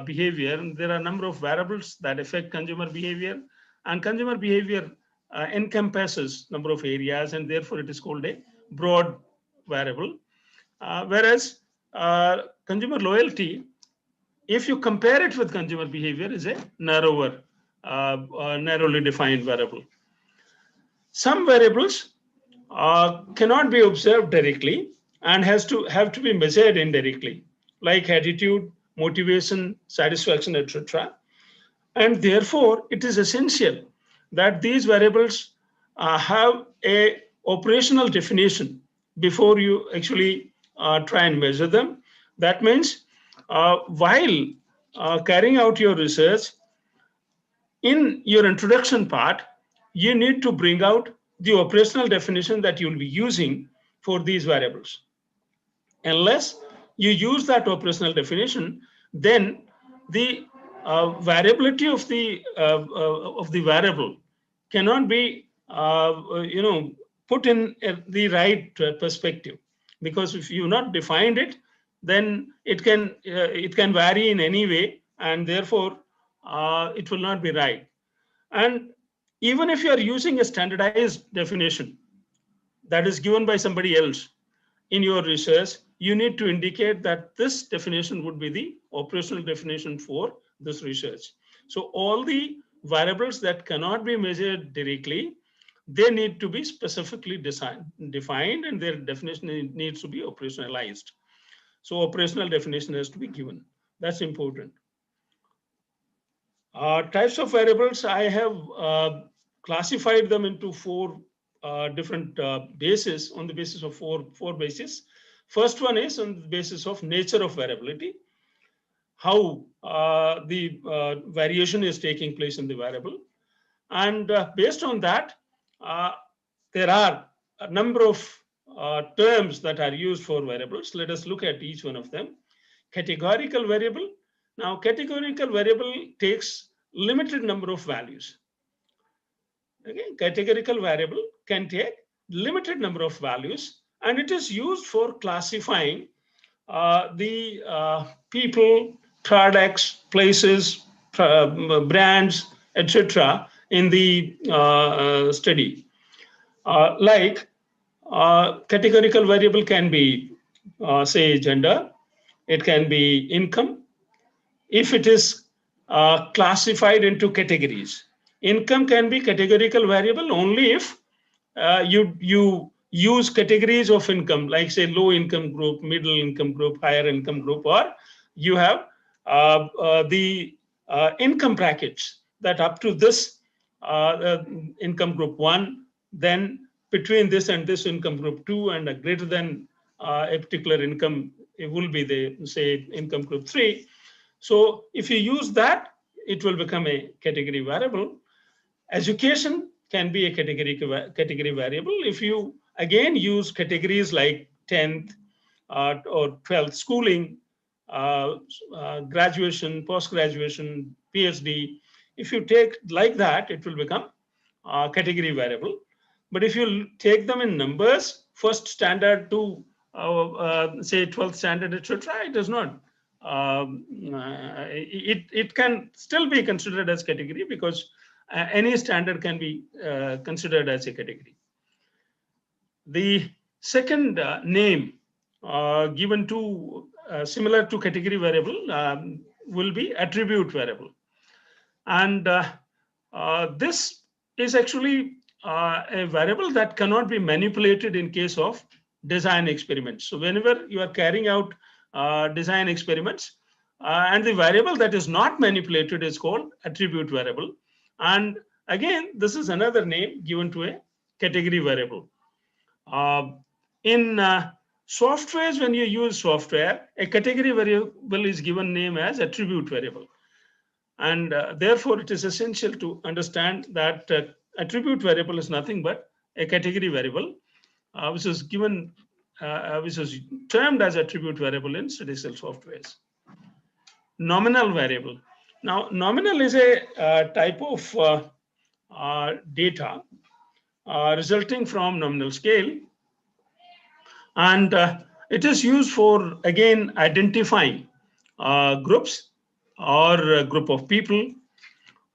behavior. There are a number of variables that affect consumer behavior, and consumer behavior encompasses a number of areas, and therefore it is called a broad variable. Whereas consumer loyalty, if you compare it with consumer behavior, is a narrower, narrowly defined variable. Some variables cannot be observed directly and have to be measured indirectly, like attitude, motivation, satisfaction, etc. And therefore, it is essential that these variables have a operational definition before you actually try and measure them. That means while carrying out your research, in your introduction part, you need to bring out the operational definition that you'll be using for these variables. Unless you use that operational definition, then the variability of the variable cannot be put in the right perspective, because if you not defined it, then it can vary in any way, and therefore it will not be right. And even if you are using a standardized definition that is given by somebody else in your research, you need to indicate that this definition would be the operational definition for this research. So all the variables that cannot be measured directly, they need to be specifically defined, and their definition needs to be operationalized. So operational definition has to be given. That's important. Types of variables, I have classified them into four different bases, on the basis of four bases. First one is on the basis of nature of variability, how the variation is taking place in the variable. And based on that, there are a number of terms that are used for variables. Let us look at each one of them. Categorical variable. Now, categorical variable takes limited number of values. Okay, categorical variable can take limited number of values, and it is used for classifying the people, products, places, brands, etc. in the study. Categorical variable can be, say, gender. It can be income. If it is classified into categories, income can be categorical variable only if you use categories of income, like say low income group, middle income group, higher income group, or you have the income brackets that up to this income group 1, then between this and this income group 2, and a greater than a particular income, it will be the, say, income group 3. So if you use that, it will become a category variable. Education can be a category variable if you again use categories like 10th or 12th schooling, graduation, post-graduation, PhD. If you take like that, it will become a category variable. But if you take them in numbers, first standard to say 12th standard, etc., it does not. It can still be considered as category because any standard can be considered as a category. The second name given to similar to category variable will be attribute variable, and this is actually a variable that cannot be manipulated in case of design experiments. So whenever you are carrying out design experiments, and the variable that is not manipulated is called attribute variable. And again, this is another name given to a category variable. In softwares, when you use software, a category variable is given name as attribute variable. And therefore, it is essential to understand that attribute variable is nothing but a category variable, which is given, which is termed as attribute variable in statistical softwares. Nominal variable. Now, nominal is a type of data resulting from nominal scale, and it is used for, again, identifying groups or a group of people.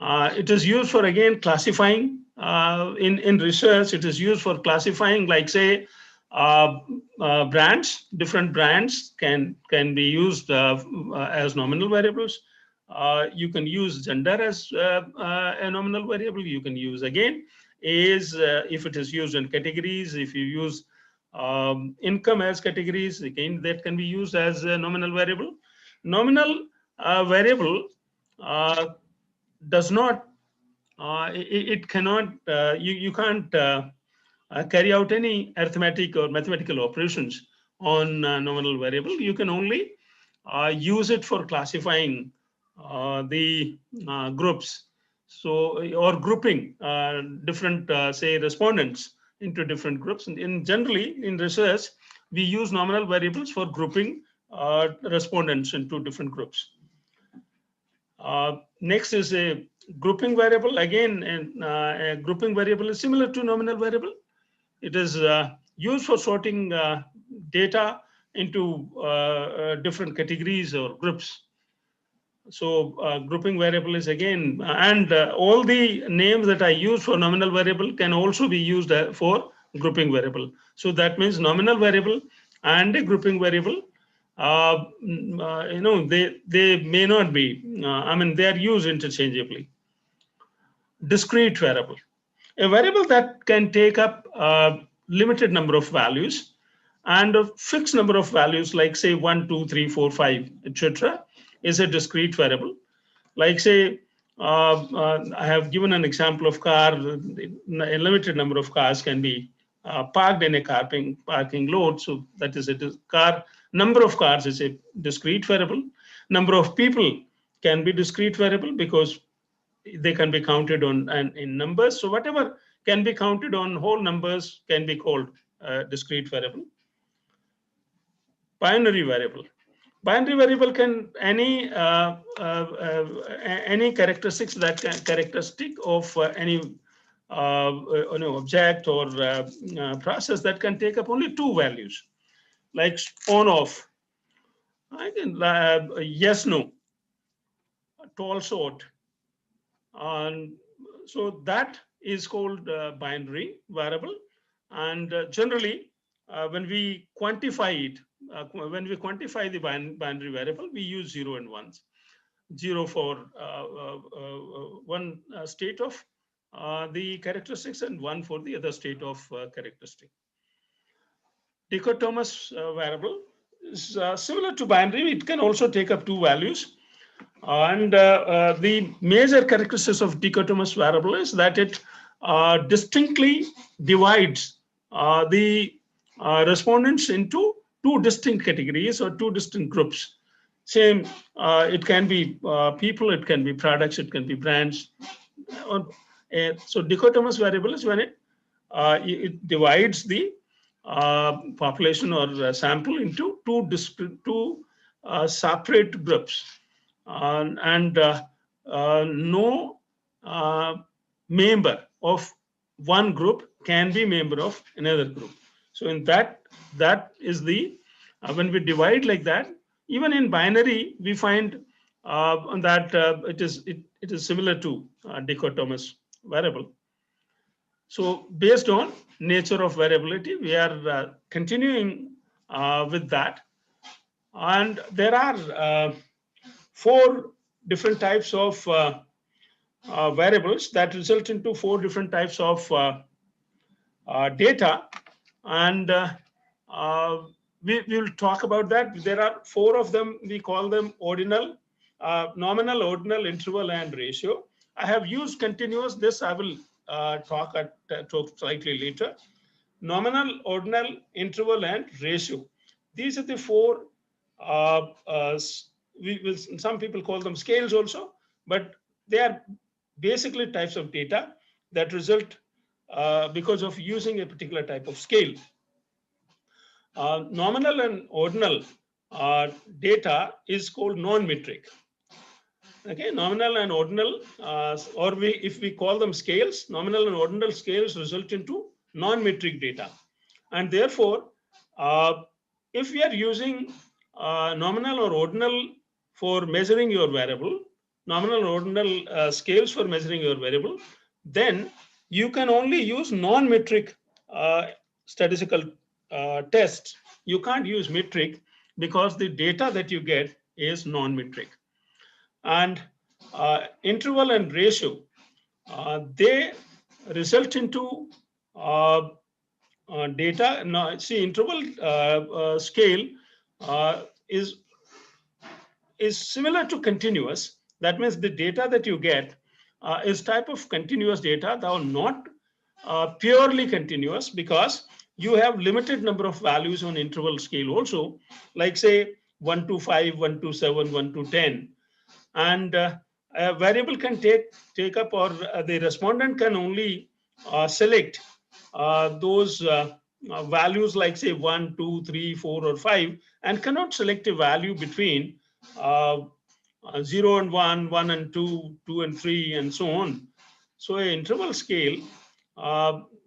It is used for, again, classifying. In research, it is used for classifying, like, say, brands. Different brands can be used as nominal variables. You can use gender as a nominal variable. You can use, again, age if it is used in categories. If you use income as categories, again, that can be used as a nominal variable. Nominal variable does not, it cannot, you can't carry out any arithmetic or mathematical operations on nominal variable. You can only use it for classifying the groups, so, or grouping different, say, respondents into different groups. And generally, in research, we use nominal variables for grouping respondents into different groups. Next is a grouping variable. Again, a grouping variable is similar to nominal variable. It is used for sorting data into different categories or groups. So grouping variable is, again, and all the names that I use for nominal variable can also be used for grouping variable. So that means nominal variable and a grouping variable, you know, they may not be, I mean, they are used interchangeably. Discrete variable. A variable that can take up a limited number of values and a fixed number of values, like, say, 1, 2, 3, 4, 5, etc., is a discrete variable. Like, say, I have given an example of car. A limited number of cars can be parked in a parking lot. So that is a car. Number of cars is a discrete variable. Number of people can be discrete variable because they can be counted on and in numbers. So whatever can be counted on whole numbers can be called discrete variable. Binary variable. Binary variable can any characteristics that characteristic of any object or process that can take up only two values, like on off. I can yes no, tall short, and so that is called binary variable. And generally, when we quantify it, when we quantify the binary variable, we use 0 and 1s. 0 for one state of the characteristics and 1 for the other state of characteristic. Dichotomous variable is similar to binary. It can also take up two values. And the major characteristics of dichotomous variable is that it distinctly divides the respondents into two distinct categories or two distinct groups. Same, it can be people, it can be products, it can be brands. So dichotomous variable is when it divides the population or sample into two separate groups. And no member of one group can be member of another group. So in that is the when we divide like that, even in binary we find that it is similar to dichotomous variable. So based on nature of variability, we are continuing with that, and there are 4 different types of variables that result into 4 different types of data, and we will talk about that. There are 4 of them. We call them ordinal, nominal, ordinal, interval, and ratio. I have used continuous. This I will talk slightly later. Nominal, ordinal, interval, and ratio. These are the 4. Some people call them scales also, but they are basically types of data that result because of using a particular type of scale. Nominal and ordinal data is called non-metric. Okay, nominal and ordinal, if we call them scales, nominal and ordinal scales result into non-metric data, and therefore, if we are using nominal or ordinal for measuring your variable, nominal or ordinal scales for measuring your variable, then you can only use non-metric statistical tests. You can't use metric because the data that you get is non-metric. And interval and ratio, they result into data. Now, see, interval scale is similar to continuous. That means the data that you get is type of continuous data, though not purely continuous, because you have limited number of values on interval scale also, like say 1 to 5, 1 to 7, 1 to 10. And a variable can take up, or the respondent can only select those values like say 1, 2, 3, 4, or 5, and cannot select a value between 0 and 1, 1 and 2, 2 and 3, and so on. So an interval scale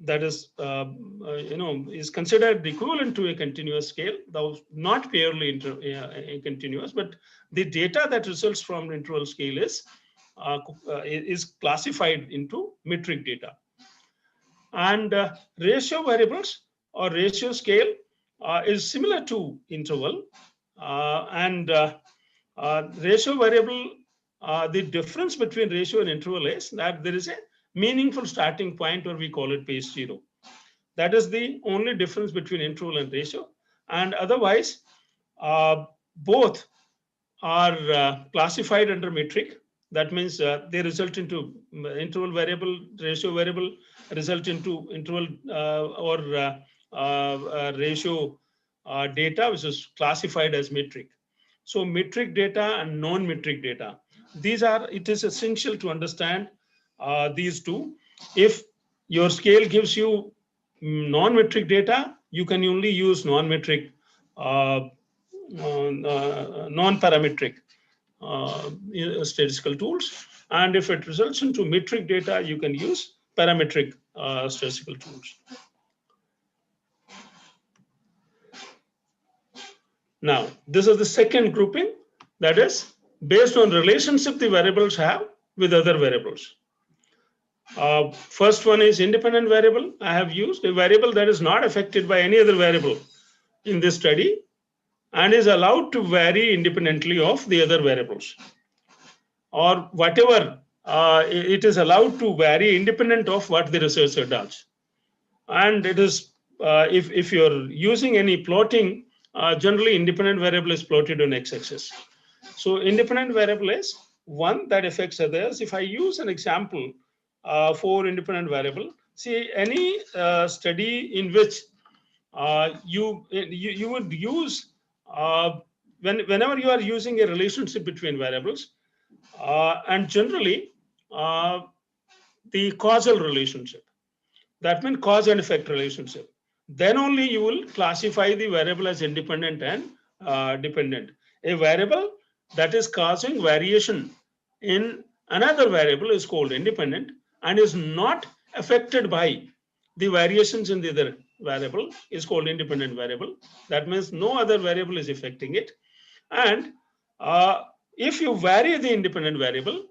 that is is considered equivalent to a continuous scale, though not purely continuous, but the data that results from interval scale is classified into metric data. And ratio variables or ratio scale is similar to interval, and ratio variable, the difference between ratio and interval is that there is a meaningful starting point, or we call it base 0. That is the only difference between interval and ratio, and otherwise both are classified under metric. That means they result into interval variable, ratio variable result into interval or ratio data, which is classified as metric. So metric data and non-metric data, it is essential to understand these two. If your scale gives you non-metric data, you can only use non-metric, non-parametric statistical tools. And if it results into metric data, you can use parametric statistical tools. Now, this is the second grouping, that is based on relationship the variables have with other variables. First one is independent variable. I have used a variable that is not affected by any other variable in this study and is allowed to vary independently of the other variables, or whatever it is allowed to vary independent of what the researcher does. And it is, if you're using any plotting, generally independent variable is plotted on x-axis. So independent variable is one that affects others. If I use an example for independent variable, see any study in which you would use, whenever you are using a relationship between variables, and generally the causal relationship, that means cause and effect relationship, then only you will classify the variable as independent and dependent. A variable that is causing variation in another variable is called independent and is not affected by the variations in the other variable is called independent variable. That means no other variable is affecting it. And if you vary the independent variable,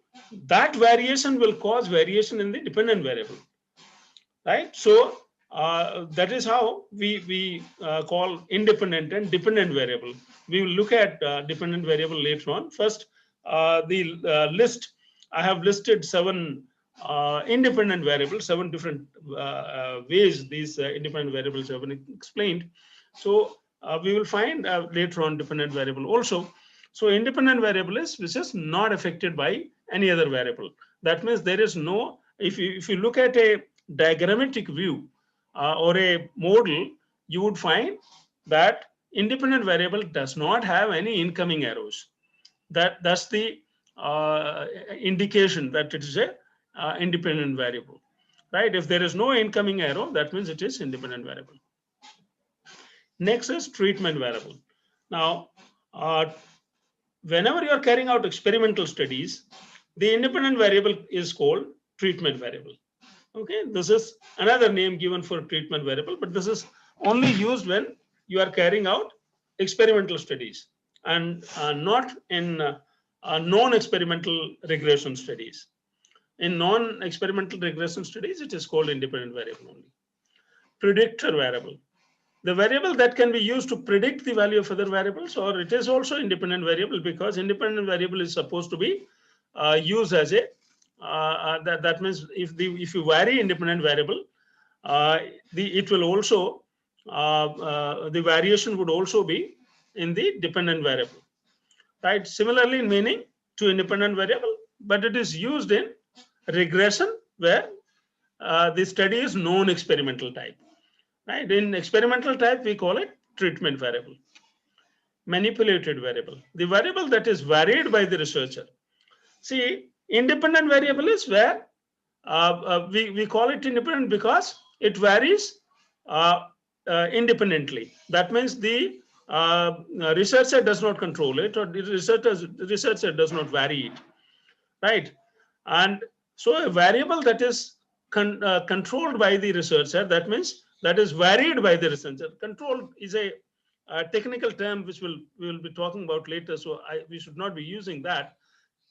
that variation will cause variation in the dependent variable, right? So that is how we call independent and dependent variable. We will look at dependent variable later on. First, the list, I have listed 7 independent variables, 7 different ways these independent variables have been explained. So we will find later on dependent variable also. So independent variable is which is not affected by any other variable. That means there is no, if you look at a diagrammatic view or a model, you would find that independent variable does not have any incoming arrows. That's the indication that it is a independent variable, right? If there is no incoming arrow, that means it is independent variable. Next is treatment variable. Now, whenever you are carrying out experimental studies, the independent variable is called treatment variable. Okay, this is another name given for treatment variable, but this is only used when you are carrying out experimental studies and not in non-experimental regression studies. In non-experimental regression studies, it is called independent variable only. Predictor variable. The variable that can be used to predict the value of other variables, or it is also independent variable, because independent variable is supposed to be used as a that means if you vary independent variable, it will also the variation would also be in the dependent variable, right? Similarly, in meaning to independent variable, but it is used in regression where the study is non-experimental type, right? In experimental type, we call it treatment variable. Manipulated variable, the variable that is varied by the researcher. See, independent variable is where we call it independent because it varies independently. That means the researcher does not control it, or the researcher does not vary it, right? And so a variable that is controlled by the researcher, that means that is varied by the researcher. Control is a technical term which we will be talking about later, so we should not be using that.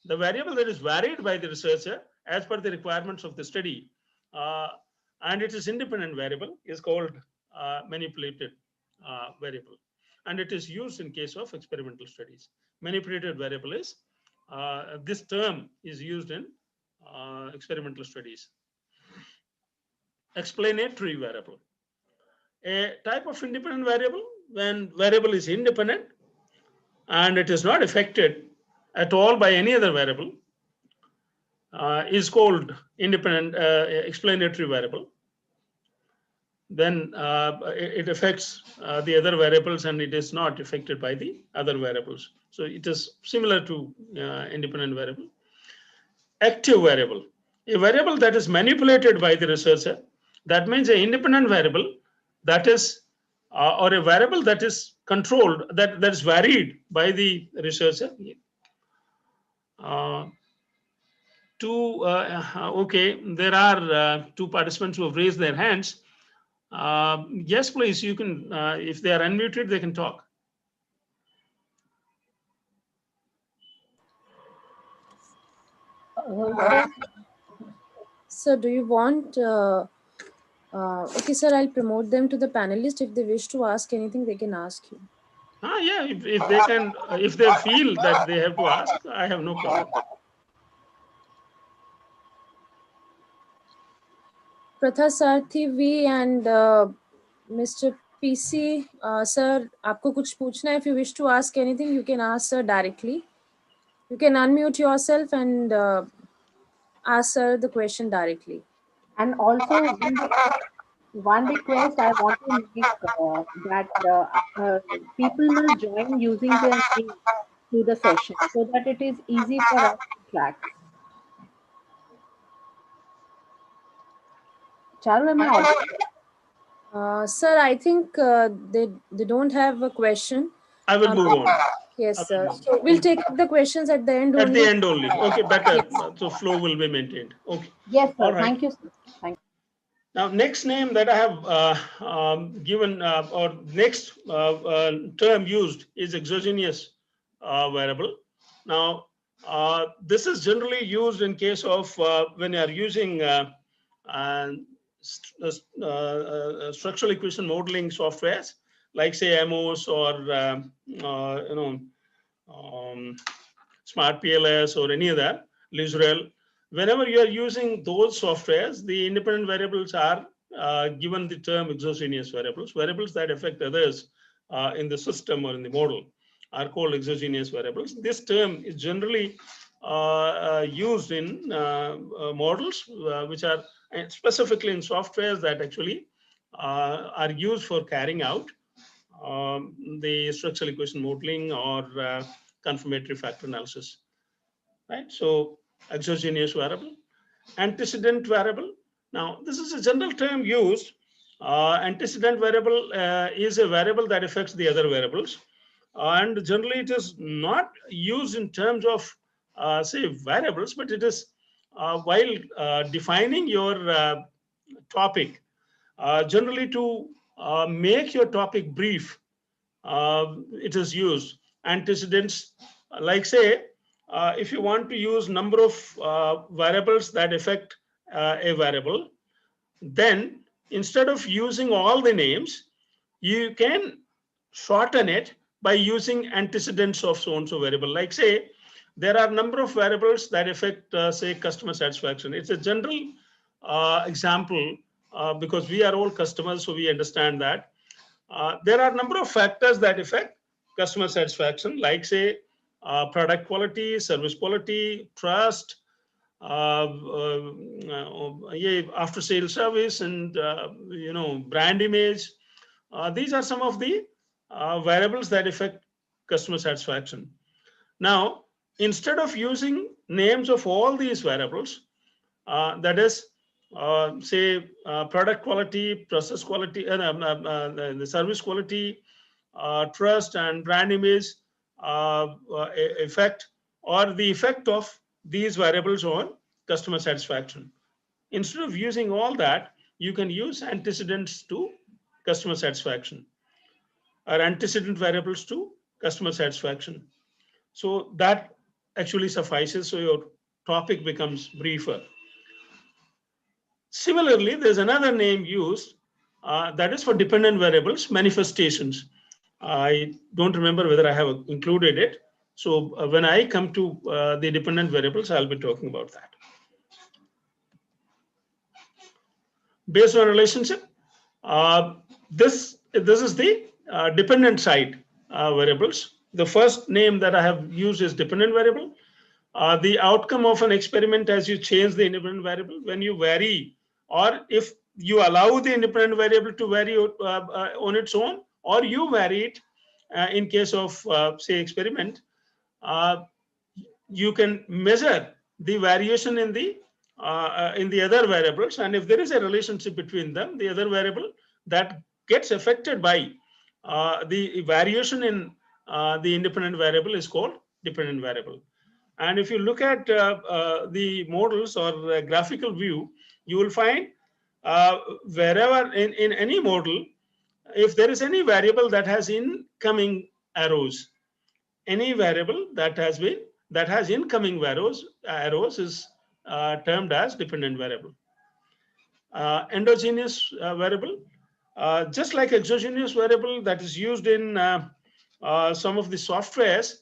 The variable that is varied by the researcher as per the requirements of the study, and it is independent variable, is called manipulated variable, and it is used in case of experimental studies. Manipulated variable is this term is used in experimental studies. Explanatory variable, a type of independent variable when variable is independent and it is not affected at all by any other variable, is called independent explanatory variable. Then it affects the other variables and it is not affected by the other variables. So it is similar to independent variable. Active variable, a variable that is manipulated by the researcher That means an independent variable that is, or a variable that is controlled, that is varied by the researcher. Okay, there are two participants who have raised their hands. Yes, please, you can, if they are unmuted, they can talk. Sir, do you want, okay, sir, I'll promote them to the panelists. If they wish to ask anything, they can ask you. Yeah, if they can, if they feel that they have to ask, I have no problem. Pratha Sarthi V and Mr. PC, sir, आपको कुछ पूछना है? If you wish to ask anything, you can ask sir directly. You can unmute yourself and ask sir the question directly. And also, one request I want to make that people must join using their name to the session so that it is easy for us to track. Charu, am I audible? Sir, I think they don't have a question. I will move on. Yes, sir. So we'll take the questions at the end only. At the end only. Okay, better. Yes. So flow will be maintained. Okay. Yes, sir. All right. Thank you, sir. Thank you. Now, next name that I have given, or next term used is exogenous variable. Now, this is generally used in case of when you are using structural equation modeling softwares, like say MOS or Smart PLS or any other, Lizrel. Whenever you are using those softwares, the independent variables are given the term exogenous variables. Variables that affect others in the system or in the model are called exogenous variables. This term is generally used in models which are specifically in softwares that actually are used for carrying out the structural equation modeling or confirmatory factor analysis. Right? So exogenous variable, antecedent variable. Now, this is a general term used. Antecedent variable is a variable that affects the other variables. And generally, it is not used in terms of, say, variables, but it is while defining your topic, generally to make your topic brief, it is used. Antecedents, like say, if you want to use number of variables that affect a variable, then instead of using all the names, you can shorten it by using antecedents of so-and-so variable. Like say, there are a number of variables that affect, say, customer satisfaction. It's a general example because we are all customers, so we understand that. There are a number of factors that affect customer satisfaction, like say, product quality, service quality, trust, after sales service, and brand image. These are some of the variables that affect customer satisfaction. Now, instead of using names of all these variables, that is, say, product quality, process quality, the service quality, trust and brand image effect, or the effect of these variables on customer satisfaction. Instead of using all that, you can use antecedents to customer satisfaction or antecedent variables to customer satisfaction. So that actually suffices, so your topic becomes briefer. Similarly, there's another name used that is for dependent variables, manifestations. I don't remember whether I have included it. So when I come to the dependent variables, I'll be talking about that. Based on relationship, this is the dependent side variables. The first name that I have used is dependent variable. The outcome of an experiment as you change the independent variable, when you vary, or if you allow the independent variable to vary on its own, or you vary it in case of, say, experiment, you can measure the variation in the in the other variables, and if there is a relationship between them, the other variable that gets affected by the variation in the independent variable is called dependent variable. And if you look at the models or graphical view, you will find wherever in any model, if there is any variable that has incoming arrows, any variable that has incoming arrows is termed as dependent variable. Endogenous variable, just like exogenous variable that is used in some of the softwares,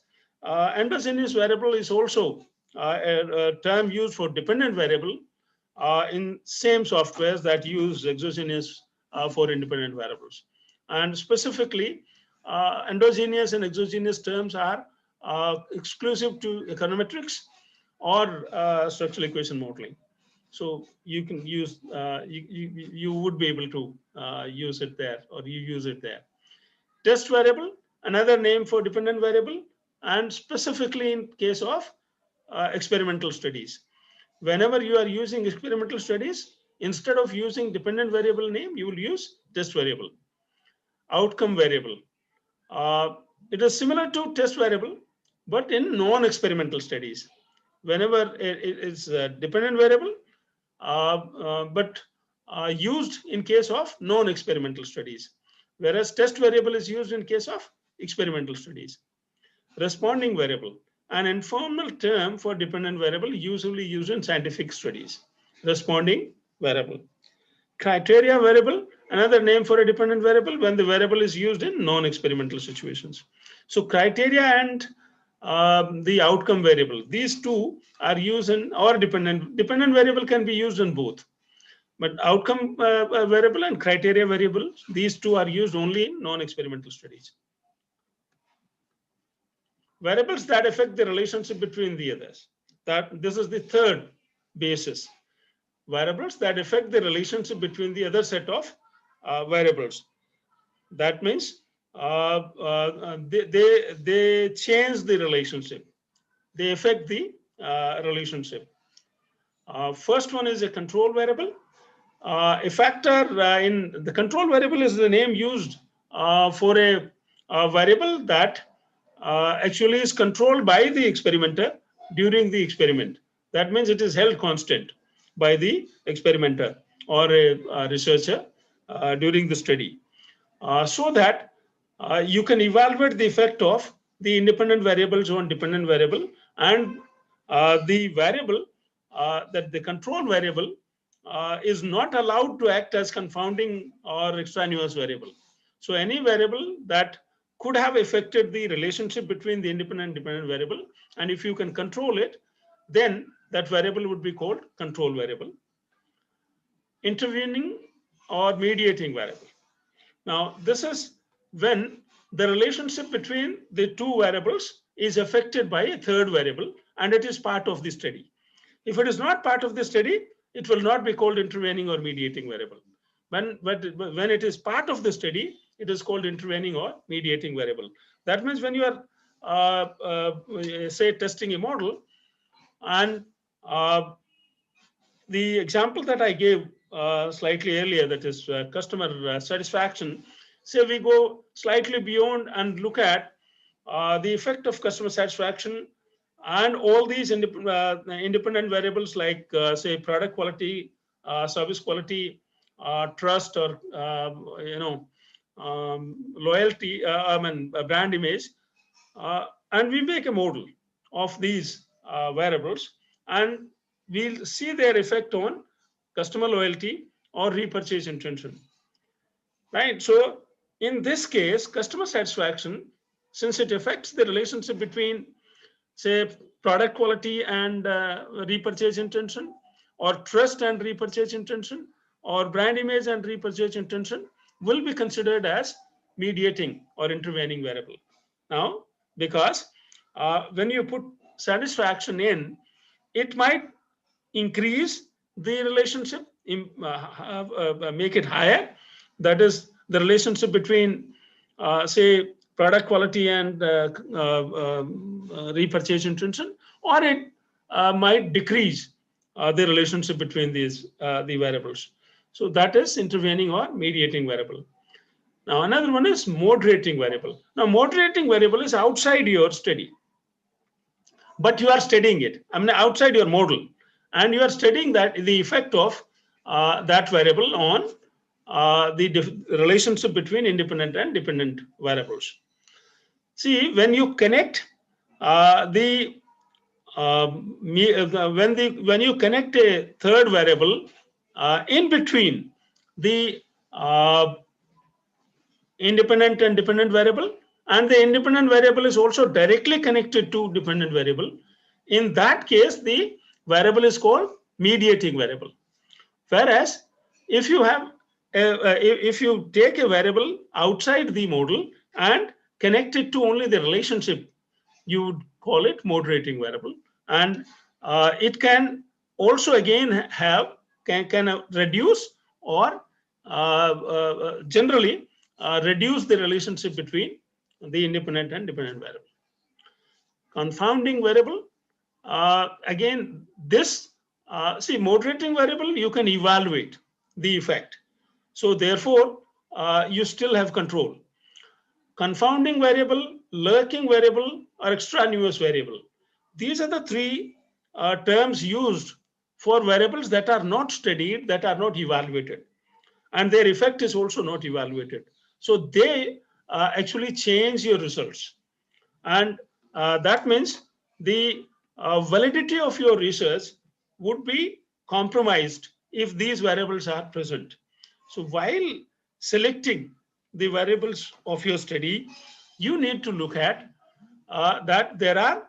endogenous variable is also a term used for dependent variable in same softwares that use exogenous for independent variables. And specifically, endogenous and exogenous terms are exclusive to econometrics or structural equation modeling. So you can use, you would be able to use it there, or you use it there. Test variable, another name for dependent variable, and specifically in case of experimental studies. Whenever you are using experimental studies, instead of using dependent variable name, you will use test variable. Outcome variable. It is similar to test variable, but in non-experimental studies. Whenever it is dependent variable, but used in case of non-experimental studies, whereas test variable is used in case of experimental studies. Responding variable, an informal term for dependent variable usually used in scientific studies. Responding variable. Criteria variable, another name for a dependent variable when the variable is used in non-experimental situations. So criteria and the outcome variable, these two are used in, or dependent variable can be used in both. But outcome variable and criteria variable, these two are used only in non-experimental studies. Variables that affect the relationship between the others. This is the third basis. Variables that affect the relationship between the other set of variables. That means they change the relationship. They affect the relationship. First one is a control variable. A factor in the control variable is the name used for a variable that actually is controlled by the experimenter during the experiment. That means it is held constant by the experimenter or a researcher during the study, so that you can evaluate the effect of the independent variables on dependent variable, and the variable that the control variable is not allowed to act as confounding or extraneous variable. So any variable that could have affected the relationship between the independent and dependent variable, and if you can control it, then that variable would be called control variable. Intervening or mediating variable. Now, this is when the relationship between the two variables is affected by a third variable and it is part of the study. If it is not part of the study, it will not be called intervening or mediating variable. When it is part of the study, it is called intervening or mediating variable. That means when you are, say, testing a model, and the example that I gave slightly earlier, that is customer satisfaction, say we go slightly beyond and look at the effect of customer satisfaction and all these independent variables like say product quality, service quality, trust, or loyalty, brand image, and we make a model of these variables, and we'll see their effect on customer loyalty or repurchase intention, right? So in this case, customer satisfaction, since it affects the relationship between, say, product quality and repurchase intention, or trust and repurchase intention, or brand image and repurchase intention, will be considered as mediating or intervening variable. Now, because when you put satisfaction in, it might increase the relationship, make it higher. That is the relationship between, say, product quality and repurchase intention, or it might decrease the relationship between these the variables. So that is intervening or mediating variable. Now another one is moderating variable. Now moderating variable is outside your study, but you are studying it. I mean outside your model, and you are studying that the effect of that variable on the relationship between independent and dependent variables. See, when you connect when you connect a third variable in between the independent and dependent variable, and the independent variable is also directly connected to dependent variable, in that case the variable is called mediating variable. Whereas if you have if you take a variable outside the model and connect it to only the relationship, you would call it moderating variable. And it can also again have can reduce or generally reduce the relationship between the independent and dependent variable. Confounding variable, again this see, moderating variable you can evaluate the effect, so therefore you still have control. Confounding variable, lurking variable, or extraneous variable, these are the three terms used for variables that are not studied, that are not evaluated, and their effect is also not evaluated. So they actually change your results, and that means the validity of your research would be compromised if these variables are present. So while selecting the variables of your study, you need to look at that there are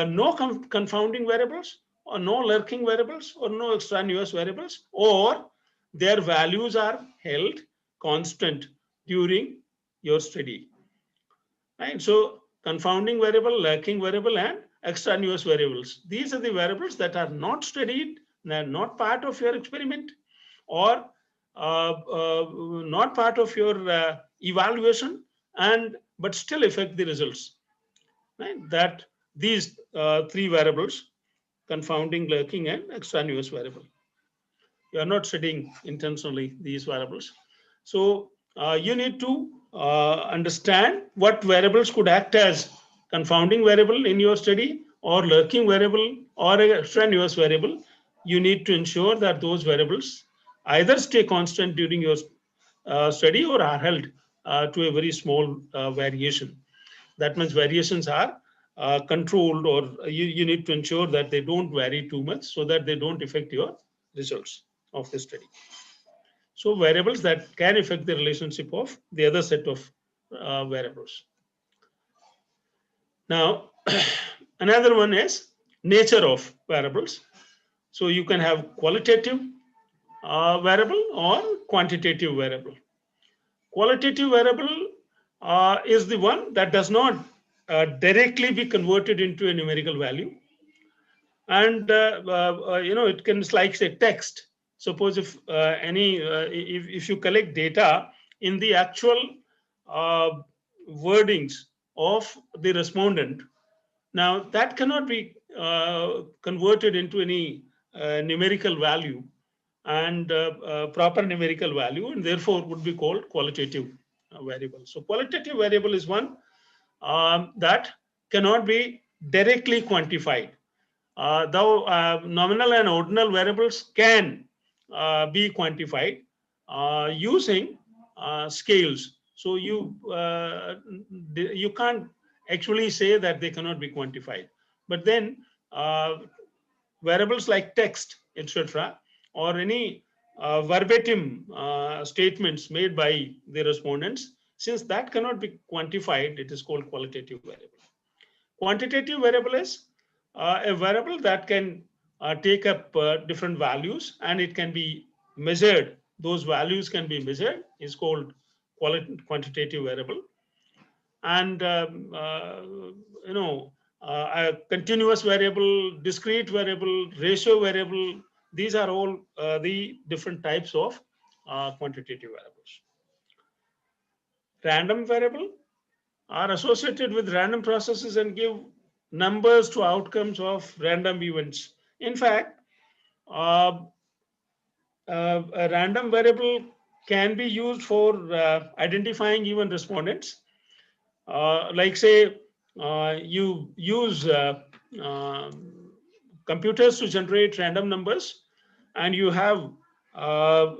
no confounding variables, or no lurking variables, or no extraneous variables, or their values are held constant during your study. Right? So confounding variable, lurking variable, and extraneous variables, these are the variables that are not studied, they're not part of your experiment, or not part of your evaluation, and but still affect the results. Right? That these three variables, confounding, lurking, and extraneous variable, you are not studying intentionally these variables. So you need to understand what variables could act as confounding variable in your study, or lurking variable, or extraneous variable. You need to ensure that those variables either stay constant during your study, or are held to a very small variation. That means variations are controlled, or you need to ensure that they don't vary too much, so that they don't affect your results of the study. So variables that can affect the relationship of the other set of variables. Now, another one is nature of variables. So you can have qualitative variable or quantitative variable. Qualitative variable is the one that does not directly be converted into a numerical value. And it can, like say, text. Suppose if if you collect data in the actual wordings of the respondent, now that cannot be converted into any numerical value, and proper numerical value, and therefore would be called qualitative variable. So qualitative variable is one that cannot be directly quantified. Though nominal and ordinal variables can be quantified using scales. So you can't actually say that they cannot be quantified. But then variables like text, etc., or any verbatim statements made by the respondents, since that cannot be quantified, it is called qualitative variable. Quantitative variable is a variable that can take up different values, and it can be measured. Those values can be measured, is called quantitative variable. And a continuous variable, discrete variable, ratio variable, these are all the different types of quantitative variables. Random variable are associated with random processes and give numbers to outcomes of random events. In fact, a random variable can be used for identifying even respondents. Like say, you use computers to generate random numbers, and you have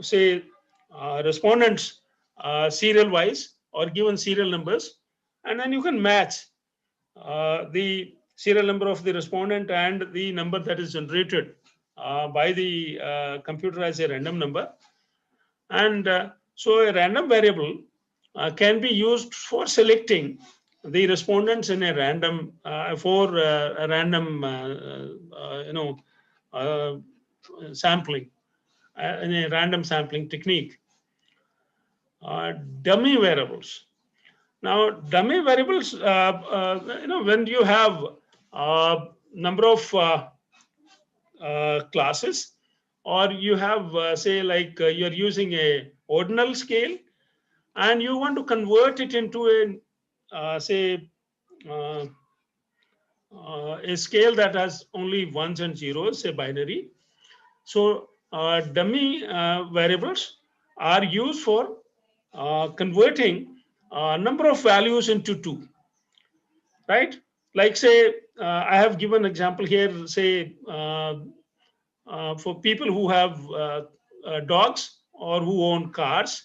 say respondents serial wise or given serial numbers, and then you can match the serial number of the respondent and the number that is generated by the computer as a random number. And so a random variable can be used for selecting the respondents in a random for a random sampling in a random sampling technique. Dummy variables. Now, dummy variables, when you have number of classes, or you have say like you're using a ordinal scale, and you want to convert it into a say a scale that has only ones and zeros, say binary. So dummy variables are used for converting a number of values into two, right? Like say, I have given example here, say for people who have dogs or who own cars,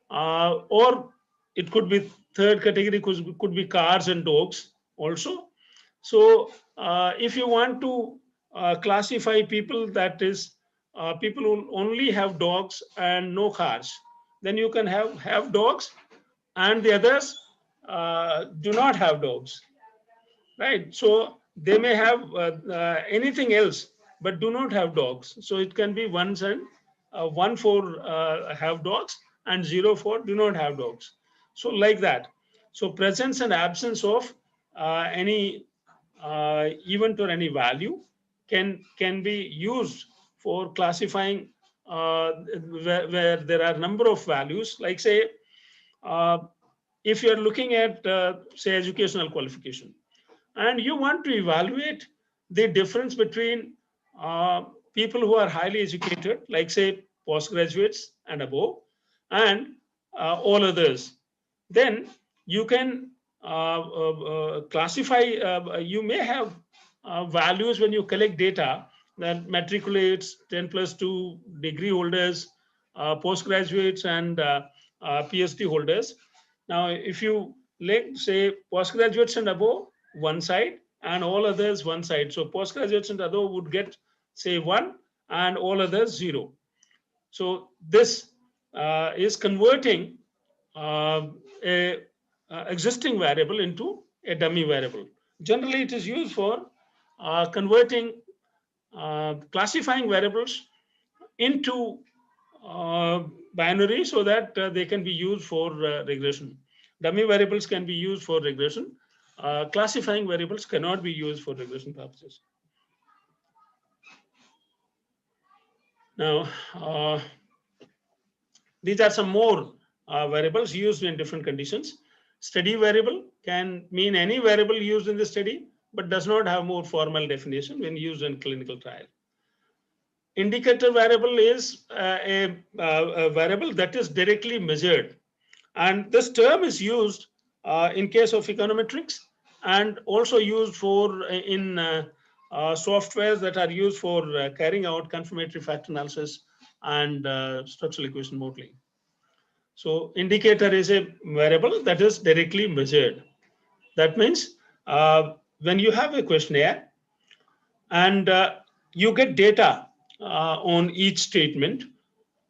or it could be third category, could be cars and dogs also. So if you want to classify people, that is people who only have dogs and no cars, then you can have dogs, and the others do not have dogs, right? So they may have anything else but do not have dogs. So it can be ones and one for have dogs and zero for do not have dogs. So like that. So presence and absence of any event or any value can be used for classifying where there are number of values. Like say, if you're looking at say educational qualification, and you want to evaluate the difference between people who are highly educated, like say postgraduates and above, and all others, then you can classify, you may have values when you collect data, that matriculates, 10+2 degree holders, postgraduates, and PhD holders. Now, if you link, say, postgraduates and above, one side, and all others one side. So postgraduates and above would get, say, 1, and all others 0. So this is converting a existing variable into a dummy variable. Generally, it is used for converting, classifying variables into binary so that they can be used for regression. Dummy variables can be used for regression. Classifying variables cannot be used for regression purposes. Now, these are some more variables used in different conditions. Study variable can mean any variable used in the study, but does not have more formal definition when used in clinical trial. Indicator variable is a variable that is directly measured. And this term is used in case of econometrics, and also used for in softwares that are used for carrying out confirmatory factor analysis and structural equation modeling. So indicator is a variable that is directly measured. That means when you have a questionnaire and you get data on each statement,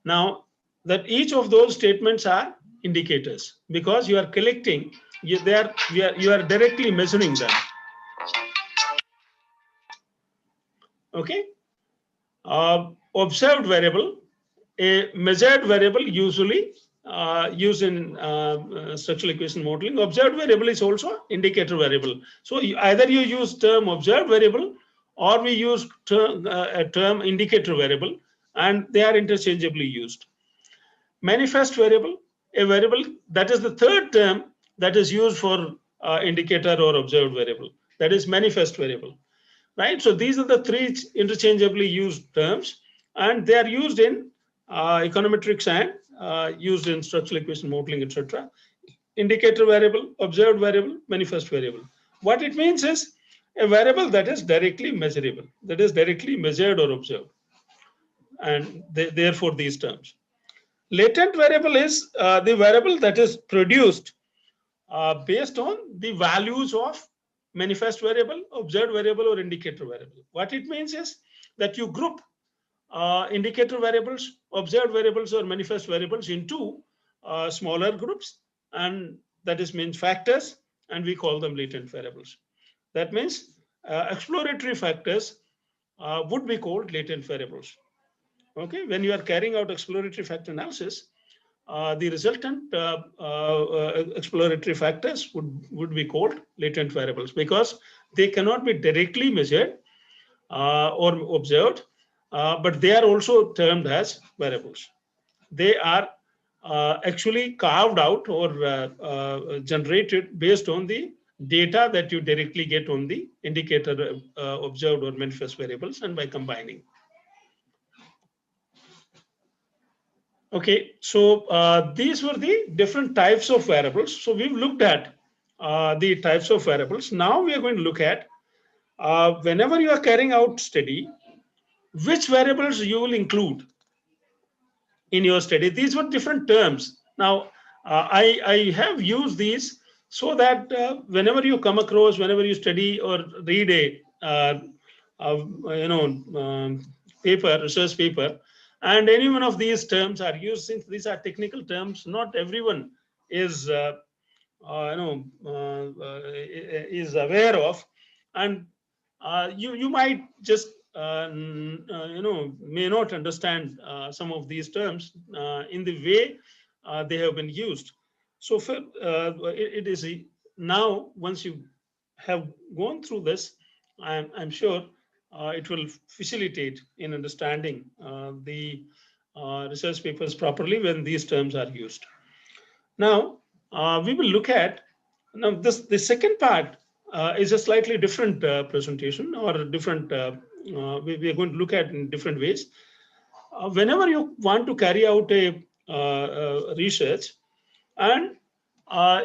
now that each of those statements are indicators, because you are collecting, you are directly measuring them. Okay. Observed variable, a measured variable usually used in structural equation modeling. Observed variable is also indicator variable. So either you use term observed variable, or we use a term indicator variable, and they are interchangeably used. Manifest variable, a variable that is the third term that is used for indicator or observed variable, that is manifest variable. right? So these are the three interchangeably used terms, and they are used in econometrics and used in structural equation modeling, etc. Indicator variable, observed variable, manifest variable. What it means is a variable that is directly measurable, that is directly measured or observed, and therefore these terms. Latent variable is the variable that is produced based on the values of manifest variable, observed variable, or indicator variable. What it means is that you group indicator variables, observed variables, or manifest variables into smaller groups, and that is means factors, and we call them latent variables. That means exploratory factors would be called latent variables. Okay, when you are carrying out exploratory factor analysis, the resultant exploratory factors would be called latent variables, because they cannot be directly measured or observed, but they are also termed as variables. They are actually carved out or generated based on the data that you directly get on the indicator, observed, or manifest variables, and by combining. Okay, so these were the different types of variables. So we've looked at the types of variables. Now we are going to look at whenever you are carrying out study, which variables you will include in your study. These were different terms. Now I have used these so that whenever you come across, whenever you study or read a paper, research paper, and any one of these terms are used, since these are technical terms, not everyone is is aware of, and you might just may not understand some of these terms in the way they have been used. So for, it is now, once you have gone through this, I'm sure it will facilitate in understanding the research papers properly when these terms are used. Now we will look at, now the second part is a slightly different presentation, or a different we are going to look at in different ways. Whenever you want to carry out a research, and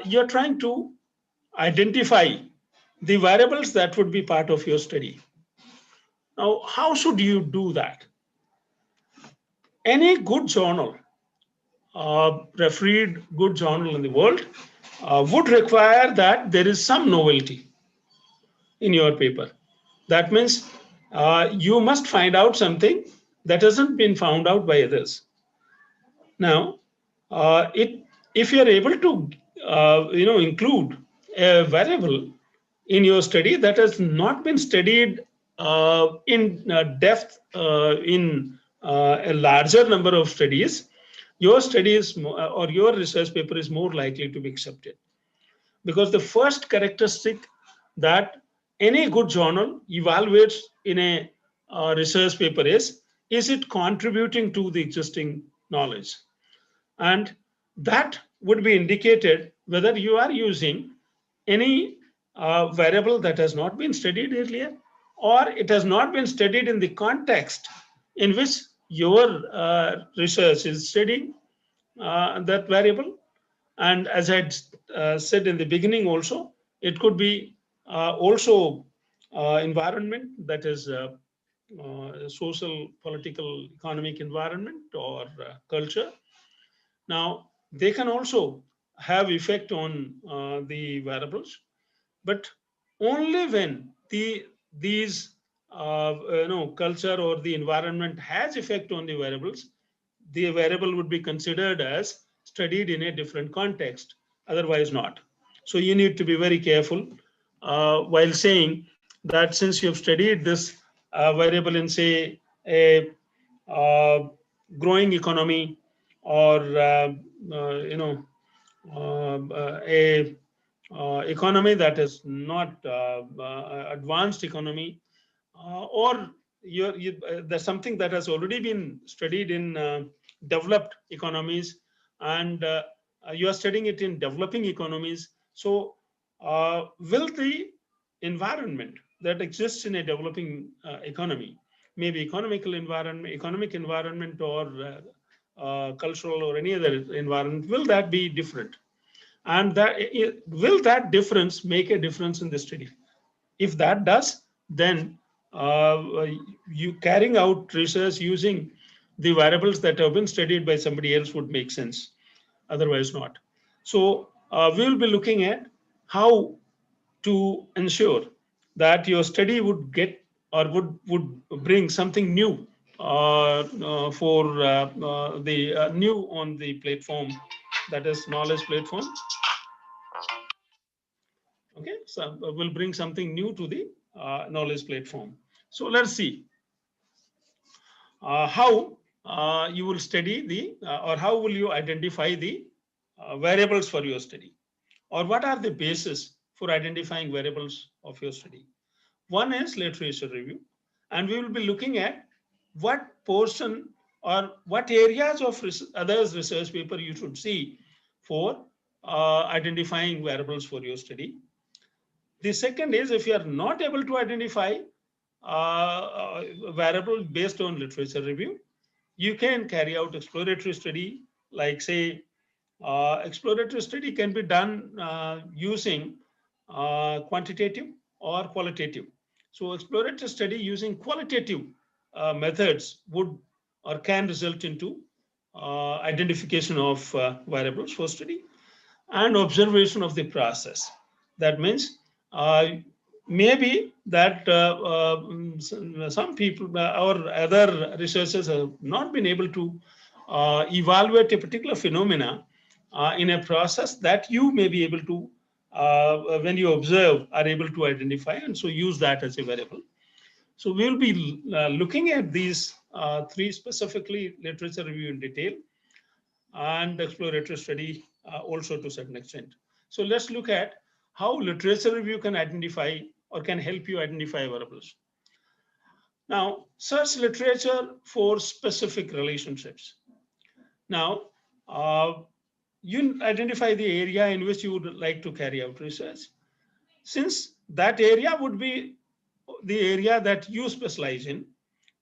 you're trying to identify the variables that would be part of your study. Now, how should you do that? Any good journal, refereed good journal in the world, would require that there is some novelty in your paper. That means you must find out something that hasn't been found out by others. Now, if you are able to include a variable in your study that has not been studied in depth in a larger number of studies, your study is or your research paper is more likely to be accepted. Because the first characteristic that any good journal evaluates in a research paper is it contributing to the existing knowledge? And that would be indicated whether you are using any variable that has not been studied earlier, or it has not been studied in the context in which your research is studying that variable. And as I said in the beginning also, it could be also environment, that is social, political, economic environment, or culture. Now, they can also have effect on the variables, but only when these culture or the environment has effect on the variables, the variable would be considered as studied in a different context, otherwise not. So you need to be very careful while saying that since you've studied this variable in, say, a growing economy, or a economy that is not advanced economy, or there's something that has already been studied in developed economies, and you are studying it in developing economies. So will the environment that exists in a developing economy, maybe economic environment, or cultural or any other environment, will that be different? And will that difference make a difference in the study? If that does, then you carrying out research using the variables that have been studied by somebody else would make sense. Otherwise not. So we will be looking at how to ensure that your study would get or would bring something new for the new on the platform, that is knowledge platform. Okay, so we'll bring something new to the knowledge platform. So let's see how you will study the or how will you identify the variables for your study, or what are the basis for identifying variables of your study. One is literature review, and we will be looking at what portion or what areas of others research paper you should see for identifying variables for your study. The second is, if you are not able to identify variable based on literature review, you can carry out exploratory study, like say, exploratory study can be done using quantitative or qualitative. So exploratory study using qualitative methods would or can result into identification of variables for study and observation of the process. That means maybe that some people or other researchers have not been able to evaluate a particular phenomena in a process that you may be able to, when you observe, are able to identify, and so use that as a variable. So we'll be looking at these three specifically: literature review in detail and exploratory study also to a certain extent. So let's look at how literature review can identify or can help you identify variables. Now, search literature for specific relationships. Now, you identify the area in which you would like to carry out research. Since that area would be the area that you specialize in,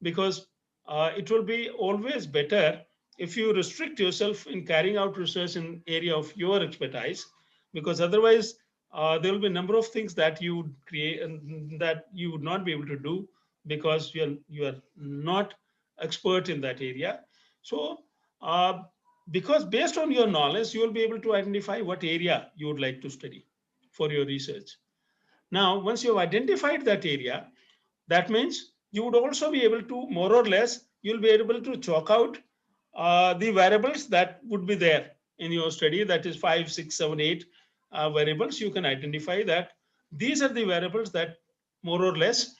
because it will be always better if you restrict yourself in carrying out research in area of your expertise, because otherwise there will be a number of things that you would create and that you would not be able to do because you are not expert in that area. So because based on your knowledge, you will be able to identify what area you would like to study for your research. Now, once you have identified that area, that means you would also be able to, more or less, you'll be able to chalk out the variables that would be there in your study. That is 5, 6, 7, 8 variables. You can identify that these are the variables that more or less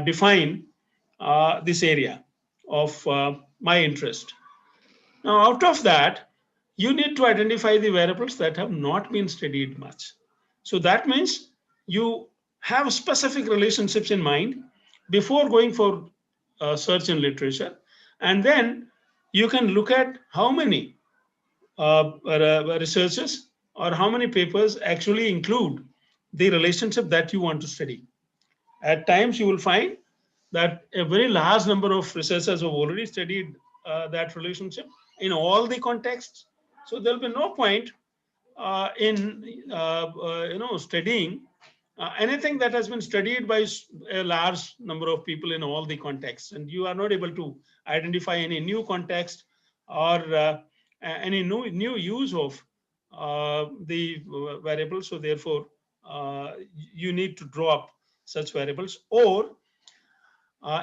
define this area of my interest. Now, out of that, you need to identify the variables that have not been studied much. So that means you have specific relationships in mind before going for search in literature. And then you can look at how many researchers or how many papers actually include the relationship that you want to study. At times you will find that a very large number of researchers have already studied that relationship in all the contexts. So there'll be no point in studying anything that has been studied by a large number of people in all the contexts, and you are not able to identify any new context or any new use of the variables. So therefore, you need to drop such variables or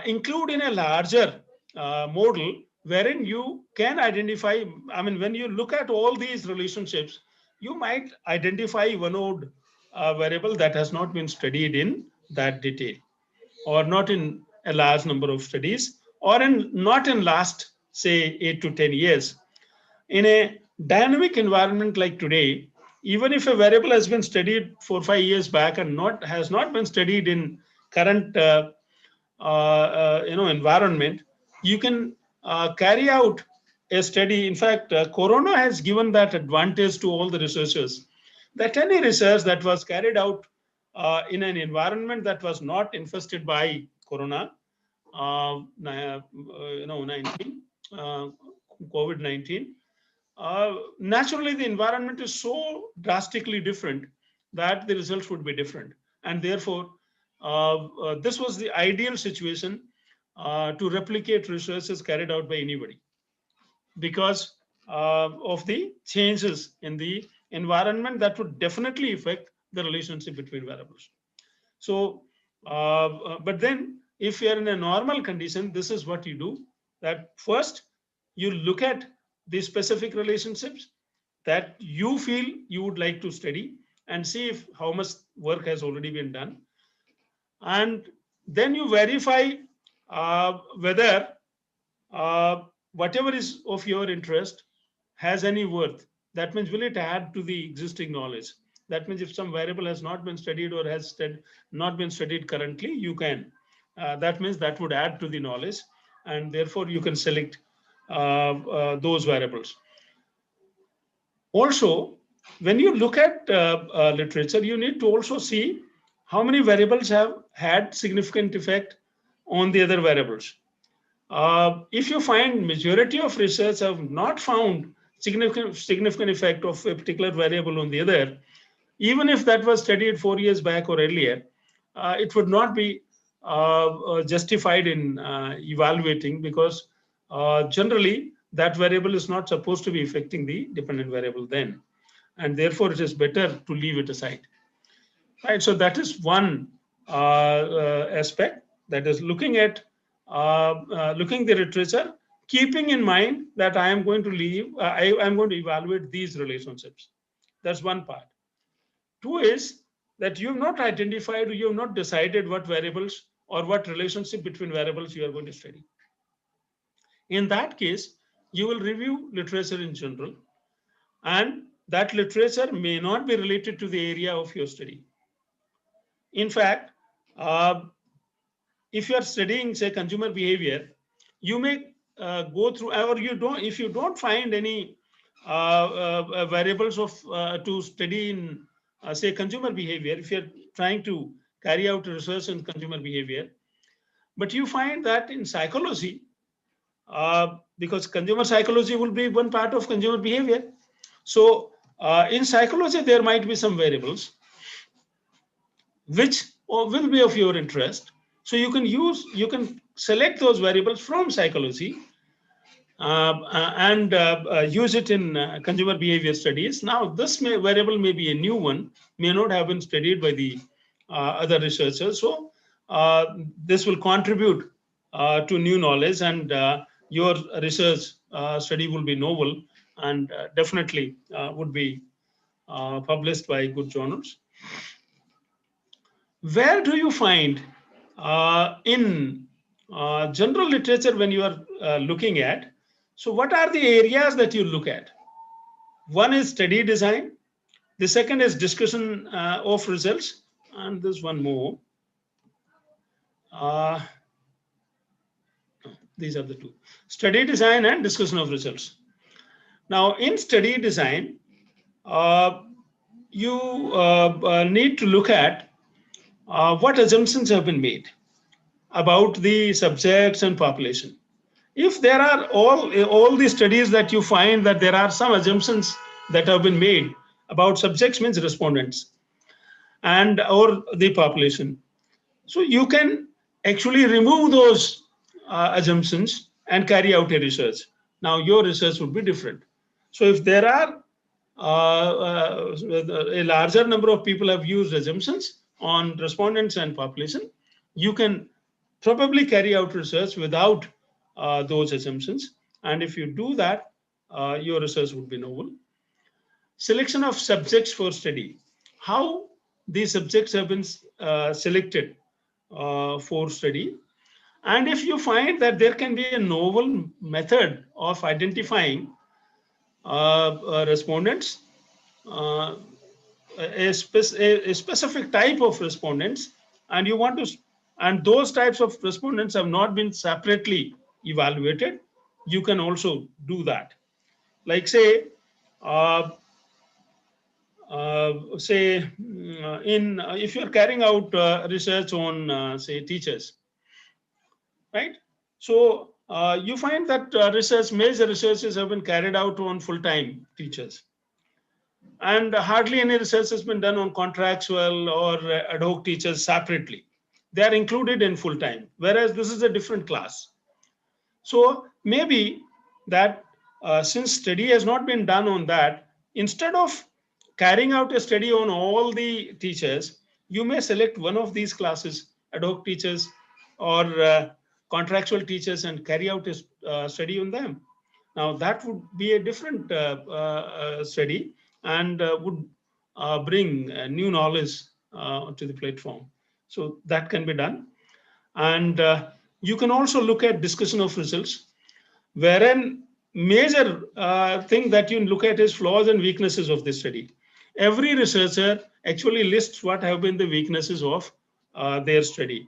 include in a larger model wherein you can identify. I mean, when you look at all these relationships, you might identify one odd variable that has not been studied in that detail, or not in a large number of studies, or not in last, say, 8 to 10 years. In a dynamic environment like today, even if a variable has been studied 4 or 5 years back and has not been studied in current environment, you can carry out a study. In fact, Corona has given that advantage to all the researchers, that any research that was carried out in an environment that was not infested by corona, 19, COVID-19, naturally the environment is so drastically different that the results would be different. And therefore, this was the ideal situation to replicate researches carried out by anybody, because of the changes in the environment that would definitely affect the relationship between variables. So, but then if you're in a normal condition, this is what you do, that first you look at the specific relationships that you feel you would like to study and see if how much work has already been done. And then you verify whether whatever is of your interest has any worth. That means, will it add to the existing knowledge? That means if some variable has not been studied or has not been studied currently, you can. That means that would add to the knowledge, and therefore you can select those variables. Also, when you look at literature, you need to also see how many variables have had significant effect on the other variables. If you find majority of research have not found significant effect of a particular variable on the other, even if that was studied 4 years back or earlier, it would not be justified in evaluating, because generally that variable is not supposed to be affecting the dependent variable then, and therefore it is better to leave it aside. Right. So that is one aspect, that is looking at looking the literature, keeping in mind that I am going to I'm going to evaluate these relationships. That's one part. Two is that you have not identified, you have not decided what variables or what relationship between variables you are going to study. In that case, you will review literature in general, and that literature may not be related to the area of your study. In fact, if you are studying, say, consumer behavior, you may go through, or you don't, if you don't find any variables of to study in, say, consumer behavior, if you're trying to carry out research in consumer behavior, but you find that in psychology, because consumer psychology will be one part of consumer behavior. So in psychology, there might be some variables which will be of your interest. So you can select those variables from psychology and use it in consumer behavior studies. Now, this variable may be a new one, may not have been studied by the other researchers. So this will contribute to new knowledge, and your research study will be novel and definitely would be published by good journals. Where do you find in general literature when you are looking at? So what are the areas that you look at? One is study design. The second is discussion of results. And there's one more. These are the two. Study design and discussion of results. Now, in study design, you need to look at what assumptions have been made about the subjects and population. If there are all the studies that you find that there are some assumptions that have been made about subjects, means respondents, and or the population, so you can actually remove those assumptions and carry out a research. Now your research would be different. So if there are a larger number of people have used assumptions on respondents and population, you can probably carry out research without those assumptions. And if you do that, your research would be novel. Selection of subjects for study. How these subjects have been selected for study. And if you find that there can be a novel method of identifying respondents, a specific type of respondents, and you want to, and those types of respondents have not been separately evaluated, you can also do that. Like say if you're carrying out research on, say, teachers, right? So you find that major researches have been carried out on full-time teachers. And hardly any research has been done on contractual or ad hoc teachers separately. They are included in full-time, whereas this is a different class. So maybe that since study has not been done on that, instead of carrying out a study on all the teachers, you may select one of these classes, ad hoc teachers or contractual teachers, and carry out a study on them. Now that would be a different study and would bring new knowledge to the platform. So that can be done. And you can also look at discussion of results, wherein major thing that you look at is flaws and weaknesses of this study. Every researcher actually lists what have been the weaknesses of their study.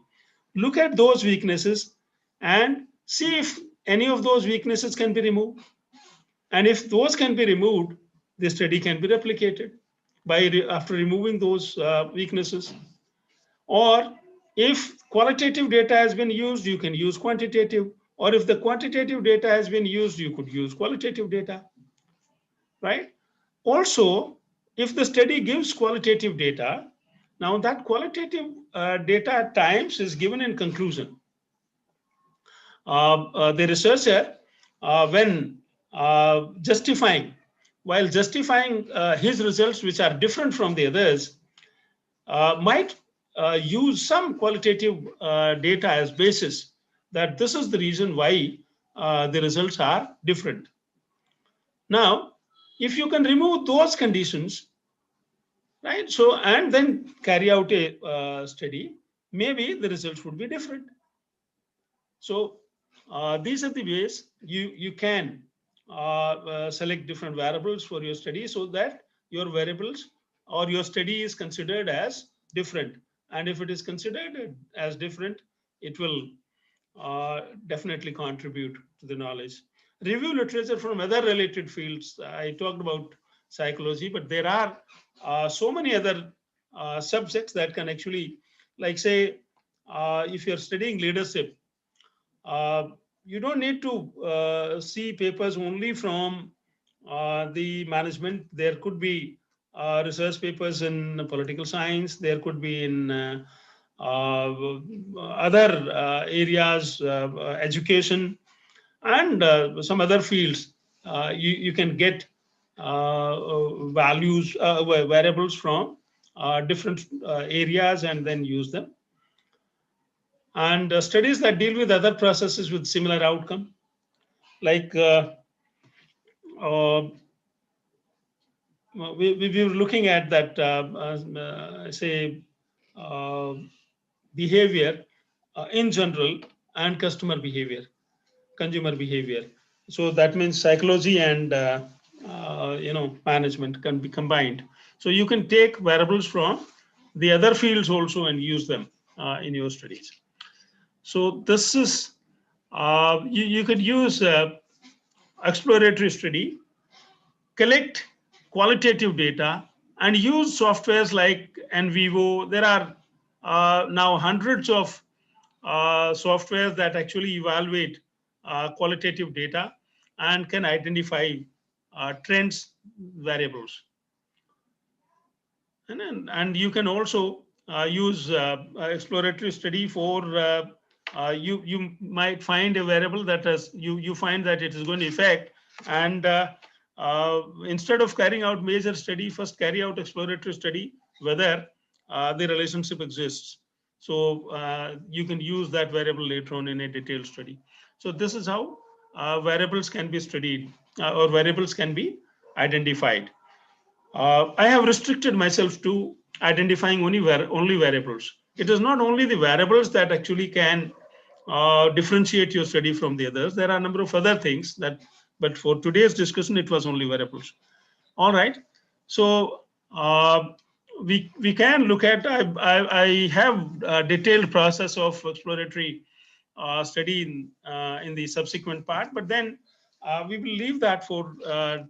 Look at those weaknesses and see if any of those weaknesses can be removed. And if those can be removed, the study can be replicated after removing those weaknesses. Or if qualitative data has been used, you can use quantitative. Or if the quantitative data has been used, you could use qualitative data, right? Also, if the study gives qualitative data, now that qualitative data at times is given in conclusion. The researcher, when while justifying his results, which are different from the others, might use some qualitative data as basis that this is the reason why the results are different. Now, if you can remove those conditions, right, so and then carry out a study, maybe the results would be different. So these are the ways you can select different variables for your study so that your variables or your study is considered as different. And if it is considered as different, it will definitely contribute to the knowledge. Review literature from other related fields. I talked about psychology, but there are so many other subjects that can actually, like say, if you're studying leadership, you don't need to see papers only from the management. There could be research papers in political science. There could be in other areas, education, and some other fields. You can get variables from different areas and then use them. And studies that deal with other processes with similar outcome, like we were looking at that, say, behavior in general and customer behavior, consumer behavior. So that means psychology and management can be combined. So you can take variables from the other fields also and use them in your studies. So this is you could use exploratory study, collect qualitative data, and use softwares like NVivo. There are now hundreds of softwares that actually evaluate qualitative data and can identify trends, variables. And you can also use exploratory study for you might find a variable that you find that it is going to affect, and instead of carrying out major study, first carry out exploratory study whether the relationship exists. So you can use that variable later on in a detailed study. So this is how variables can be studied or variables can be identified. I have restricted myself to identifying only variables. It is not only the variables that actually can differentiate your study from the others. There are a number of other things but for today's discussion, it was only variables. All right. So we can look at, I have a detailed process of exploratory study in the subsequent part, but then we will leave that for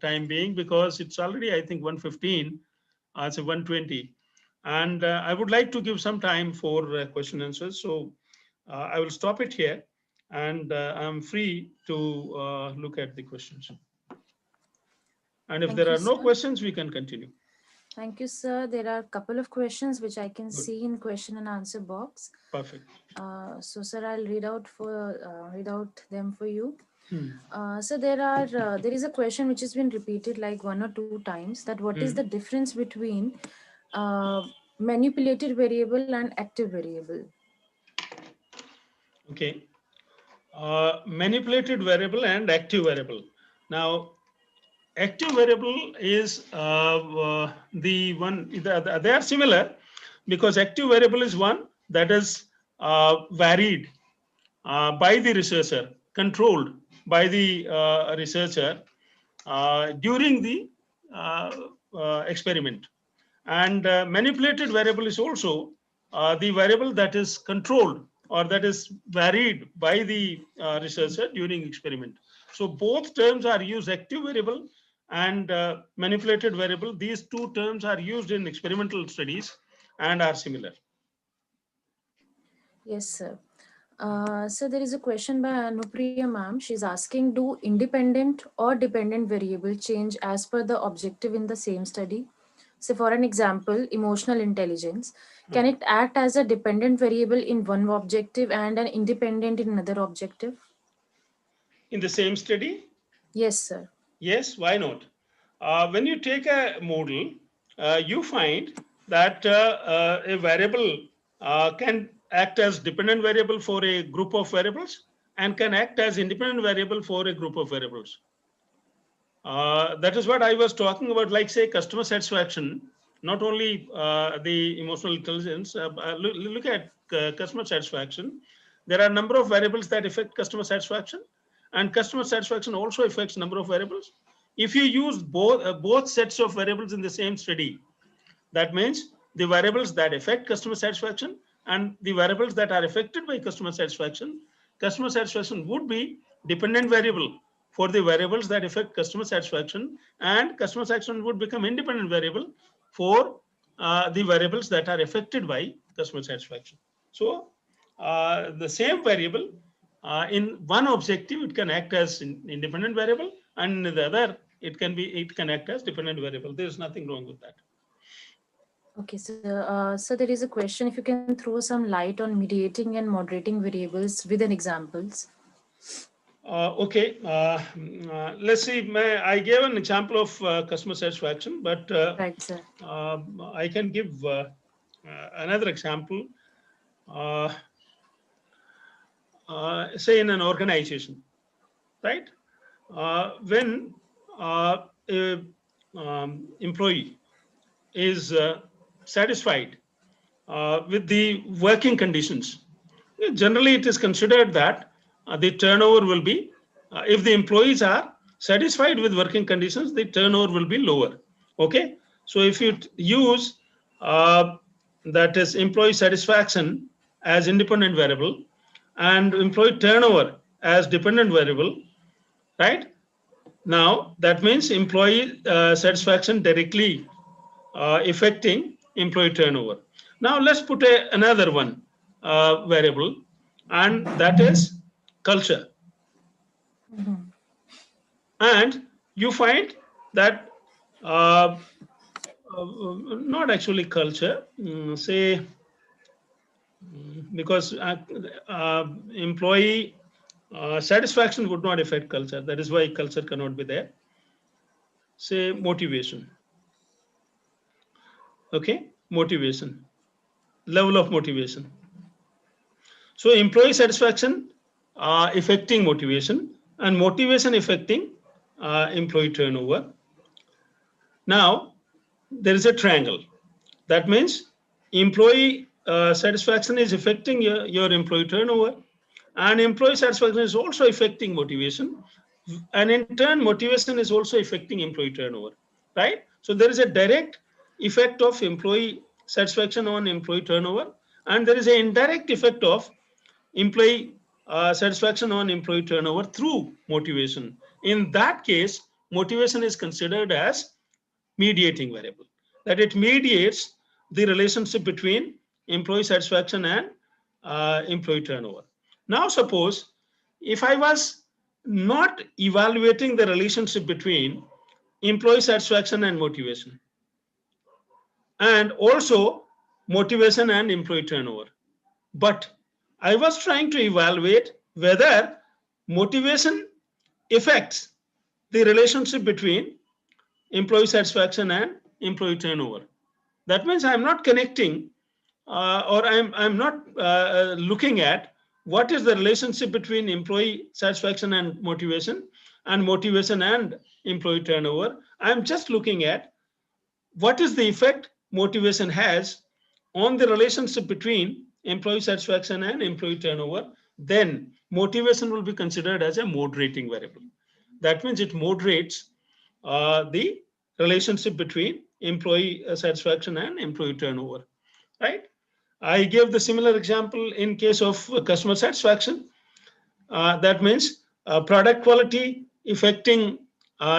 time being because it's already, I think, 1:15, it's 1:20. And I would like to give some time for question and answers. So I will stop it here, and I'm free to look at the questions. And if Thank there you, are no sir. questions, we can continue. Thank you, sir. There are a couple of questions which I can see in question and answer box. Perfect. So, sir, I'll read out them for you. Hmm. So there is a question which has been repeated like 1 or 2 times, that what is the difference between manipulated variable and active variable? Okay. Manipulated variable and active variable. Now, active variable is the one, they are similar, because active variable is one that is varied by the researcher, controlled by the researcher during the experiment. And manipulated variable is also the variable that is controlled or that is varied by the researcher during experiment. So both terms are used, active variable and manipulated variable. These two terms are used in experimental studies and are similar. Yes, sir. So there is a question by Anupriya ma'am. She's asking, do independent or dependent variable change as per the objective in the same study? So for an example, emotional intelligence, can it act as a dependent variable in one objective and an independent in another objective? In the same study? Yes, sir. Yes, why not? When you take a model, you find that a variable can act as dependent variable for a group of variables and can act as independent variable for a group of variables. That is what I was talking about, like say customer satisfaction, not only the emotional intelligence. Look at customer satisfaction. There are a number of variables that affect customer satisfaction, and customer satisfaction also affects number of variables. If you use both sets of variables in the same study, that means the variables that affect customer satisfaction and the variables that are affected by customer satisfaction would be dependent variable for the variables that affect customer satisfaction, and customer satisfaction would become independent variable for the variables that are affected by customer satisfaction. So the same variable in one objective, it can act as independent variable, and in the other it can act as dependent variable. There is nothing wrong with that. Okay, so there is a question, if you can throw some light on mediating and moderating variables with an examples. Okay, let's see. I gave an example of customer satisfaction, but right, sir. I can give another example. Say in an organization, right? When a employee is satisfied with the working conditions, generally it is considered that the turnover will be, if the employees are satisfied with working conditions, the turnover will be lower. Okay, so if you use that is employee satisfaction as independent variable and employee turnover as dependent variable, right? Now that means employee satisfaction directly affecting employee turnover. Now let's put another one variable, and that is culture. And you find that not actually culture, say, because employee satisfaction would not affect culture. That is why culture cannot be there. Say motivation. Okay, motivation, level of motivation. So employee satisfaction affecting motivation, and motivation affecting employee turnover. Now there is a triangle. That means employee satisfaction is affecting your employee turnover, and employee satisfaction is also affecting motivation, and in turn motivation is also affecting employee turnover, right? So there is a direct effect of employee satisfaction on employee turnover, and there is an indirect effect of employee satisfaction on employee turnover through motivation. In that case, motivation is considered as mediating variable, that it mediates the relationship between employee satisfaction and employee turnover. Now, suppose if I was not evaluating the relationship between employee satisfaction and motivation, and also motivation and employee turnover, but I was trying to evaluate whether motivation affects the relationship between employee satisfaction and employee turnover. That means I'm not connecting or I'm not looking at what is the relationship between employee satisfaction and motivation and employee turnover. I'm just looking at what is the effect motivation has on the relationship between employee satisfaction and employee turnover. Then motivation will be considered as a moderating variable. That means it moderates the relationship between employee satisfaction and employee turnover, right? I gave the similar example in case of customer satisfaction. That means product quality affecting,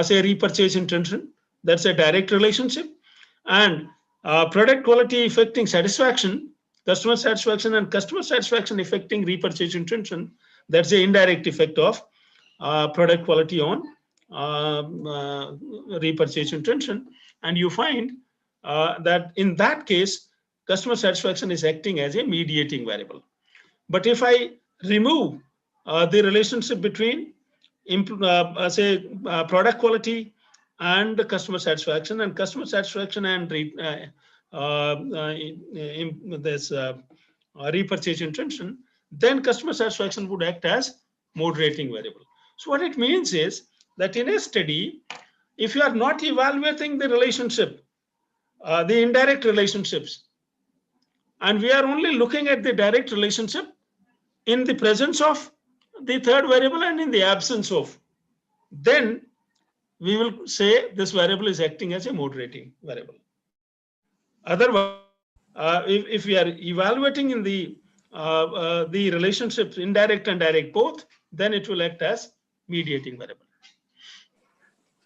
say, repurchase intention. That's a direct relationship. And product quality affecting satisfaction, customer satisfaction, and customer satisfaction affecting repurchase intention. That's the indirect effect of product quality on repurchase intention. And you find that in that case, customer satisfaction is acting as a mediating variable. But if I remove the relationship between product quality and customer satisfaction and this repurchase intention, then customer satisfaction would act as moderating variable. So what it means is that in a study, if you are not evaluating the relationship, the indirect relationships, and we are only looking at the direct relationship in the presence of the third variable and in the absence of, then we will say this variable is acting as a moderating variable. Otherwise, if we are evaluating in the relationships, indirect and direct both, then it will act as mediating variable.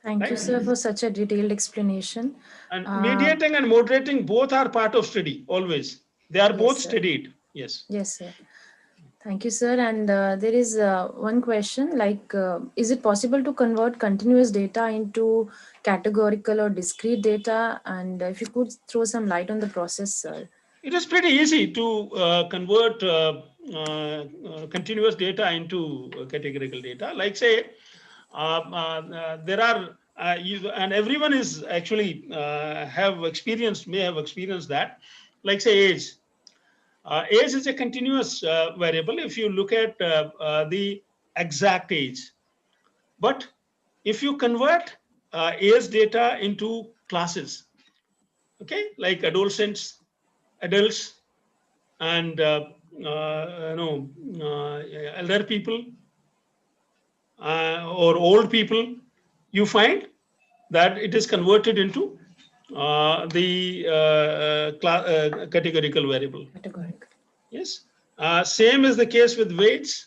Thank you, sir, for such a detailed explanation. And mediating and moderating both are part of study, always. They are both studied. Yes. Yes, sir. Thank you, sir. And there is one question, like, is it possible to convert continuous data into categorical or discrete data? And if you could throw some light on the process, sir. It is pretty easy to convert continuous data into categorical data. Like say, there are, and everyone is actually may have experienced that, like say age. Age is a continuous variable if you look at the exact age. But if you convert age data into classes, okay, like adolescents, adults, and elder people or old people, you find that it is converted into the categorical variable. Categorical. Yes. Same is the case with weights,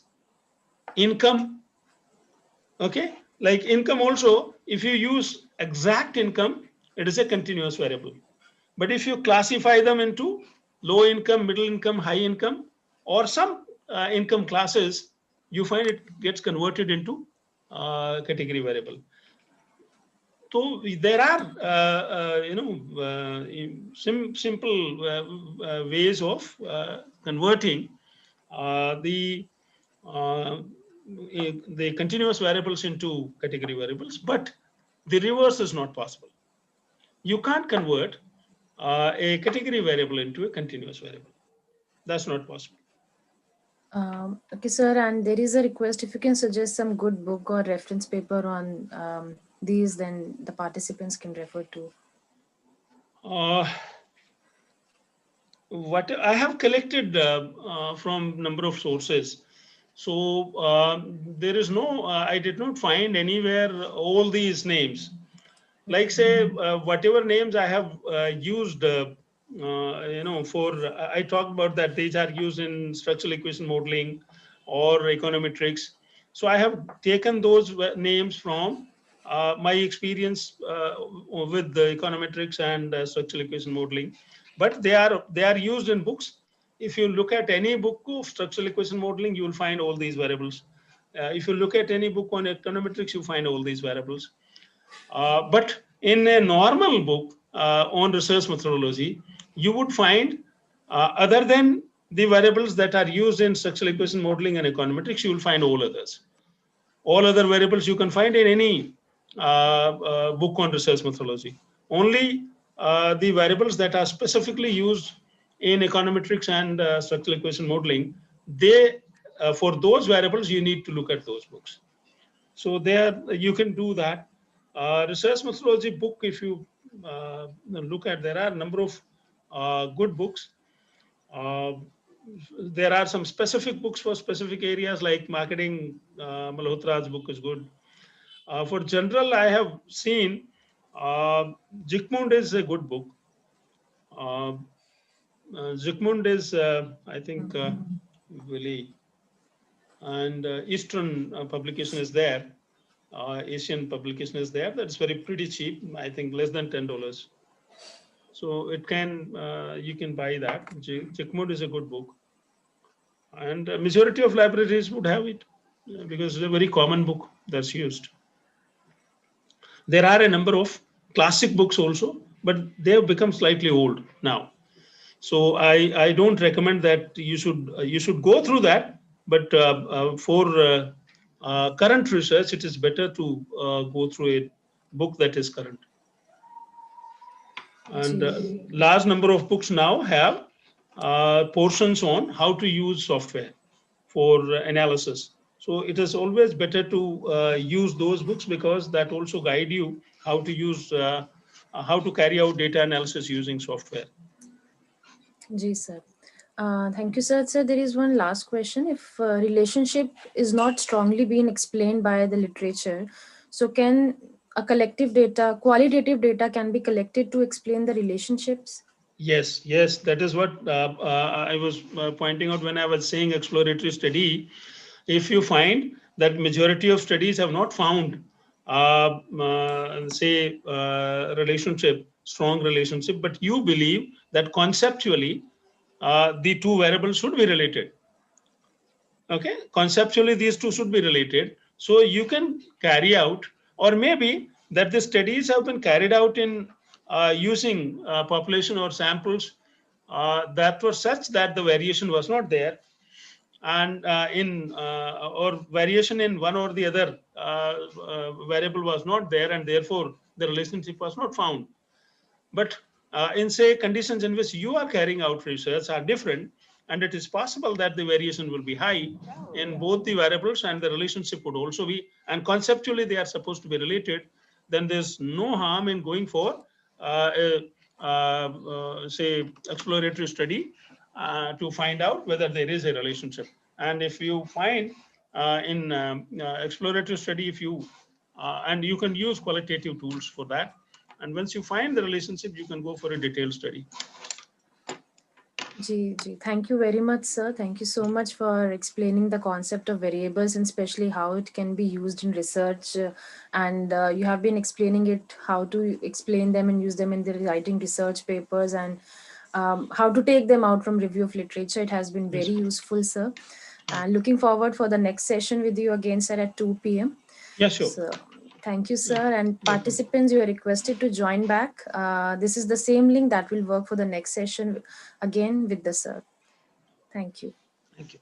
income. Okay. Like income also, if you use exact income, it is a continuous variable. But if you classify them into low income, middle income, high income, or some income classes, you find it gets converted into category variable. So there are, simple ways of converting the continuous variables into category variables, but the reverse is not possible. You can't convert a category variable into a continuous variable. That's not possible. Okay, sir. And there is a request, if you can suggest some good book or reference paper on these, then the participants can refer to. What I have collected from number of sources. So there is no, I did not find anywhere all these names. Like say, whatever names I have used, I talked about that these are used in structural equation modeling or econometrics. So I have taken those names from my experience with the econometrics and structural equation modeling. but they are used in books. If you look at any book of structural equation modeling, you will find all these variables. If you look at any book on econometrics, you find all these variables. But in a normal book on research methodology, you would find other than the variables that are used in structural equation modeling and econometrics, you will find all others. All other variables you can find in any book on research methodology. Only the variables that are specifically used in econometrics and structural equation modeling, they for those variables you need to look at those books. So there you can do that. Research methodology book, if you look at, there are a number of good books. There are some specific books for specific areas like marketing. Malhotra's book is good. For general, I have seen Zygmunt is a good book. Zygmunt is, I think, really, and Eastern publication is there. Asian publication is there. That's very pretty cheap. I think less than $10. So it can, you can buy that. Zygmunt is a good book. And majority of libraries would have it because it's a very common book that's used. There are a number of classic books also, but they have become slightly old now. So I don't recommend that you should go through that. But for current research, it is better to go through a book that is current. And large number of books now have portions on how to use software for analysis. So it is always better to use those books because that also guide you how to use, how to carry out data analysis using software. Ji, sir. Thank you, sir. Sir, there is one last question. If relationship is not strongly being explained by the literature, so can a collective data, qualitative data can be collected to explain the relationships? Yes, yes, that is what I was pointing out when I was saying exploratory study. If you find that majority of studies have not found, say, relationship, strong relationship, but you believe that conceptually the two variables should be related. Okay, conceptually these two should be related. So you can carry out, or maybe that the studies have been carried out in using population or samples that were such that the variation was not there, and or variation in one or the other variable was not there, and therefore the relationship was not found. But in, say, conditions in which you are carrying out research are different, and it is possible that the variation will be high in both the variables, and the relationship would also be, and conceptually they are supposed to be related, then there's no harm in going for say, exploratory study to find out whether there is a relationship. And if you find in exploratory study, if you and you can use qualitative tools for that, and once you find the relationship, you can go for a detailed study. Ji, thank you very much, sir. Thank you so much for explaining the concept of variables and especially how it can be used in research. And you have been explaining it, how to explain them and use them in the writing research papers, and how to take them out from review of literature. It has been very useful, sir. And looking forward for the next session with you again, sir, at 2 p.m. Yeah, sure. So, thank you, sir. And participants, you are requested to join back. This is the same link that will work for the next session again with the sir. Thank you. Thank you.